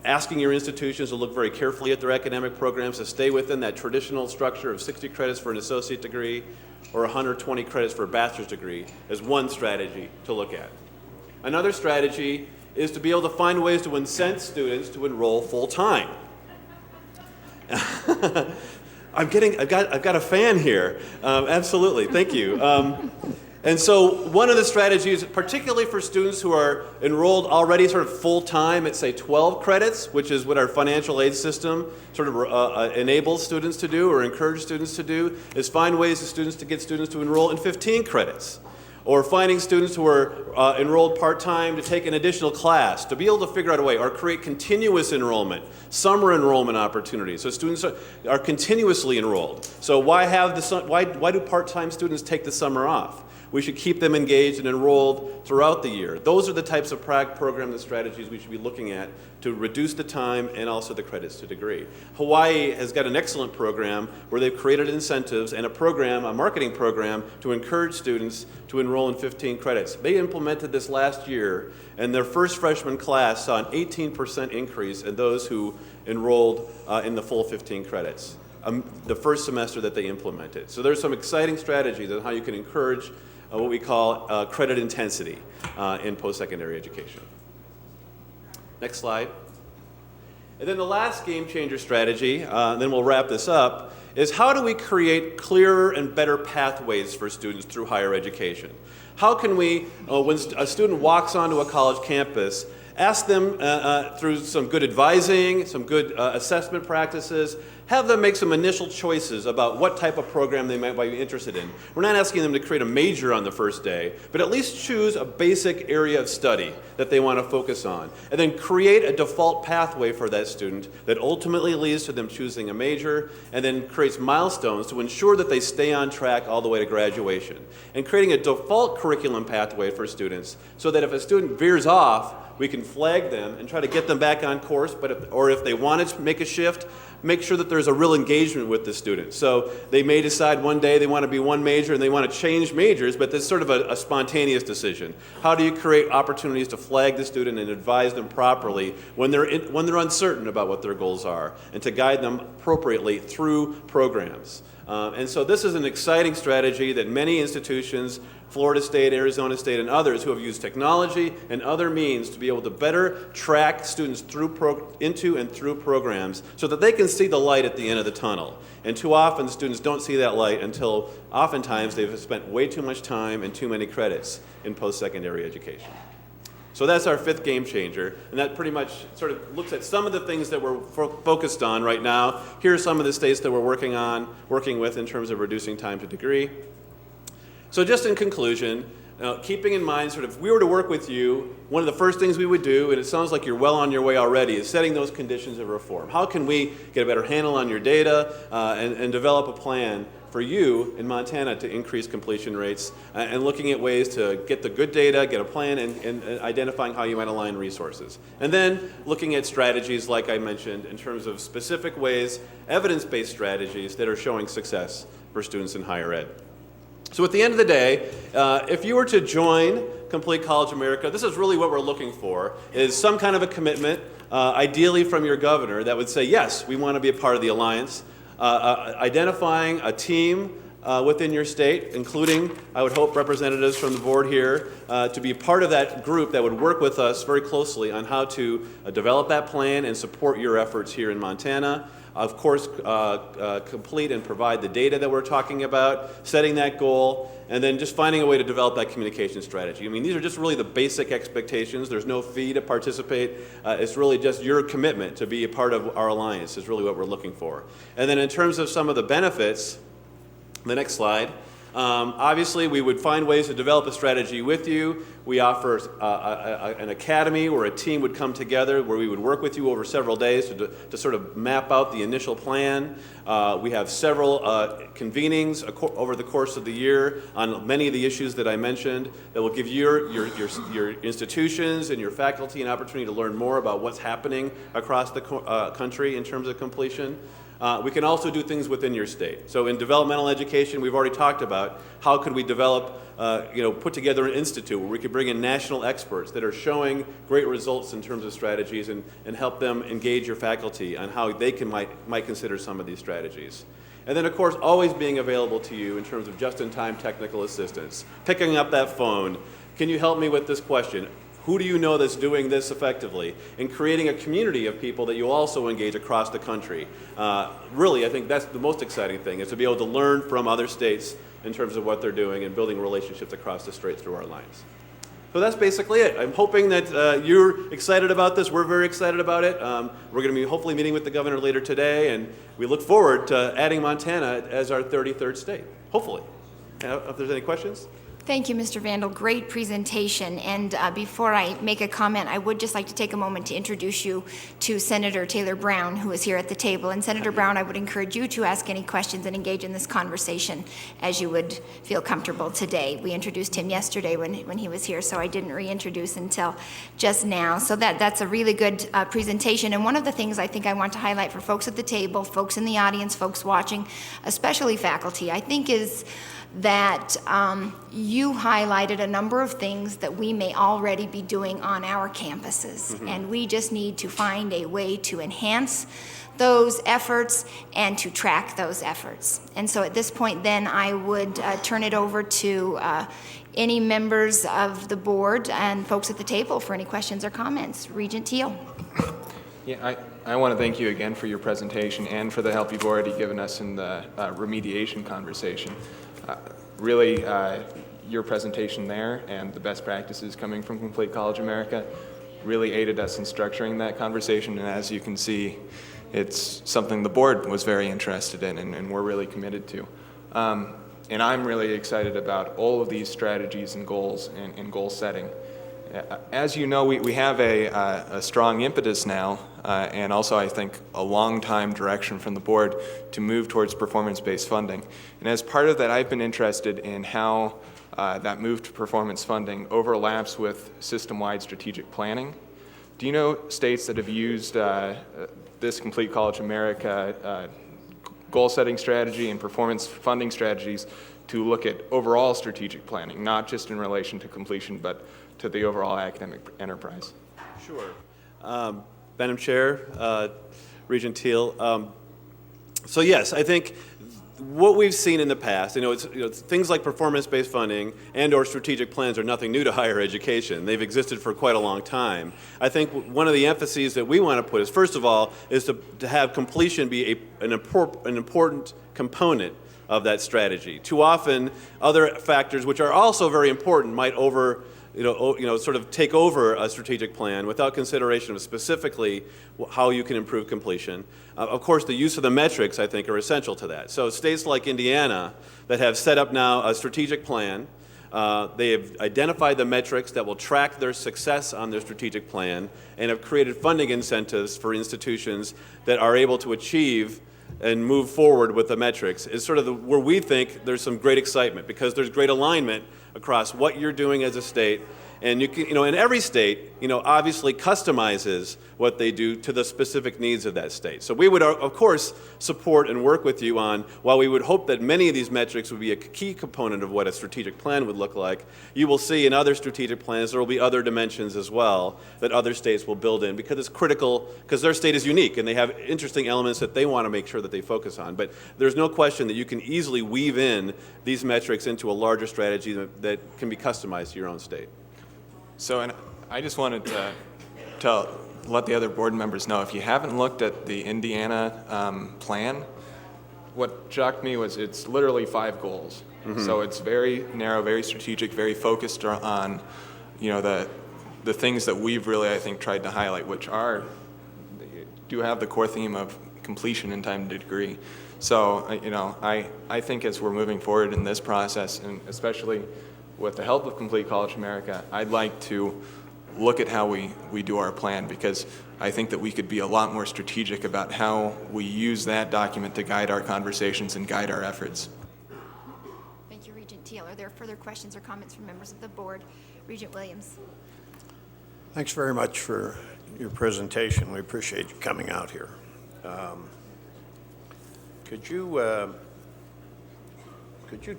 Asking your institutions to look very carefully at their academic programs to stay within that traditional structure of 60 credits for an associate degree or 120 credits for a bachelor's degree is one strategy to look at. Another strategy is to be able to find ways to incent students to enroll full-time. I've got a fan here. Absolutely, thank you. And so one of the strategies, particularly for students who are enrolled already sort of full-time at, say, 12 credits, which is what our financial aid system sort of enables students to do or encourages students to do, is find ways to get students to enroll in 15 credits. Or finding students who are enrolled part-time to take an additional class, to be able to figure out a way, or create continuous enrollment, summer enrollment opportunities, so students are continuously enrolled. So why do part-time students take the summer off? We should keep them engaged and enrolled throughout the year. Those are the types of programs and strategies we should be looking at to reduce the time and also the credits to degree. Hawaii has got an excellent program where they've created incentives and a marketing program to encourage students to enroll in 15 credits. They implemented this last year, and their first freshman class saw an 18% increase in those who enrolled in the full 15 credits, the first semester that they implemented. So there's some exciting strategies on how you can encourage what we call credit intensity in post-secondary education. Next slide. And then the last game changer strategy, then we'll wrap this up, is how do we create clearer and better pathways for students through higher education? How can we, when a student walks onto a college campus, ask them through some good advising, some good assessment practices, have them make some initial choices about what type of program they might be interested in. We're not asking them to create a major on the first day, but at least choose a basic area of study that they want to focus on, and then create a default pathway for that student that ultimately leads to them choosing a major, and then creates milestones to ensure that they stay on track all the way to graduation. And creating a default curriculum pathway for students so that if a student veers off, we can flag them and try to get them back on course, or if they want to make a shift, make sure that there's a real engagement with the student. So they may decide one day they want to be one major and they want to change majors, but that's sort of a spontaneous decision. How do you create opportunities to flag the student and advise them properly when they're uncertain about what their goals are, and to guide them appropriately through programs? And so this is an exciting strategy that many institutions, Florida State, Arizona State, and others who have used technology and other means to be able to better track students into and through programs so that they can see the light at the end of the tunnel. And too often students don't see that light until oftentimes they've spent way too much time and too many credits in post-secondary education. So that's our fifth game changer, and that pretty much sort of looks at some of the things that we're focused on right now. Here are some of the states that we're working with in terms of reducing time to degree. So just in conclusion, keeping in mind sort of if we were to work with you, one of the first things we would do, and it sounds like you're well on your way already, is setting those conditions of reform. How can we get a better handle on your data and develop a plan for you in Montana to increase completion rates, and looking at ways to get the good data, get a plan, and identifying how you might align resources. And then looking at strategies, like I mentioned, in terms of specific ways, evidence-based strategies that are showing success for students in higher ed. So at the end of the day, if you were to join Complete College America, this is really what we're looking for, is some kind of a commitment, ideally from your governor, that would say, yes, we want to be a part of the alliance. Identifying a team within your state, including, I would hope, representatives from the board here, to be part of that group that would work with us very closely on how to develop that plan and support your efforts here in Montana. Of course, complete and provide the data that we're talking about, setting that goal, and then just finding a way to develop that communication strategy. I mean, these are just really the basic expectations. There's no fee to participate. It's really just your commitment to be a part of our alliance is really what we're looking for. And then in terms of some of the benefits, the next slide, obviously we would find ways to develop a strategy with you. We offer an academy where a team would come together, where we would work with you over several days to sort of map out the initial plan. We have several convenings over the course of the year on many of the issues that I mentioned that will give your institutions and your faculty an opportunity to learn more about what's happening across the country in terms of completion. We can also do things within your state. So in developmental education, we've already talked about how could we develop, put together an institute where we could bring in national experts that are showing great results in terms of strategies and help them engage your faculty on how they might consider some of these strategies. And then, of course, always being available to you in terms of just-in-time technical assistance. Picking up that phone. Can you help me with this question? Who do you know that's doing this effectively? And creating a community of people that you'll also engage across the country. Really, I think that's the most exciting thing, is to be able to learn from other states in terms of what they're doing and building relationships across the strait through our lines. So that's basically it. I'm hoping that you're excited about this. We're very excited about it. We're going to be hopefully meeting with the governor later today, and we look forward to adding Montana as our 33rd state, hopefully. If there's any questions? Thank you, Mr. Vandal. Great presentation. And before I make a comment, I would just like to take a moment to introduce you to Senator Taylor Brown, who is here at the table. And Senator Brown, I would encourage you to ask any questions and engage in this conversation as you would feel comfortable today. We introduced him yesterday when he was here, so I didn't reintroduce until just now. So that's a really good presentation. And one of the things I think I want to highlight for folks at the table, folks in the audience, folks watching, especially faculty, I think is that you highlighted a number of things that we may already be doing on our campuses. Mm-hmm. And we just need to find a way to enhance those efforts and to track those efforts. And so at this point then I would turn it over to any members of the board and folks at the table for any questions or comments. Regent Teal. Yeah, I want to thank you again for your presentation and for the help you've already given us in the remediation conversation. Really, your presentation there and the best practices coming from Complete College America really aided us in structuring that conversation, and as you can see, it's something the board was very interested in and we're really committed to. And I'm really excited about all of these strategies and goals and goal setting. As you know, we have a strong impetus now, and also I think a long time direction from the board to move towards performance-based funding. And as part of that, I've been interested in how that move to performance funding overlaps with system-wide strategic planning. do you know states that have used this Complete College America goal-setting strategy and performance funding strategies to look at overall strategic planning, not just in relation to completion, but to the overall academic enterprise? Sure. Madam Chair, Regent Teal. So yes, I think what we've seen in the past, it's things like performance-based funding and/or strategic plans are nothing new to higher education. They've existed for quite a long time. I think one of the emphases that we want to put is, first of all, is to have completion be an important component of that strategy. Too often, other factors, which are also very important, might sort of take over a strategic plan without consideration of specifically how you can improve completion. Of course, the use of the metrics, I think, are essential to that. So states like Indiana that have set up now a strategic plan, they have identified the metrics that will track their success on their strategic plan and have created funding incentives for institutions that are able to achieve and move forward with the metrics is sort of where we think there's some great excitement, because there's great alignment across what you're doing as a state. And you can, in every state, obviously customizes what they do to the specific needs of that state. So we would, of course, support and work with you on, while we would hope that many of these metrics would be a key component of what a strategic plan would look like, you will see in other strategic plans there will be other dimensions as well that other states will build in, because it's critical, because their state is unique and they have interesting elements that they want to make sure that they focus on. But there's no question that you can easily weave in these metrics into a larger strategy that can be customized to your own state. So, and I just wanted to let the other board members know, if you haven't looked at the Indiana plan, what shocked me was it's literally 5 goals. Mm-hmm. So it's very narrow, very strategic, very focused on, the things that we've really, I think, tried to highlight, which do have the core theme of completion in time to degree. So, I think as we're moving forward in this process, and especially with the help of Complete College America, I'd like to look at how we do our plan, because I think that we could be a lot more strategic about how we use that document to guide our conversations and guide our efforts. Thank you, Regent Teal. Are there further questions or comments from members of the board? Regent Williams. Thanks very much for your presentation. We appreciate you coming out here. Could you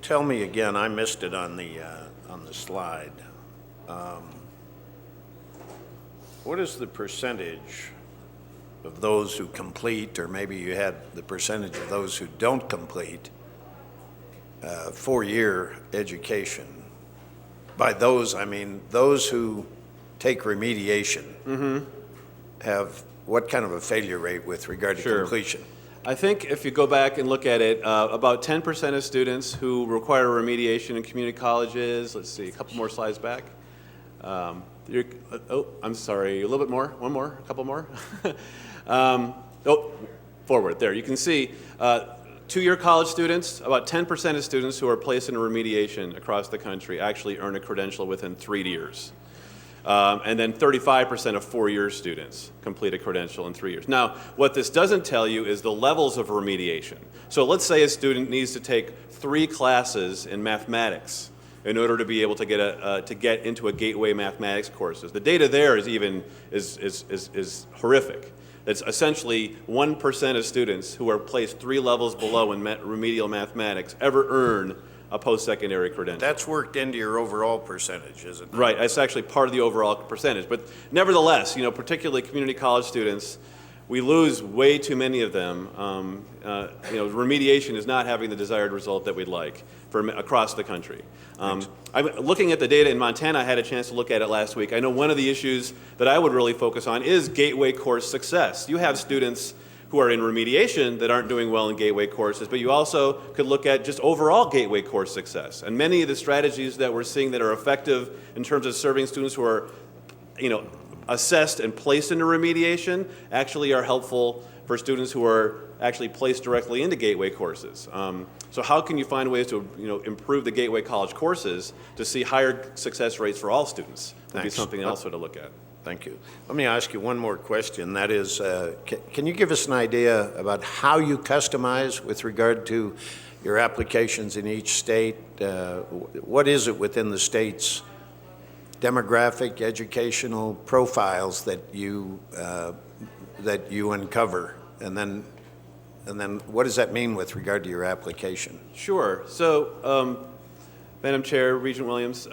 tell me again, I missed it on the slide, what is the percentage of those who complete, or maybe you had the percentage of those who don't complete, 4-year education? By those, I mean those who take remediation. Mm-hmm. Have what kind of a failure rate with regard to completion? I think if you go back and look at it, about 10% of students who require remediation in community colleges, let's see, a couple more slides back. I'm sorry, a little bit more, one more, a couple more. Forward, there. You can see 2-year college students, about 10% of students who are placed in remediation across the country actually earn a credential within 3 years. And then 35% of 4-year students complete a credential in 3 years. Now, what this doesn't tell you is the levels of remediation. So let's say a student needs to take 3 classes in mathematics in order to be able to get into a gateway mathematics courses. The data there is horrific. It's essentially 1% of students who are placed 3 levels below in remedial mathematics ever earn a post-secondary credential. That's worked into your overall percentage, isn't it? Right, it's actually part of the overall percentage. But nevertheless, particularly community college students, we lose way too many of them. Remediation is not having the desired result that we'd like across the country. I'm looking at the data in Montana. I had a chance to look at it last week. I know one of the issues that I would really focus on is gateway course success. You have students who are in remediation that aren't doing well in gateway courses, but you also could look at just overall gateway course success. And many of the strategies that we're seeing that are effective in terms of serving students who are, assessed and placed into remediation actually are helpful for students who are actually placed directly into gateway courses. So how can you find ways to improve the gateway college courses to see higher success rates for all students? Would be something also to look at. Thank you. Let me ask you one more question. That is, can you give us an idea about how you customize with regard to your applications in each state? What is it within the states demographic, educational profiles that you uncover, and then what does that mean with regard to your application? Sure. So, Madam Chair, Regent Williams,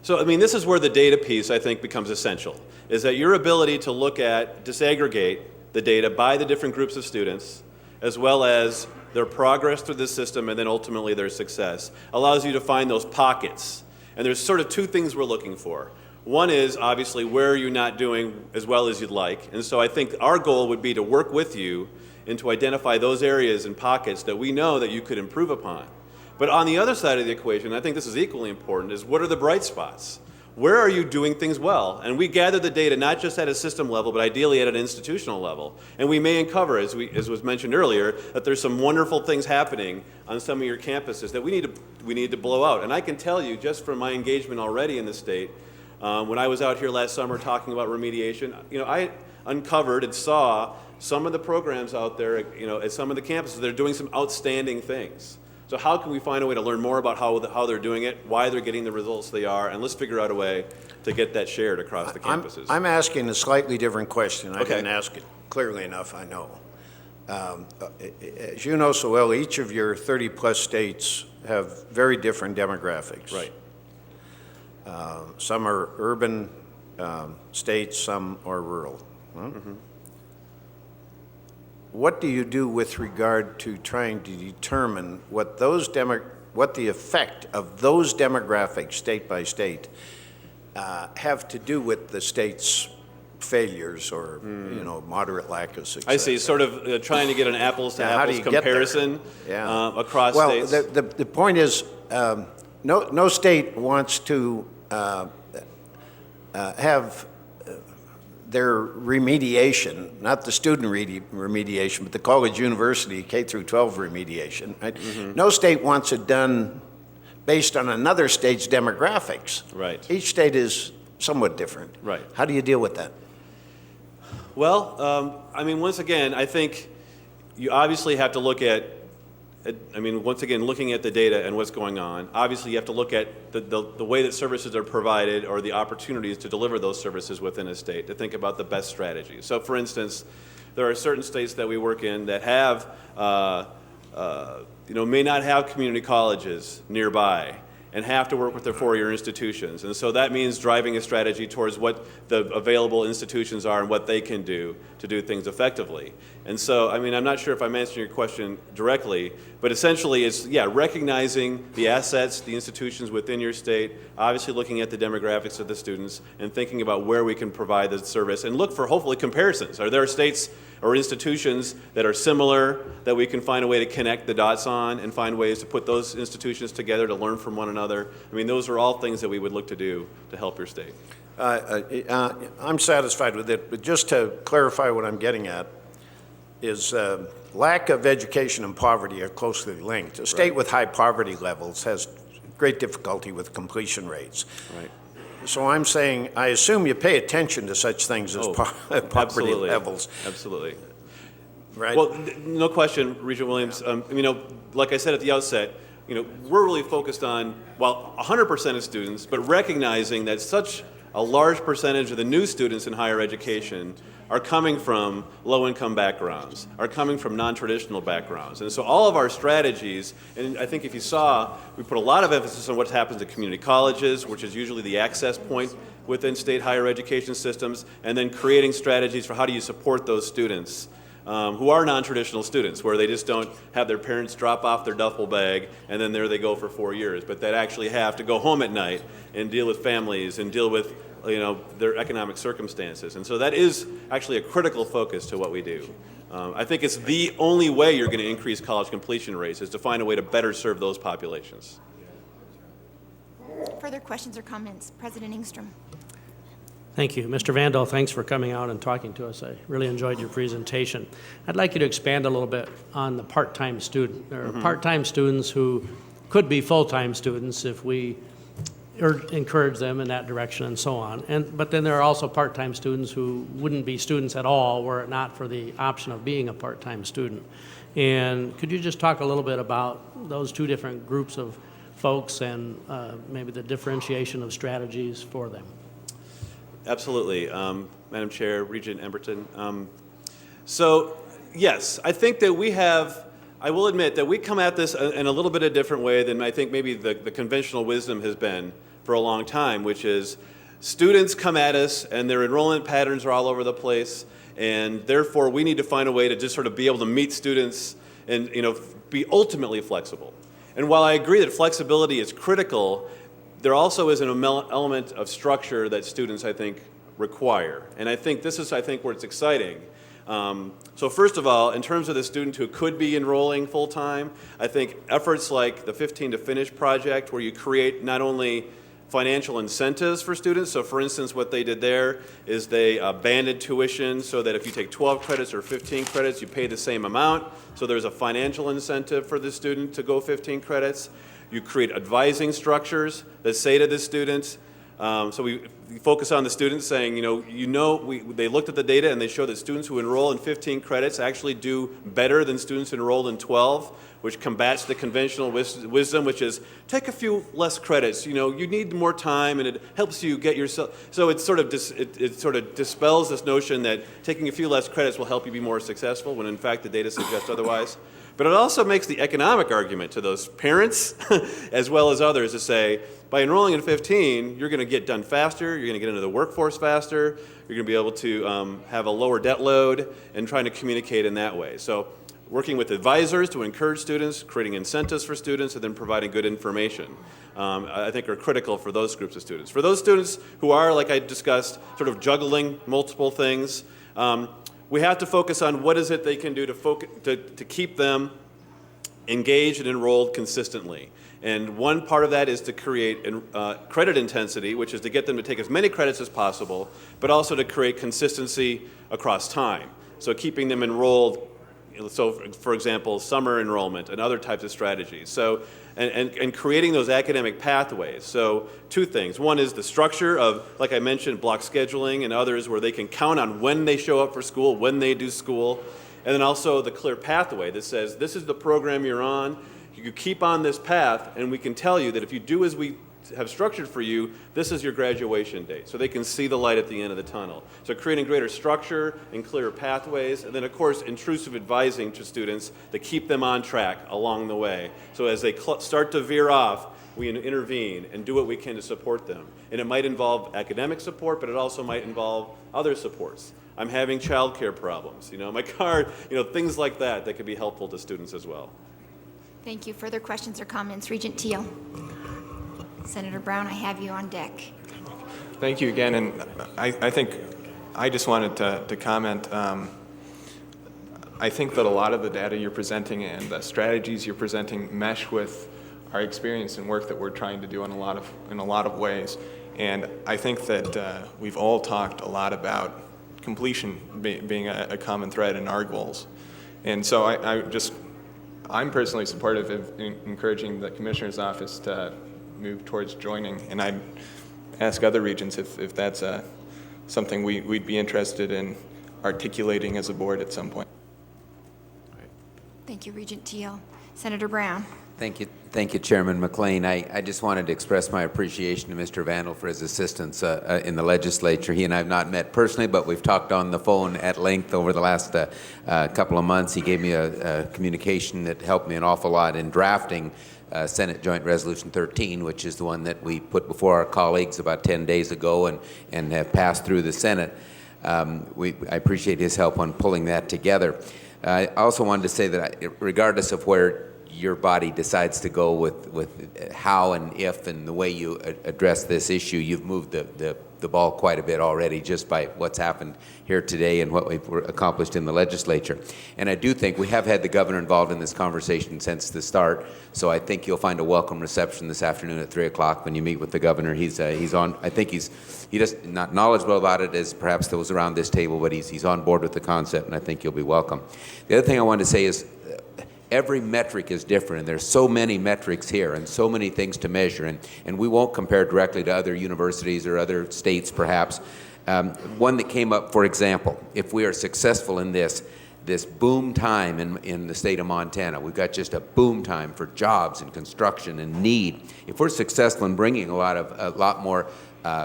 so I mean, this is where the data piece, I think, becomes essential, is that your ability to look at, disaggregate the data by the different groups of students, as well as their progress through the system and then ultimately their success, allows you to find those pockets. And there's sort of two things we're looking for. One is, obviously, where are you not doing as well as you'd like? And so I think our goal would be to work with you and to identify those areas and pockets that we know that you could improve upon. But on the other side of the equation, I think this is equally important, is what are the bright spots? Where are you doing things well? And we gather the data not just at a system level, but ideally at an institutional level. And we may uncover, as was mentioned earlier, that there's some wonderful things happening on some of your campuses that we need to blow out. And I can tell you, just from my engagement already in the state, when I was out here last summer talking about remediation, I uncovered and saw some of the programs out there, at some of the campuses that are doing some outstanding things. So how can we find a way to learn more about how they're doing it, why they're getting the results they are, and let's figure out a way to get that shared across the campuses. I'm asking a slightly different question. I Okay. didn't ask it clearly enough, I know. As you know so well, each of your 30-plus states have very different demographics. Right. Some are urban states, some are rural. Mm-hmm. What do you do with regard to trying to determine what the effect of those demographics, state by state, have to do with the state's failures or moderate lack of success? I see, sort of trying to get an apples to apples comparison across states. Well, the point is, no state wants to have their remediation, not the student remediation, but the college, university, K through 12 remediation. Right? Mm-hmm. No state wants it done based on another state's demographics. Right. Each state is somewhat different. Right. How do you deal with that? Well, once again, I think you obviously have to look at, once again, looking at the data and what's going on. Obviously, you have to look at the way that services are provided or the opportunities to deliver those services within a state to think about the best strategy. So, for instance, there are certain states that we work in that have, may not have community colleges nearby and have to work with their four-year institutions. And so that means driving a strategy towards what the available institutions are and what they can do to do things effectively. And so, I'm not sure if I'm answering your question directly, but essentially it's, recognizing the assets, the institutions within your state, obviously looking at the demographics of the students and thinking about where we can provide the service and look for, hopefully, comparisons. Are there states or institutions that are similar that we can find a way to connect the dots on and find ways to put those institutions together to learn from one another? Those are all things that we would look to do to help your state. I'm satisfied with it, but just to clarify what I'm getting at is lack of education and poverty are closely linked. A state with high poverty levels has great difficulty with completion rates. Right. So I'm saying, I assume you pay attention to such things as poverty absolutely. levels. Absolutely. Right? Well, no question, Regent Williams. Like I said at the outset, we're really focused on, 100% of students, but recognizing that such a large percentage of the new students in higher education are coming from low-income backgrounds, are coming from non-traditional backgrounds. And so all of our strategies, and I think if you saw, we put a lot of emphasis on what happens at community colleges, which is usually the access point within state higher education systems, and then creating strategies for how do you support those students who are non-traditional students, where they just don't have their parents drop off their duffel bag and then there they go for 4 years, but that actually have to go home at night and deal with families and deal with their economic circumstances. And so that is actually a critical focus to what we do. I think it's the only way you're going to increase college completion rates is to find a way to better serve those populations. Further questions or comments? President Ingstrom. Thank you. Mr. Vandal, thanks for coming out and talking to us. I really enjoyed your presentation. I'd like you to expand a little bit on the part-time student. There are part-time students who could be full-time students if we encourage them in that direction and so on. But then there are also part-time students who wouldn't be students at all were it not for the option of being a part-time student. And could you just talk a little bit about those two different groups of folks and maybe the differentiation of strategies for them. Absolutely. Madam Chair, Regent Emberton. So, yes, I think that I will admit that we come at this in a little bit of a different way than I think maybe the conventional wisdom has been for a long time, which is students come at us and their enrollment patterns are all over the place, and therefore we need to find a way to just sort of be able to meet students and be ultimately flexible. And while I agree that flexibility is critical, there also is an element of structure that students, I think, require. And I think this is, where it's exciting. So first of all, in terms of the student who could be enrolling full-time, I think efforts like the 15 to Finish project, where you create not only financial incentives for students. So for instance, what they did there is they banded tuition so that if you take 12 credits or 15 credits, you pay the same amount. So there's a financial incentive for the student to go 15 credits. You create advising structures that say to the students, so we focus on the students saying, they looked at the data and they show that students who enroll in 15 credits actually do better than students enrolled in 12, which combats the conventional wisdom, which is take a few less credits. You need more time and it helps you get yourself. So it sort of dispels this notion that taking a few less credits will help you be more successful, when in fact the data suggests otherwise. But it also makes the economic argument to those parents as well as others to say, by enrolling in 15, you're going to get done faster, you're going to get into the workforce faster, you're going to be able to have a lower debt load, and trying to communicate in that way. So working with advisors to encourage students, creating incentives for students, and then providing good information, I think are critical for those groups of students. For those students who are, like I discussed, sort of juggling multiple things, we have to focus on what is it they can do to keep them engaged and enrolled consistently. And one part of that is to create credit intensity, which is to get them to take as many credits as possible, but also to create consistency across time. So keeping them enrolled, so for example, summer enrollment and other types of strategies. So, and creating those academic pathways. So two things. One is the structure of, like I mentioned, block scheduling and others where they can count on when they show up for school, when they do school. And then also the clear pathway that says, this is the program you're on. You keep on this path, and we can tell you that if you do as we have structured for you, this is your graduation date. So they can see the light at the end of the tunnel. So creating greater structure and clearer pathways, and then of course intrusive advising to students to keep them on track along the way. So as they start to veer off, we intervene and do what we can to support them. And it might involve academic support, but it also might involve other supports. I'm having childcare problems, my car, things like that could be helpful to students as well. Thank you. Further questions or comments? Regent Teal. Senator Brown, I have you on deck. Thank you again, and I think I just wanted to comment. I think that a lot of the data you're presenting and the strategies you're presenting mesh with our experience and work that we're trying to do in a lot of ways. And I think that we've all talked a lot about completion being a common thread in our goals. And so I'm personally supportive of encouraging the Commissioner's Office to move towards joining, and I'd ask other regions if that's something we'd be interested in articulating as a board at some point. Thank you, Regent Teal. Senator Brown. Thank you, Chairman McLean. I just wanted to express my appreciation to Mr. Vandal for his assistance in the legislature. He and I have not met personally, but we've talked on the phone at length over the last couple of months. He gave me a communication that helped me an awful lot in drafting Senate Joint Resolution 13, which is the one that we put before our colleagues about 10 days ago and have passed through the Senate. I appreciate his help on pulling that together. I also wanted to say that regardless of where your body decides to go with how and if and the way you address this issue, you've moved the ball quite a bit already just by what's happened here today and what we've accomplished in the legislature. And I do think we have had the governor involved in this conversation since the start, so I think you'll find a welcome reception this afternoon at 3 o'clock when you meet with the governor. He's on, I think he's just not knowledgeable about it as perhaps those around this table, but he's on board with the concept, and I think you'll be welcome. The other thing I wanted to say is every metric is different, and there's so many metrics here and so many things to measure, and we won't compare directly to other universities or other states perhaps. One that came up, for example, if we are successful in this, this boom time in the state of Montana. We've got just a boom time for jobs and construction and need. If we're successful in bringing a lot more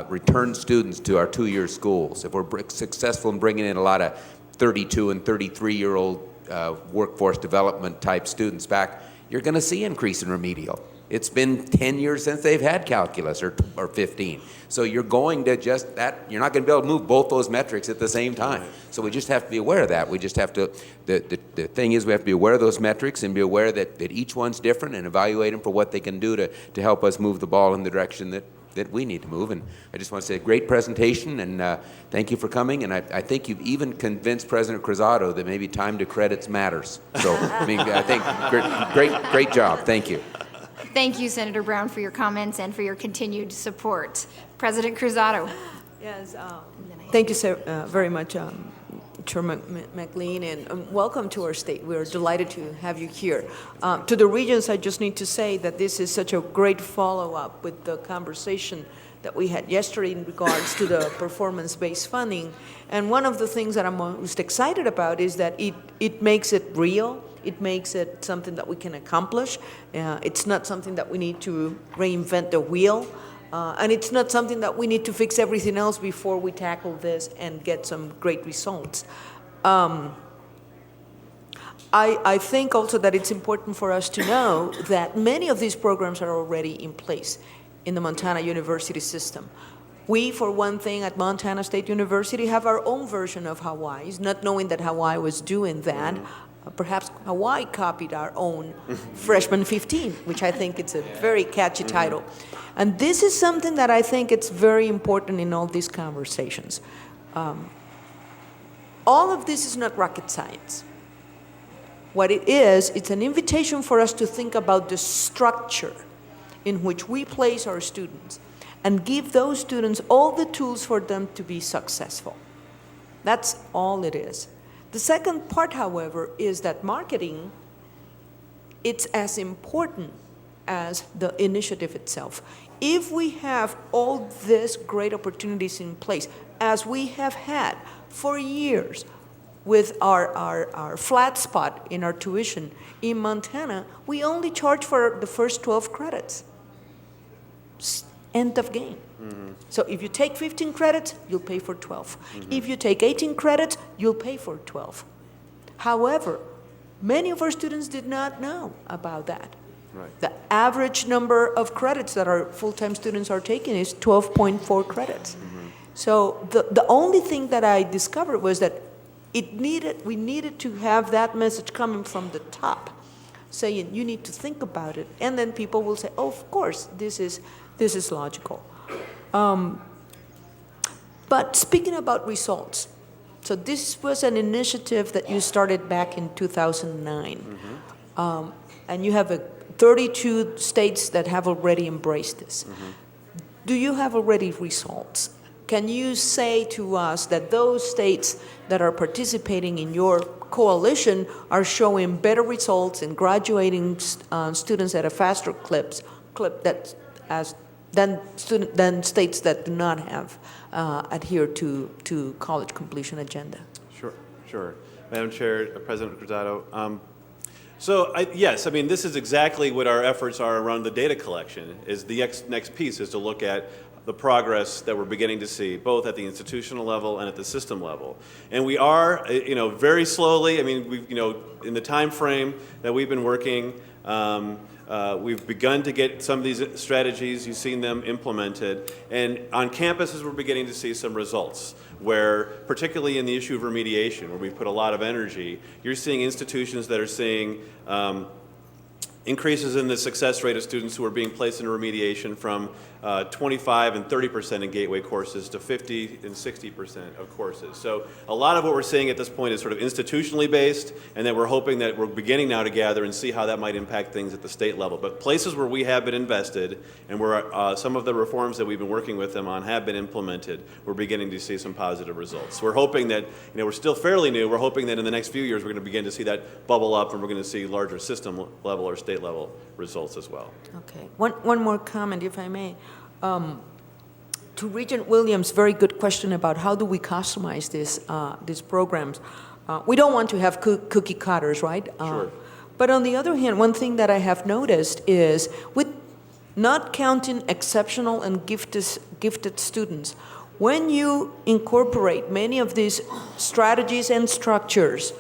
return students to our two-year schools, if we're successful in bringing in a lot of 32 and 33-year-old workforce development type students back, you're going to see increase in remedial. It's been 10 years since they've had calculus, or 15. So you're going to you're not going to be able to move both those metrics at the same time. So we just have to be aware of that. We just have to, the thing is we have to be aware of those metrics and be aware that each one's different and evaluate them for what they can do to help us move the ball in the direction that we need to move. And I just want to say great presentation, and thank you for coming. And I think you've even convinced President Cruzado that maybe time to credits matters. So, I mean, I think great job. Thank you. Thank you, Senator Brown, for your comments and for your continued support. President Cruzado. Yes, thank you so very much, Chairman McLean, and welcome to our state. We're delighted to have you here. To the Regents, I just need to say that this is such a great follow-up with the conversation that we had yesterday in regards to the performance-based funding. And one of the things that I'm most excited about is that it makes it real. It makes it something that we can accomplish. It's not something that we need to reinvent the wheel. And it's not something that we need to fix everything else before we tackle this and get some great results. I think also that it's important for us to know that many of these programs are already in place in the Montana University system. We, for one thing, at Montana State University have our own version of Hawaii's, not knowing that Hawaii was doing that. Perhaps Hawaii copied our own Freshman 15, which I think it's a very catchy title. And this is something that I think it's very important in all these conversations. All of this is not rocket science. What it is, it's an invitation for us to think about the structure in which we place our students and give those students all the tools for them to be successful. That's all it is. The second part, however, is that marketing, it's as important as the initiative itself. If we have all these great opportunities in place, as we have had for years with our flat spot in our tuition in Montana, we only charge for the first 12 credits. End of game. So if you take 15 credits, you'll pay for 12. If you take 18 credits, you'll pay for 12. However, many of our students did not know about that. Right. The average number of credits that our full-time students are taking is 12.4 credits. So the only thing that I discovered was that we needed to have that message coming from the top, saying you need to think about it, and then people will say, oh, of course, this is logical. But speaking about results, so this was an initiative that you started back in 2009, and you have 32 states that have already embraced this. Do you have already results? Can you say to us that those states that are participating in your coalition are showing better results and graduating students at a faster clip than states that do not have adhered to college completion agenda? Sure. Madam Chair, President Cruzado. Yes, I mean, this is exactly what our efforts are around the data collection. Is the next piece is to look at the progress that we're beginning to see, both at the institutional level and at the system level. And we are, very slowly, I mean, in the time frame that we've been working, we've begun to get some of these strategies, you've seen them implemented. And on campuses, we're beginning to see some results where, particularly in the issue of remediation, where we've put a lot of energy, you're seeing institutions that are seeing increases in the success rate of students who are being placed in remediation from 25 and 30% in gateway courses to 50 and 60% of courses. So a lot of what we're seeing at this point is sort of institutionally based, and that we're hoping that we're beginning now to gather and see how that might impact things at the state level. But places where we have been invested and where some of the reforms that we've been working with them on have been implemented, we're beginning to see some positive results. We're hoping that, we're still fairly new, we're hoping that in the next few years we're going to begin to see that bubble up and we're going to see larger system level or state level results as well. Okay. One more comment, if I may. To Regent Williams' very good question about how do we customize these programs. We don't want to have cookie cutters, right? Sure. But on the other hand, one thing that I have noticed is, with not counting exceptional and gifted students, when you incorporate many of these strategies and structures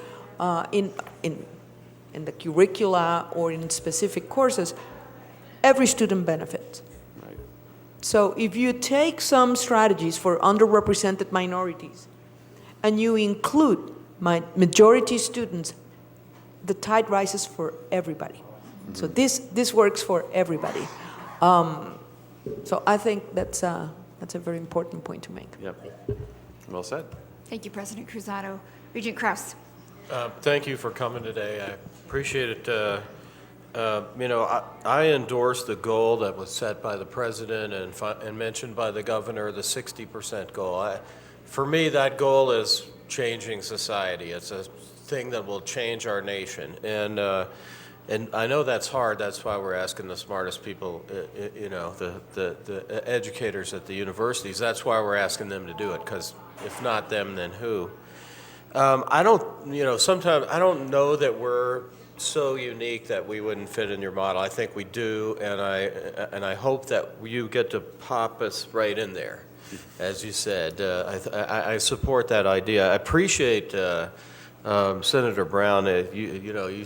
in the curricula or in specific courses, every student benefits. Right. So if you take some strategies for underrepresented minorities and you include majority students, the tide rises for everybody. So this works for everybody. So I think that's a very important point to make. Yep. Well said. Thank you, President Cruzado. Regent Kraus. Thank you for coming today. I appreciate it. I endorse the goal that was set by the president and mentioned by the governor, the 60% goal. For me, that goal is changing society. It's a thing that will change our nation. And I know that's hard. That's why we're asking the smartest people, the educators at the universities. That's why we're asking them to do it, because if not them, then who? Sometimes I don't know that we're so unique that we wouldn't fit in your model. I think we do, and I hope that you get to pop us right in there, as you said. I support that idea. I appreciate Senator Brown. You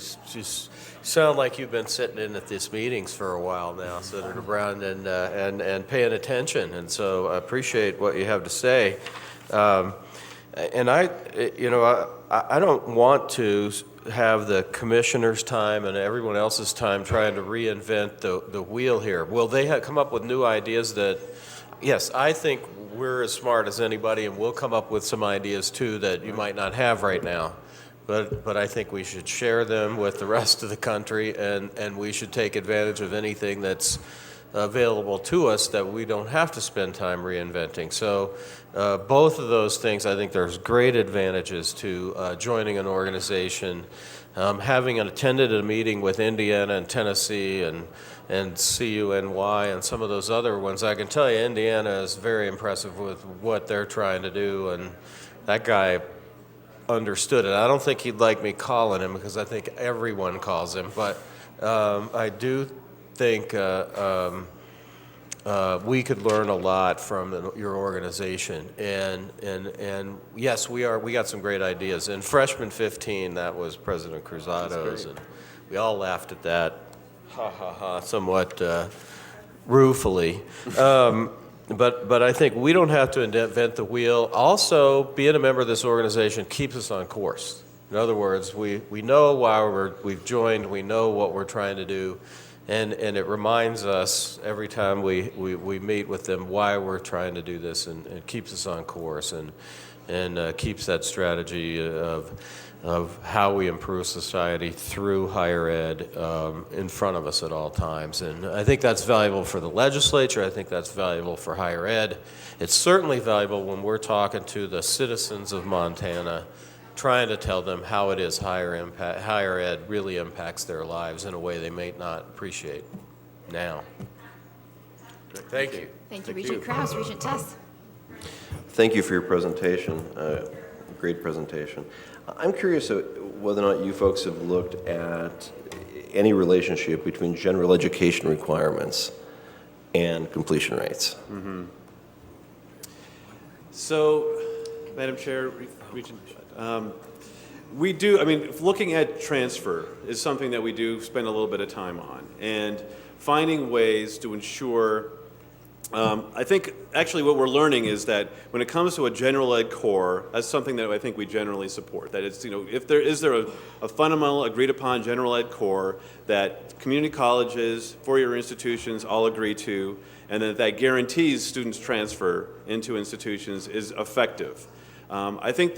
sound like you've been sitting in at these meetings for a while now, Senator Brown, and paying attention. And so I appreciate what you have to say. And I don't want to have the commissioner's time and everyone else's time trying to reinvent the wheel here. Will they come up with new ideas that, yes, I think we're as smart as anybody, and we'll come up with some ideas too that you might not have right now. But I think we should share them with the rest of the country, and we should take advantage of anything that's available to us that we don't have to spend time reinventing. So both of those things, I think there's great advantages to joining an organization, having attended a meeting with Indiana and Tennessee and CUNY and some of those other ones. I can tell you Indiana is very impressive with what they're trying to do, and that guy understood it. I don't think he'd like me calling him, because I think everyone calls him, but I do think we could learn a lot from your organization, and yes, we got some great ideas. And Freshman 15, that was President Cruzado's, and we all laughed at that, somewhat ruefully. But I think we don't have to invent the wheel. Also, being a member of this organization keeps us on course. In other words, we know why we've joined, we know what we're trying to do, and it reminds us every time we meet with them why we're trying to do this, and it keeps us on course and keeps that strategy of how we improve society through higher ed in front of us at all times. And I think that's valuable for the legislature. I think that's valuable for higher ed. It's certainly valuable when we're talking to the citizens of Montana, trying to tell them how it is higher ed really impacts their lives in a way they may not appreciate now. Thank you. Thank you, Regent Kraus. Regent Tuss. Thank you for your presentation. Great presentation. I'm curious whether or not you folks have looked at any relationship between general education requirements and completion rates. Mm-hmm. So, Madam Chair, Regent, we do, looking at transfer is something that we do spend a little bit of time on, and finding ways to ensure. I think actually what we're learning is that when it comes to a general ed core, that's something that I think we generally support. That it's, if there is a fundamental agreed upon general ed core that community colleges, four-year institutions all agree to, and that guarantees students transfer into institutions is effective. I think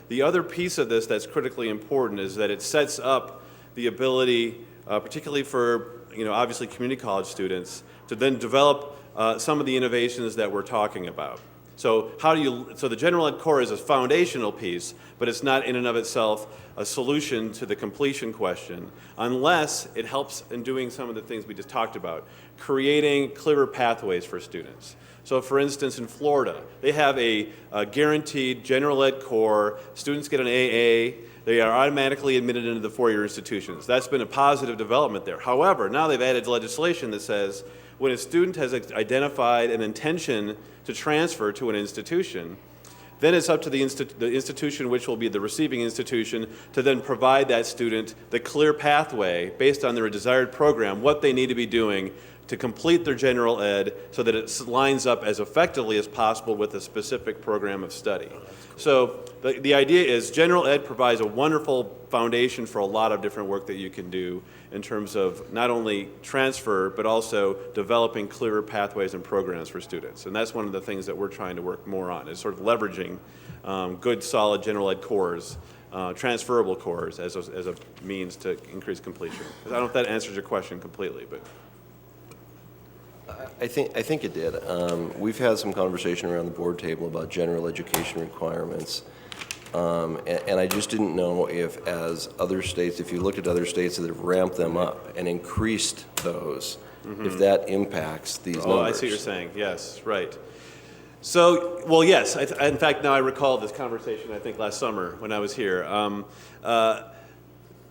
the other piece of this that's critically important is that it sets up the ability, particularly for obviously community college students, to then develop some of the innovations that we're talking about. So the general ed core is a foundational piece, but it's not in and of itself a solution to the completion question, unless it helps in doing some of the things we just talked about, creating clearer pathways for students. So for instance, in Florida, they have a guaranteed general ed core. Students get an AA, They are automatically admitted into the four-year institutions. That's been a positive development there. However, now they've added legislation that says when a student has identified an intention to transfer to an institution, then it's up to the institution, which will be the receiving institution, to then provide that student the clear pathway based on their desired program, what they need to be doing to complete their general ed so that it lines up as effectively as possible with a specific program of study. So the idea is general ed provides a wonderful foundation for a lot of different work that you can do in terms of not only transfer, but also developing clearer pathways and programs for students. And that's one of the things that we're trying to work more on, is sort of leveraging good, solid general ed cores, transferable cores as a means to increase completion. I don't know if that answers your question completely, but. I think it did. We've had some conversation around the board table about general education requirements. And I just didn't know if, as other states, if you looked at other states that have ramped them up and increased those, if that impacts these numbers. Oh, I see what you're saying. Yes, right. So, well, yes. In fact, now I recall this conversation, I think, last summer when I was here.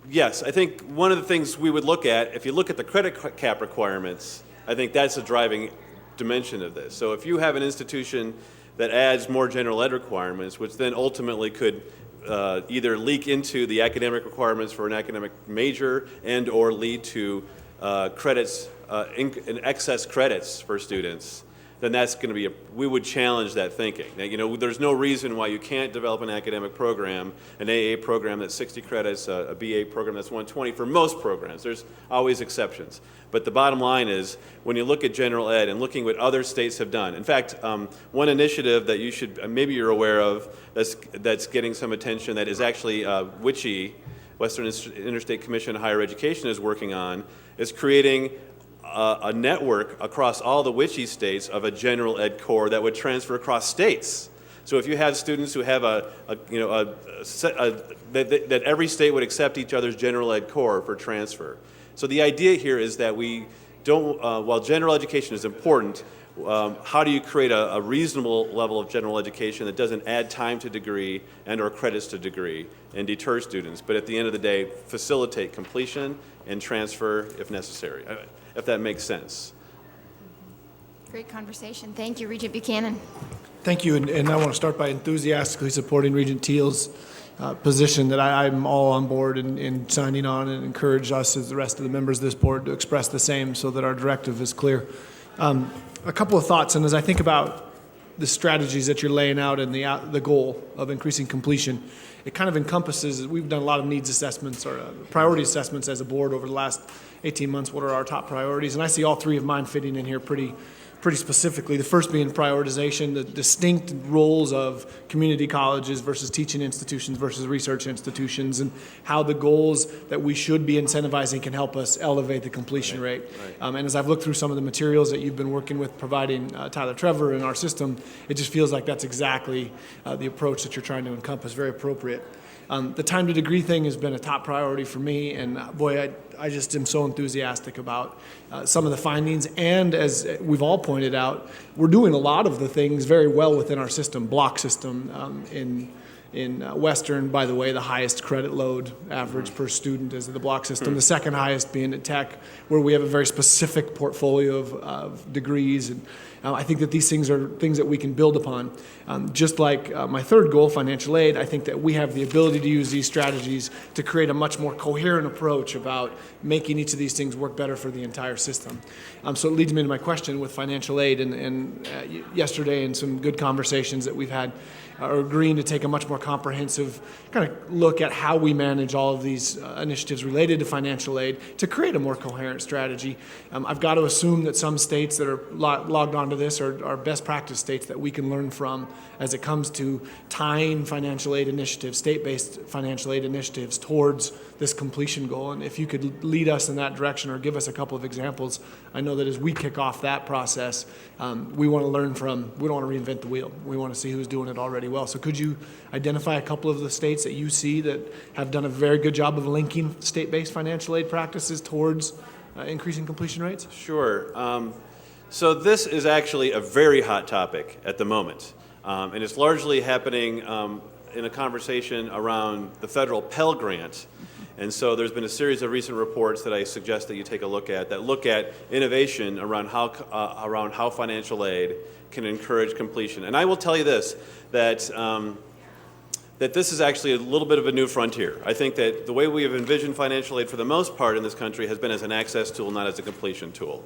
Yes, I think one of the things we would look at, if you look at the credit cap requirements, I think that's a driving dimension of this. So if you have an institution that adds more general ed requirements, which then ultimately could either leak into the academic requirements for an academic major and or lead to credits, in excess credits for students, then that's going to be we would challenge that thinking. Now, you know, there's no reason why you can't develop an academic program, an AA program that's 60 credits, a BA program that's 120 for most programs. There's always exceptions. But the bottom line is, when you look at general ed and looking what other states have done, in fact, one initiative that you should, maybe you're aware of, that's getting some attention, that is actually WICHE, Western Interstate Commission on Higher Education, is working on, is creating a network across all the WICHE states of a general ed core that would transfer across states. So if you have students who have that every state would accept each other's general ed core for transfer. So the idea here is that we don't, while general education is important, how do you create a reasonable level of general education that doesn't add time to degree and or credits to degree and deter students, but at the end of the day, facilitate completion and transfer if necessary, if that makes sense. Great conversation. Thank you, Regent Buchanan. Thank you, and I want to start by enthusiastically supporting Regent Teal's position that I'm all on board in signing on, and encourage us as the rest of the members of this board to express the same so that our directive is clear. A couple of thoughts, and as I think about the strategies that you're laying out and the goal of increasing completion, it kind of encompasses, we've done a lot of needs assessments or priority assessments as a board over the last 18 months. What are our top priorities? And I see all three of mine fitting in here pretty specifically. The first being prioritization, the distinct roles of community colleges versus teaching institutions versus research institutions, and how the goals that we should be incentivizing can help us elevate the completion rate. And as I've looked through some of the materials that you've been working with, providing Tyler Trevor in our system, it just feels like that's exactly the approach that you're trying to encompass, very appropriate. The time to degree thing has been a top priority for me, and boy, I just am so enthusiastic about some of the findings. And as we've all pointed out, we're doing a lot of the things very well within our system, block system. In Western, by the way, the highest credit load average per student is the block system. The second highest being at Tech, where we have a very specific portfolio of degrees. And I think that these things are things that we can build upon. Just like my third goal, financial aid, I think that we have the ability to use these strategies to create a much more coherent approach about making each of these things work better for the entire system. So it leads me to my question with financial aid, and yesterday in some good conversations that we've had, are agreeing to take a much more comprehensive kind of look at how we manage all of these initiatives related to financial aid to create a more coherent strategy. I've got to assume that some states that are logged onto this are best practice states that we can learn from as it comes to tying financial aid initiatives, state-based financial aid initiatives, towards this completion goal. And if you could lead us in that direction or give us a couple of examples, I know that as we kick off that process, we want to learn from, we don't want to reinvent the wheel. We want to see who's doing it already well. So could you identify a couple of the states that you see that have done a very good job of linking state-based financial aid practices towards increasing completion rates? Sure. So this is actually a very hot topic at the moment. And it's largely happening in a conversation around the federal Pell Grant. And so there's been a series of recent reports that I suggest that you take a look at that look at innovation around how financial aid can encourage completion. And I will tell you this, that this is actually a little bit of a new frontier. I think that the way we have envisioned financial aid for the most part in this country has been as an access tool, not as a completion tool.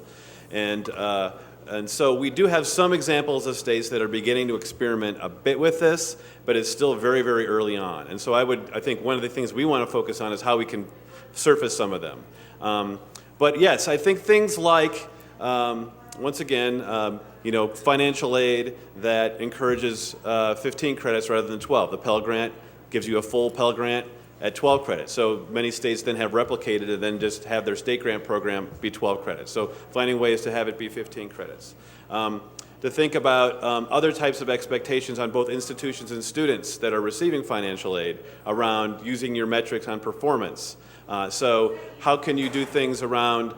And so we do have some examples of states that are beginning to experiment a bit with this, but it's still very, very early on. And so I think one of the things we want to focus on is how we can surface some of them. But yes, I think things like, once again, financial aid that encourages 15 credits rather than 12. The Pell Grant gives you a full Pell Grant at 12 credits. So many states then have replicated and then just have their state grant program be 12 credits. So finding ways to have it be 15 credits. To think about other types of expectations on both institutions and students that are receiving financial aid around using your metrics on performance. So how can you do things around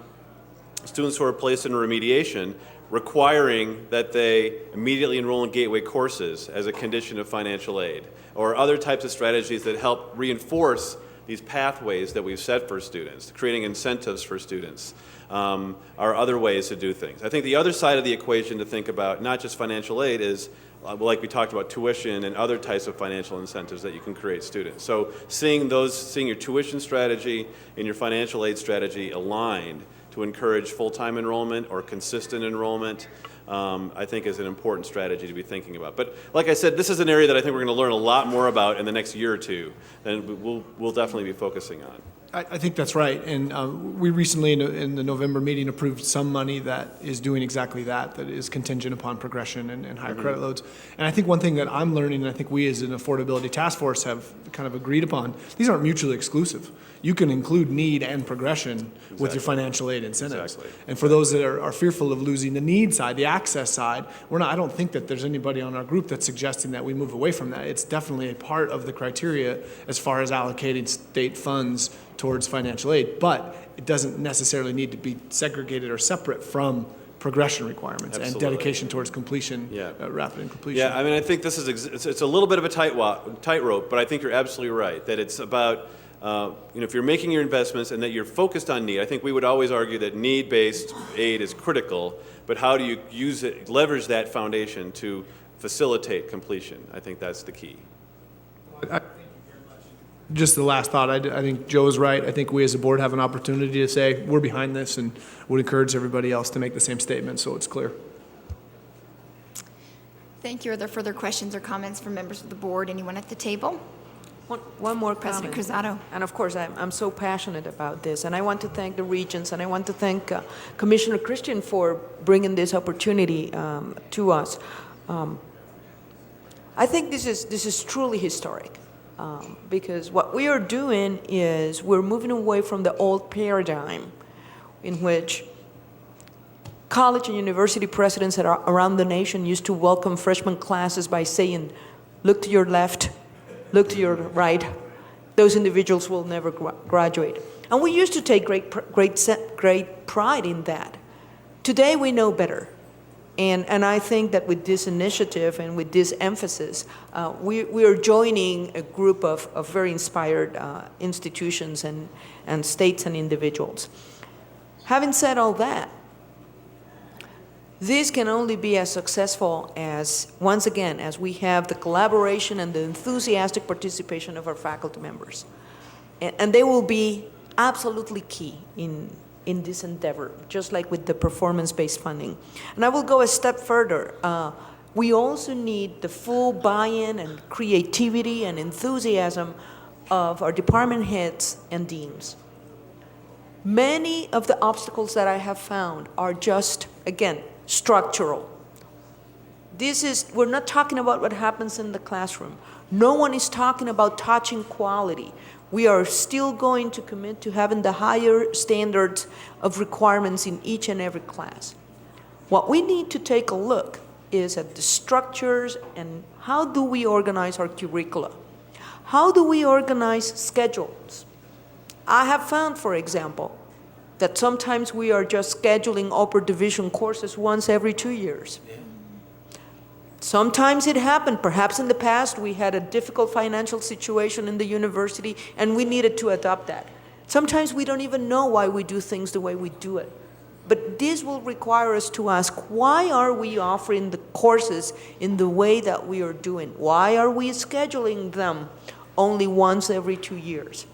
students who are placed in remediation requiring that they immediately enroll in gateway courses as a condition of financial aid, or other types of strategies that help reinforce these pathways that we've set for students, creating incentives for students, are other ways to do things. I think the other side of the equation to think about, not just financial aid, is like we talked about tuition and other types of financial incentives that you can create students. So seeing your tuition strategy and your financial aid strategy aligned to encourage full-time enrollment or consistent enrollment, I think is an important strategy to be thinking about. But like I said, this is an area that I think we're going to learn a lot more about in the next year or two, and we'll definitely be focusing on. I think that's right. And we recently, in the November meeting, approved some money that is doing exactly that is contingent upon progression and higher credit loads. And I think one thing that I'm learning, and I think we as an affordability task force have kind of agreed upon, these aren't mutually exclusive. You can include need and progression with your financial aid incentives. And for those that are fearful of losing the need side, the access side, I don't think that there's anybody on our group that's suggesting that we move away from that. It's definitely a part of the criteria as far as allocating state funds towards financial aid, but it doesn't necessarily need to be segregated or separate from progression requirements and dedication towards completion, rapid completion. Yeah, I mean, I think this is it's a little bit of a tightrope, but I think you're absolutely right that it's about if you're making your investments and that you're focused on need. I think we would always argue that need-based aid is critical, but how do you leverage that foundation to facilitate completion? I think that's the key. Just the last thought, I think Joe is right. I think we as a board have an opportunity to say we're behind this and would encourage everybody else to make the same statement so it's clear. Thank you. Are there further questions or comments from members of the board? Anyone at the table? One more President comment. Cruzado. And of course, I'm so passionate about this. And I want to thank the Regents, and I want to thank Commissioner Christian for bringing this opportunity to us. I think this is truly historic. Because what we are doing is we're moving away from the old paradigm in which college and university presidents around the nation used to welcome freshman classes by saying, look to your left, look to your right, those individuals will never graduate. And we used to take great pride in that. Today we know better. And I think that with this initiative and with this emphasis, we are joining a group of very inspired institutions and states and individuals. Having said all that, this can only be as successful as, once again, as we have the collaboration and the enthusiastic participation of our faculty members. And they will be absolutely key in this endeavor, just like with the performance-based funding. And I will go a step further. We also need the full buy-in and creativity and enthusiasm of our department heads and deans. Many of the obstacles that I have found are just, again, structural. We're not talking about what happens in the classroom. No one is talking about touching quality. We are still going to commit to having the higher standards of requirements in each and every class. What we need to take a look is at the structures and how do we organize our curricula? How do we organize schedules? I have found, for example, that sometimes we are just scheduling upper division courses once every 2 years. Sometimes it happened. Perhaps in the past we had a difficult financial situation in the university and we needed to adopt that. Sometimes we don't even know why we do things the way we do it. But this will require us to ask, why are we offering the courses in the way that we are doing? Why are we scheduling them only once every 2 years?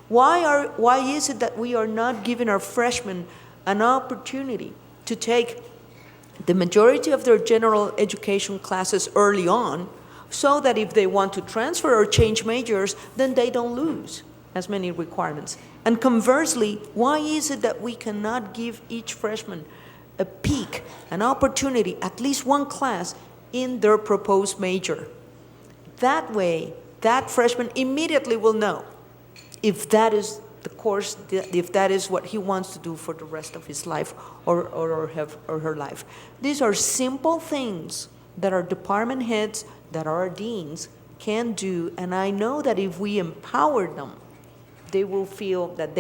Why is it that we are not giving our freshmen an opportunity to take the majority of their general education classes early on, so that if they want to transfer or change majors, then they don't lose as many requirements? And conversely, why is it that we cannot give each freshman a peek, an opportunity, at least one class in their proposed major? That way, that freshman immediately will know if that is the course, if that is what he wants to do for the rest of his life or her life. These are simple things that our department heads, that our deans can do, and I know that if we empower them, they will feel that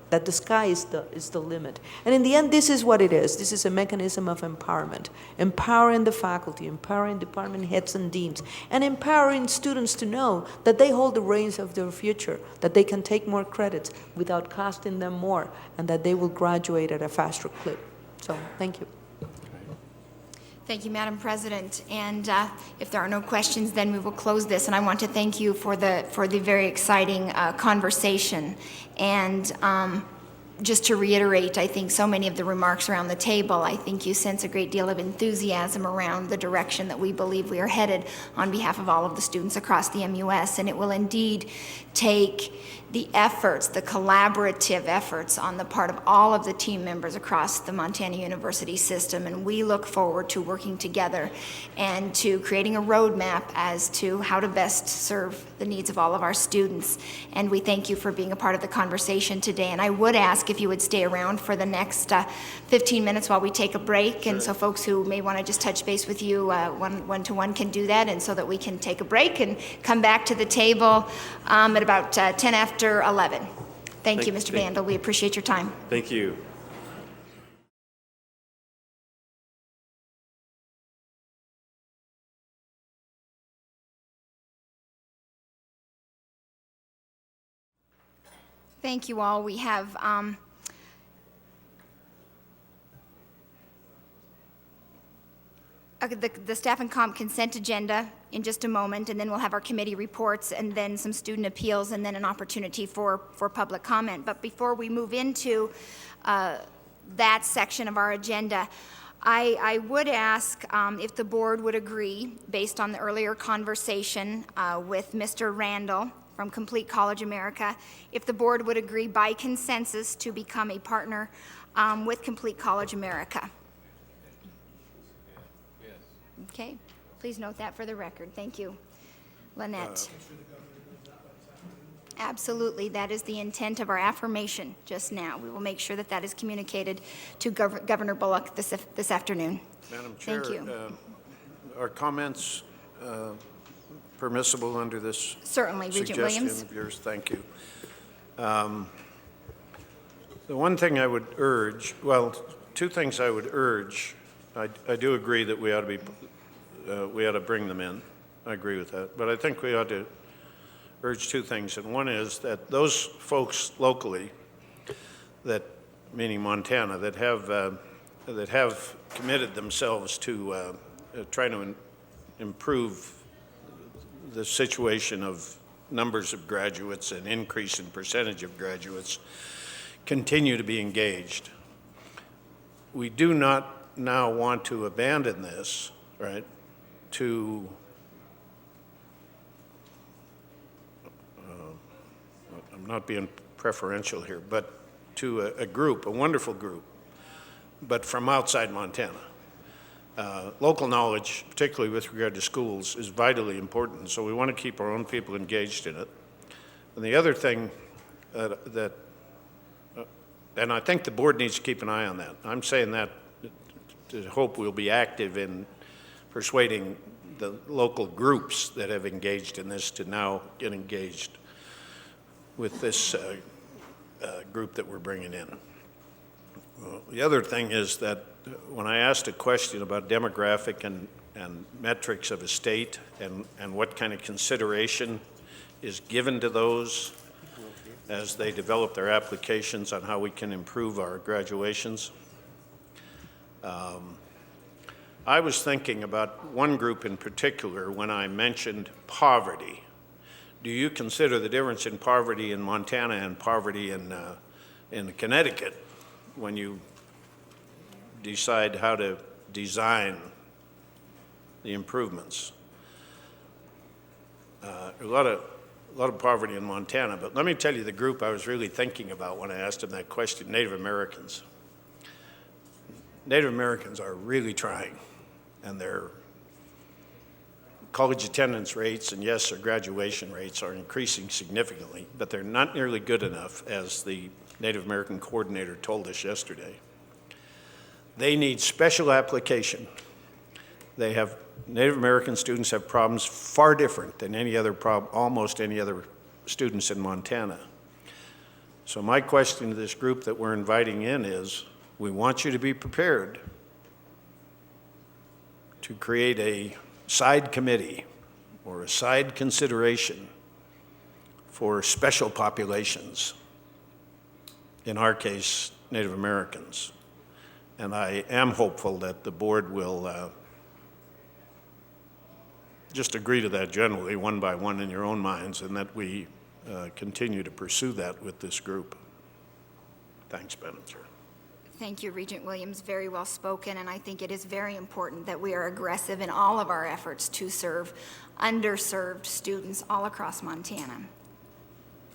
that the sky is the limit. And in the end, this is what it is. This is a mechanism of empowerment. Empowering the faculty, empowering department heads and deans, and empowering students to know that they hold the reins of their future, that they can take more credits without costing them more, and that they will graduate at a faster clip. So, thank you. Thank you, Madam President. And if there are no questions, then we will close this. And I want to thank you for the very exciting conversation. And just to reiterate, I think so many of the remarks around the table, I think you sense a great deal of enthusiasm around the direction that we believe we are headed on behalf of all of the students across the MUS. And it will indeed take the efforts, the collaborative efforts on the part of all of the team members across the Montana University system, and we look forward to working together and to creating a roadmap as to how to best serve the needs of all of our students. And we thank you for being a part of the conversation today. And I would ask if you would stay around for the next 15 minutes while we take a break. Sure. And so folks who may want to just touch base with you one-to-one can do that, and so that we can take a break and come back to the table at about 10 after 11. Thank you, Mr. Vandal. We appreciate your time. Thank you. Thank you all. We have the staff and comp consent agenda in just a moment, and then we'll have our committee reports, and then some student appeals, and then an opportunity for public comment. But before we move into that section of our agenda, I would ask if the board would agree, based on the earlier conversation with Mr. Randall from Complete College America, if the board would agree by consensus to become a partner with Complete College America. Okay, please note that for the record. Thank you. Lynette. Absolutely, that is the intent of our affirmation just now. We will make sure that that is communicated to Governor Bullock this afternoon. Madam Chair, thank you. Are comments permissible under this certainly, Regent suggestion Williams? Of yours? Thank you. The one thing I would urge, well, two things I would urge. I do agree that we ought to bring them in. I agree with that. But I think we ought to urge two things. And one is that those folks locally, that meaning Montana, that have committed themselves to trying to improve the situation of numbers of graduates and increase in percentage of graduates, continue to be engaged. We do not now want to abandon this, right, to I'm not being preferential here, but to a group, a wonderful group, but from outside Montana. Local knowledge, particularly with regard to schools, is vitally important, so we want to keep our own people engaged in it. And the other thing and I think the board needs to keep an eye on that. I'm saying that to hope we'll be active in persuading the local groups that have engaged in this to now get engaged with this group that we're bringing in. The other thing is that when I asked a question about demographic and and metrics of a state and what kind of consideration is given to those as they develop their applications on how we can improve our graduations. I was thinking about one group in particular when I mentioned poverty. Do you consider the difference in poverty in Montana and poverty in Connecticut when you decide how to design the improvements? A lot of poverty in Montana, but let me tell you the group I was really thinking about when I asked him that question, Native Americans. Native Americans are really trying, and their college attendance rates and, yes, their graduation rates are increasing significantly, but they're not nearly good enough, as the Native American coordinator told us yesterday. They need special application. Native American students have problems far different than almost any other students in Montana. So my question to this group that we're inviting in is, we want you to be prepared to create a side committee or a side consideration for special populations, in our case, Native Americans. And I am hopeful that the board will just agree to that generally, one by one in your own minds, and that we continue to pursue that with this group. Thanks, Madam Chair. Thank you, Regent Williams. Very well spoken, and I think it is very important that we are aggressive in all of our efforts to serve underserved students all across Montana.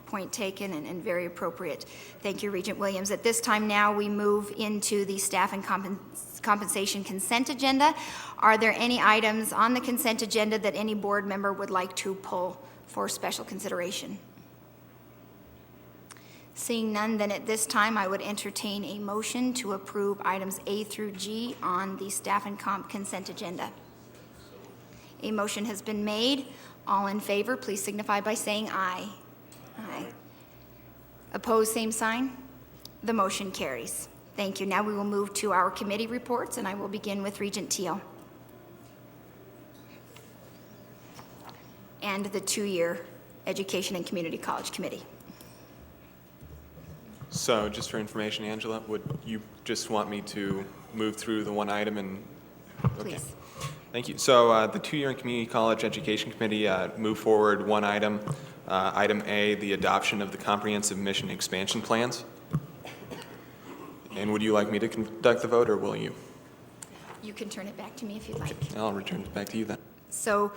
Point taken and very appropriate. Thank you, Regent Williams. At this time now, we move into the staff and compensation consent agenda. Are there any items on the consent agenda that any board member would like to pull for special consideration? Seeing none, then at this time, I would entertain a motion to approve items A through G on the staff and comp consent agenda. A motion has been made. All in favor, please signify by saying aye. Aye. Opposed, same sign. The motion carries. Thank you. Now we will move to our committee reports, and I will begin with Regent Teal and the two-year Education and Community College Committee. So just for information, Angela, would you just want me to move through the one item and? Okay. Please. Thank you. So the two-year and Community College Education Committee moved forward one item. Item A, the adoption of the comprehensive mission expansion plans. And would you like me to conduct the vote, or will you? You can turn it back to me if you'd like. Okay, I'll return it back to you then. So,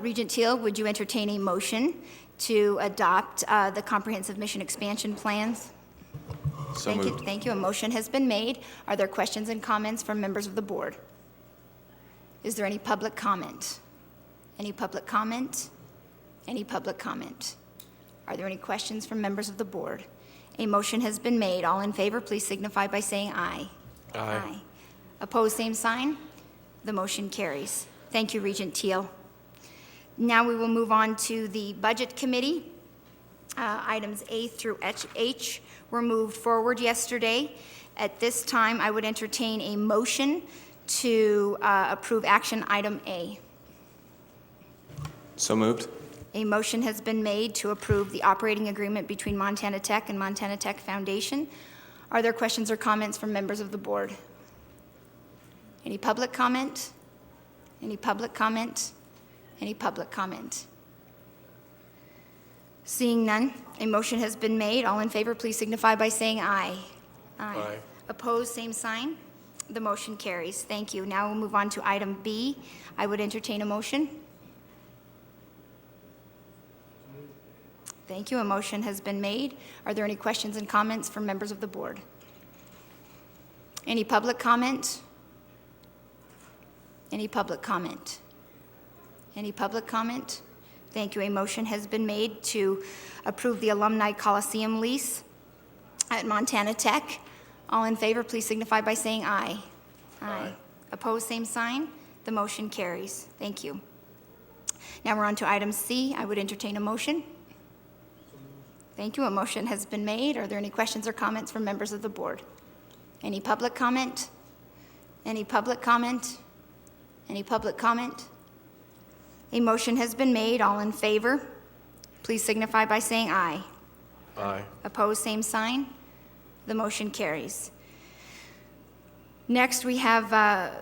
Regent Teal, would you entertain a motion to adopt the comprehensive mission expansion plans? So Thank moved. you. Thank you. A motion has been made. Are there questions and comments from members of the board? Is there any public comment? Any public comment? Any public comment? Are there any questions from members of the board? A motion has been made. All in favor, please signify by saying aye. Aye. Opposed, same sign. The motion carries. Thank you, Regent Teal. Now we will move on to the Budget Committee. Items A through H were moved forward yesterday. At this time, I would entertain a motion to approve action item A. So moved. A motion has been made to approve the operating agreement between Montana Tech and Montana Tech Foundation. Are there questions or comments from members of the board? Any public comment? Any public comment? Any public comment? Seeing none, a motion has been made. All in favor, please signify by saying aye. Aye. Opposed, same sign. The motion carries. Thank you. Now we'll move on to item B. I would entertain a motion. Thank you. A motion has been made. Are there any questions and comments from members of the board? Any public comment? Any public comment? Any public comment? Thank you. A motion has been made to approve the Alumni Coliseum lease at Montana Tech. All in favor, please signify by saying aye. Aye. Opposed, same sign. The motion carries. Thank you. Now we're on to item C. I would entertain a motion. Thank you. A motion has been made. Are there any questions or comments from members of the board? Any public comment? Any public comment? Any public comment? A motion has been made. All in favor, please signify by saying aye. Aye. Opposed, same sign. The motion carries. Next, we have a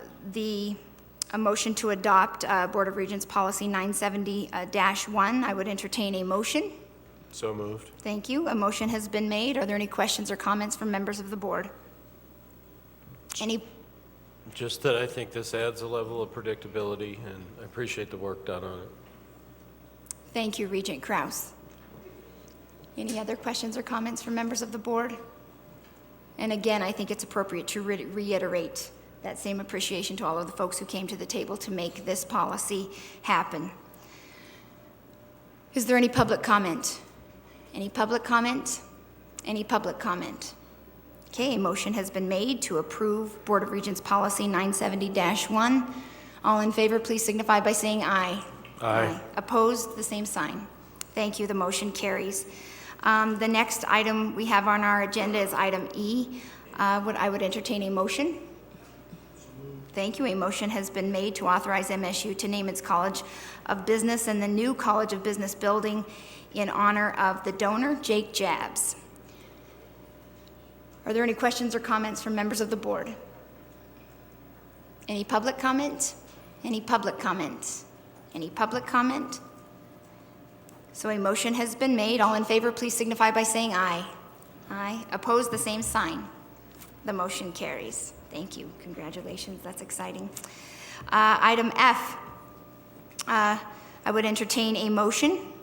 motion to adopt Board of Regents Policy 970-1. I would entertain a motion. So moved. Thank you. A motion has been made. Are there any questions or comments from members of the board? Any? Just that I think this adds a level of predictability, and I appreciate the work done on it. Thank you, Regent Kraus. Any other questions or comments from members of the board? And again, I think it's appropriate to reiterate that same appreciation to all of the folks who came to the table to make this policy happen. Is there any public comment? Any public comment? Any public comment? Okay, a motion has been made to approve Board of Regents Policy 970-1. All in favor, please signify by saying aye. Aye. Opposed, the same sign. Thank you, the motion carries. The next item we have on our agenda is item E. I would entertain a motion. Thank you. A motion has been made to authorize MSU to name its College of Business and the new College of Business building in honor of the donor, Jake Jabs. Are there any questions or comments from members of the board? Any public comment? Any public comment? Any public comment? So a motion has been made. All in favor, please signify by saying aye. Aye. Opposed, the same sign. The motion carries. Thank you. Congratulations. That's exciting. Item F. I would entertain a motion.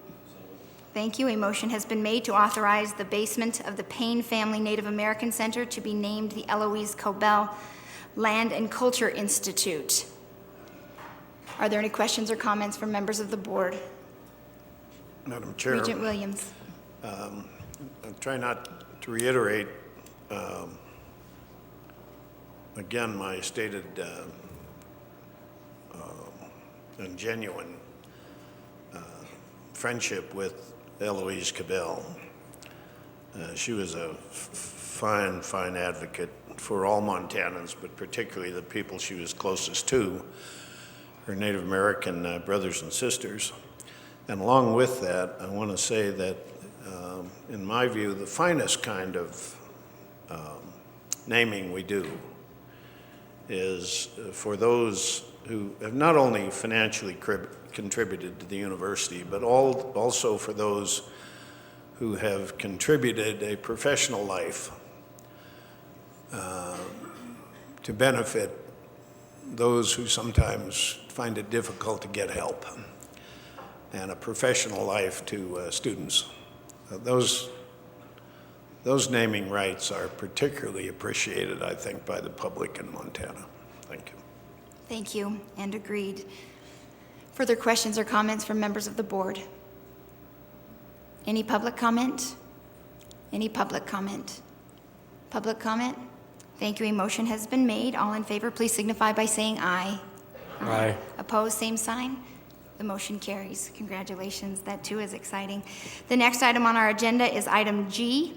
Thank you. A motion has been made to authorize the basement of the Payne Family Native American Center to be named the Eloise Cobell Land and Culture Institute. Are there any questions or comments from members of the board? Madam Chair. Regent Williams. I'll try not to reiterate again my stated and genuine friendship with Eloise Cabell. She was a fine advocate for all Montanans, but particularly the people she was closest to, her Native American brothers and sisters. And along with that, I want to say that, in my view, the finest kind of naming we do is for those who have not only financially contributed to the university, but also for those who have contributed a professional life to benefit those who sometimes find it difficult to get help, and a professional life to students. Those naming rights are particularly appreciated, I think, by the public in Montana. Thank you. Thank you, and agreed. Further questions or comments from members of the board? Any public comment? Any public comment? Public comment? Thank you. A motion has been made. All in favor, please signify by saying aye. Aye. Opposed, same sign. The motion carries. Congratulations. That too is exciting. The next item on our agenda is item G.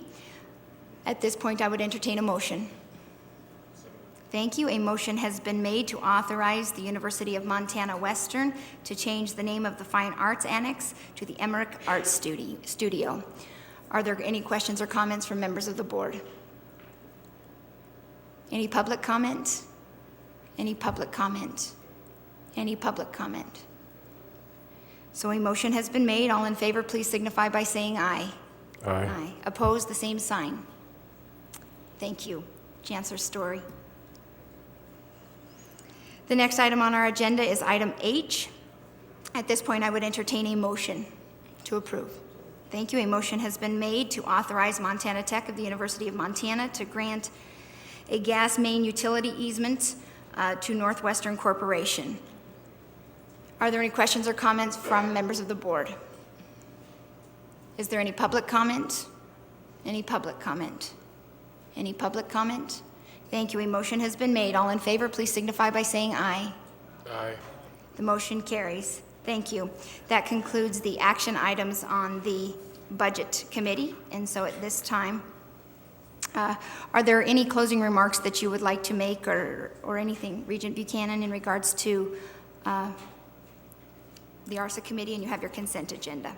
At this point, I would entertain a motion. Thank you. A motion has been made to authorize the University of Montana Western to change the name of the Fine Arts Annex to the Emmerich Arts Studio. Are there any questions or comments from members of the board? Any public comment? Any public comment? Any public comment? So a motion has been made. All in favor, please signify by saying aye. Aye. Aye. Opposed, the same sign. Thank you. Chancellor Story. The next item on our agenda is item H. At this point, I would entertain a motion to approve. Thank you. A motion has been made to authorize Montana Tech of the University of Montana to grant a gas main utility easement to Northwestern Corporation. Are there any questions or comments from members of the board? Is there any public comment? Any public comment? Any public comment? Thank you. A motion has been made. All in favor, please signify by saying aye. Aye. The motion carries. Thank you. That concludes the action items on the Budget Committee. And so at this time, are there any closing remarks that you would like to make or anything, Regent Buchanan, in regards to the ARSA committee, and you have your consent agenda.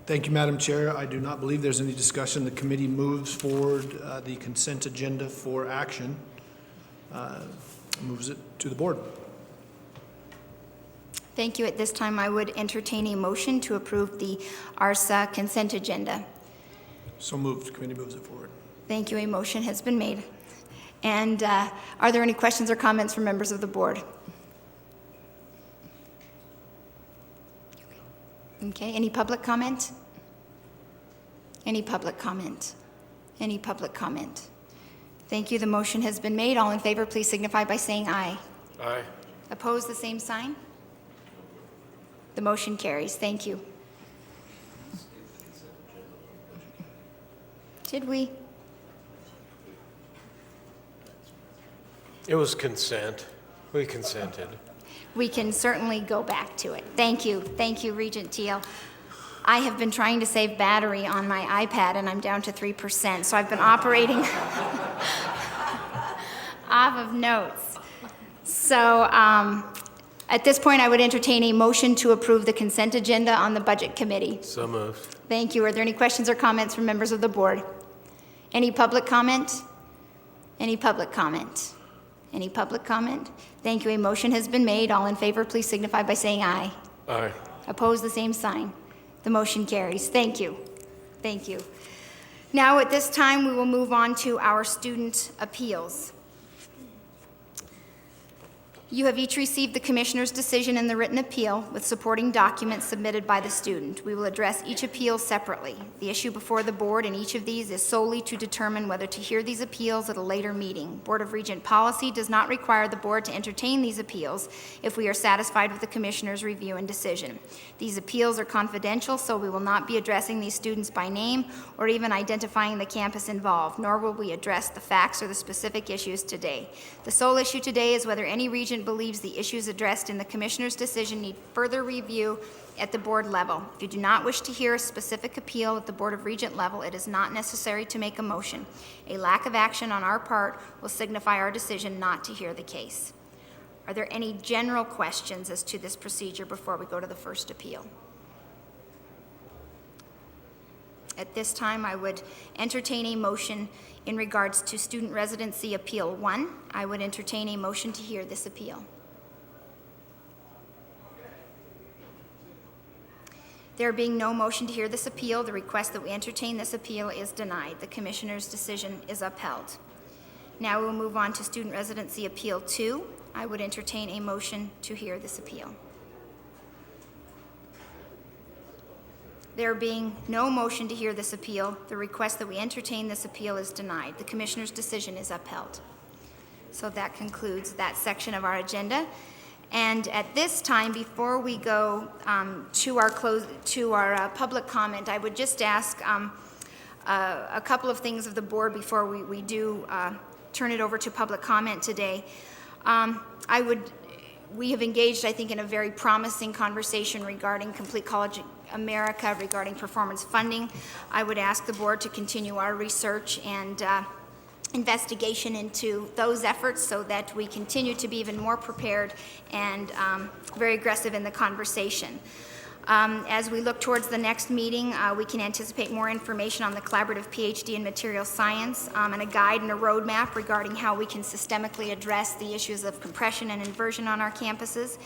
Thank you, Madam Chair. I do not believe there's any discussion. The committee moves forward the consent agenda for action, moves it to the board. Thank you. At this time, I would entertain a motion to approve the ARSA consent agenda. So moved. Committee moves it forward. Thank you. A motion has been made. And are there any questions or comments from members of the board? Okay, any public comment? Any public comment? Any public comment? Thank you. The motion has been made. All in favor, please signify by saying aye. Aye. Opposed, the same sign? The motion carries. Thank you. Did we? It was consent. We consented. We can certainly go back to it. Thank you. Thank you, Regent Teal. I have been trying to save battery on my iPad, and I'm down to 3%, so I've been operating off of notes. So at this point, I would entertain a motion to approve the consent agenda on the Budget Committee. So moved. Thank you. Are there any questions or comments from members of the board? Any public comment? Any public comment? Any public comment? Thank you. A motion has been made. All in favor, please signify by saying aye. Aye. Opposed, the same sign. The motion carries. Thank you. Thank you. Now, at this time, we will move on to our student appeals. You have each received the Commissioner's decision in the written appeal with supporting documents submitted by the student. We will address each appeal separately. The issue before the board in each of these is solely to determine whether to hear these appeals at a later meeting. Board of Regent policy does not require the board to entertain these appeals if we are satisfied with the Commissioner's review and decision. These appeals are confidential, so we will not be addressing these students by name or even identifying the campus involved, nor will we address the facts or the specific issues today. The sole issue today is whether any regent believes the issues addressed in the Commissioner's decision need further review at the board level. If you do not wish to hear a specific appeal at the Board of Regent level, it is not necessary to make a motion. A lack of action on our part will signify our decision not to hear the case. Are there any general questions as to this procedure before we go to the first appeal? At this time, I would entertain a motion in regards to Student Residency Appeal 1. I would entertain a motion to hear this appeal. There being no motion to hear this appeal, the request that we entertain this appeal is denied. The Commissioner's decision is upheld. Now we'll move on to Student Residency Appeal 2. I would entertain a motion to hear this appeal. There being no motion to hear this appeal, the request that we entertain this appeal is denied. The Commissioner's decision is upheld. So that concludes that section of our agenda. And at this time, before we go to our public comment, I would just ask a couple of things of the board before we do turn it over to public comment today. We have engaged, I think, in a very promising conversation regarding Complete College America, regarding performance funding. I would ask the board to continue our research and investigation into those efforts so that we continue to be even more prepared and very aggressive in the conversation. As we look towards the next meeting, we can anticipate more information on the collaborative PhD in material science and a guide and a roadmap regarding how we can systemically address the issues of compression and inversion on our campuses.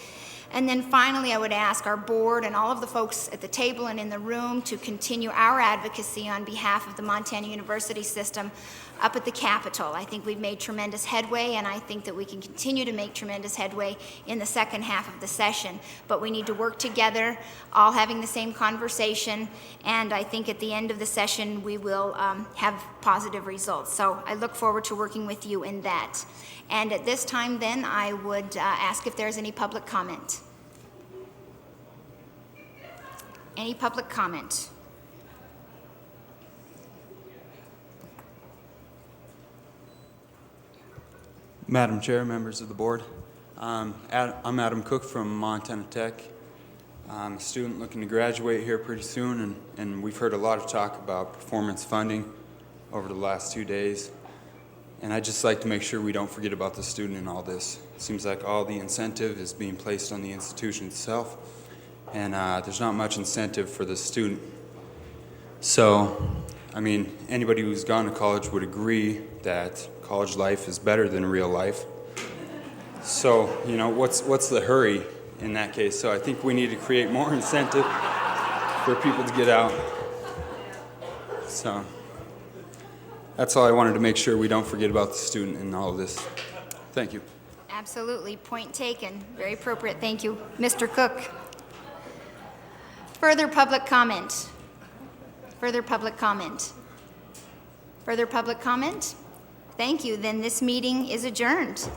And then finally, I would ask our board and all of the folks at the table and in the room to continue our advocacy on behalf of the Montana University system up at the Capitol. I think we've made tremendous headway, and I think that we can continue to make tremendous headway in the second half of the session. But we need to work together, all having the same conversation, and I think at the end of the session we will have positive results. So I look forward to working with you in that. And at this time then, I would ask if there's any public comment. Any public comment? Madam Chair, members of the board, I'm Adam Cook from Montana Tech. I'm a student looking to graduate here pretty soon, and we've heard a lot of talk about performance funding over the last 2 days. And I'd just like to make sure we don't forget about the student in all this. It seems like all the incentive is being placed on the institution itself, and there's not much incentive for the student. So, I mean, anybody who's gone to college would agree that college life is better than real life. So, you know, what's the hurry in that case? So I think we need to create more incentive for people to get out. So that's all I wanted to make sure we don't forget about the student in all of this. Thank you. Absolutely. Point taken. Very appropriate. Thank you. Mr. Cook. Further public comment. Further public comment. Further public comment? Thank you. Then this meeting is adjourned.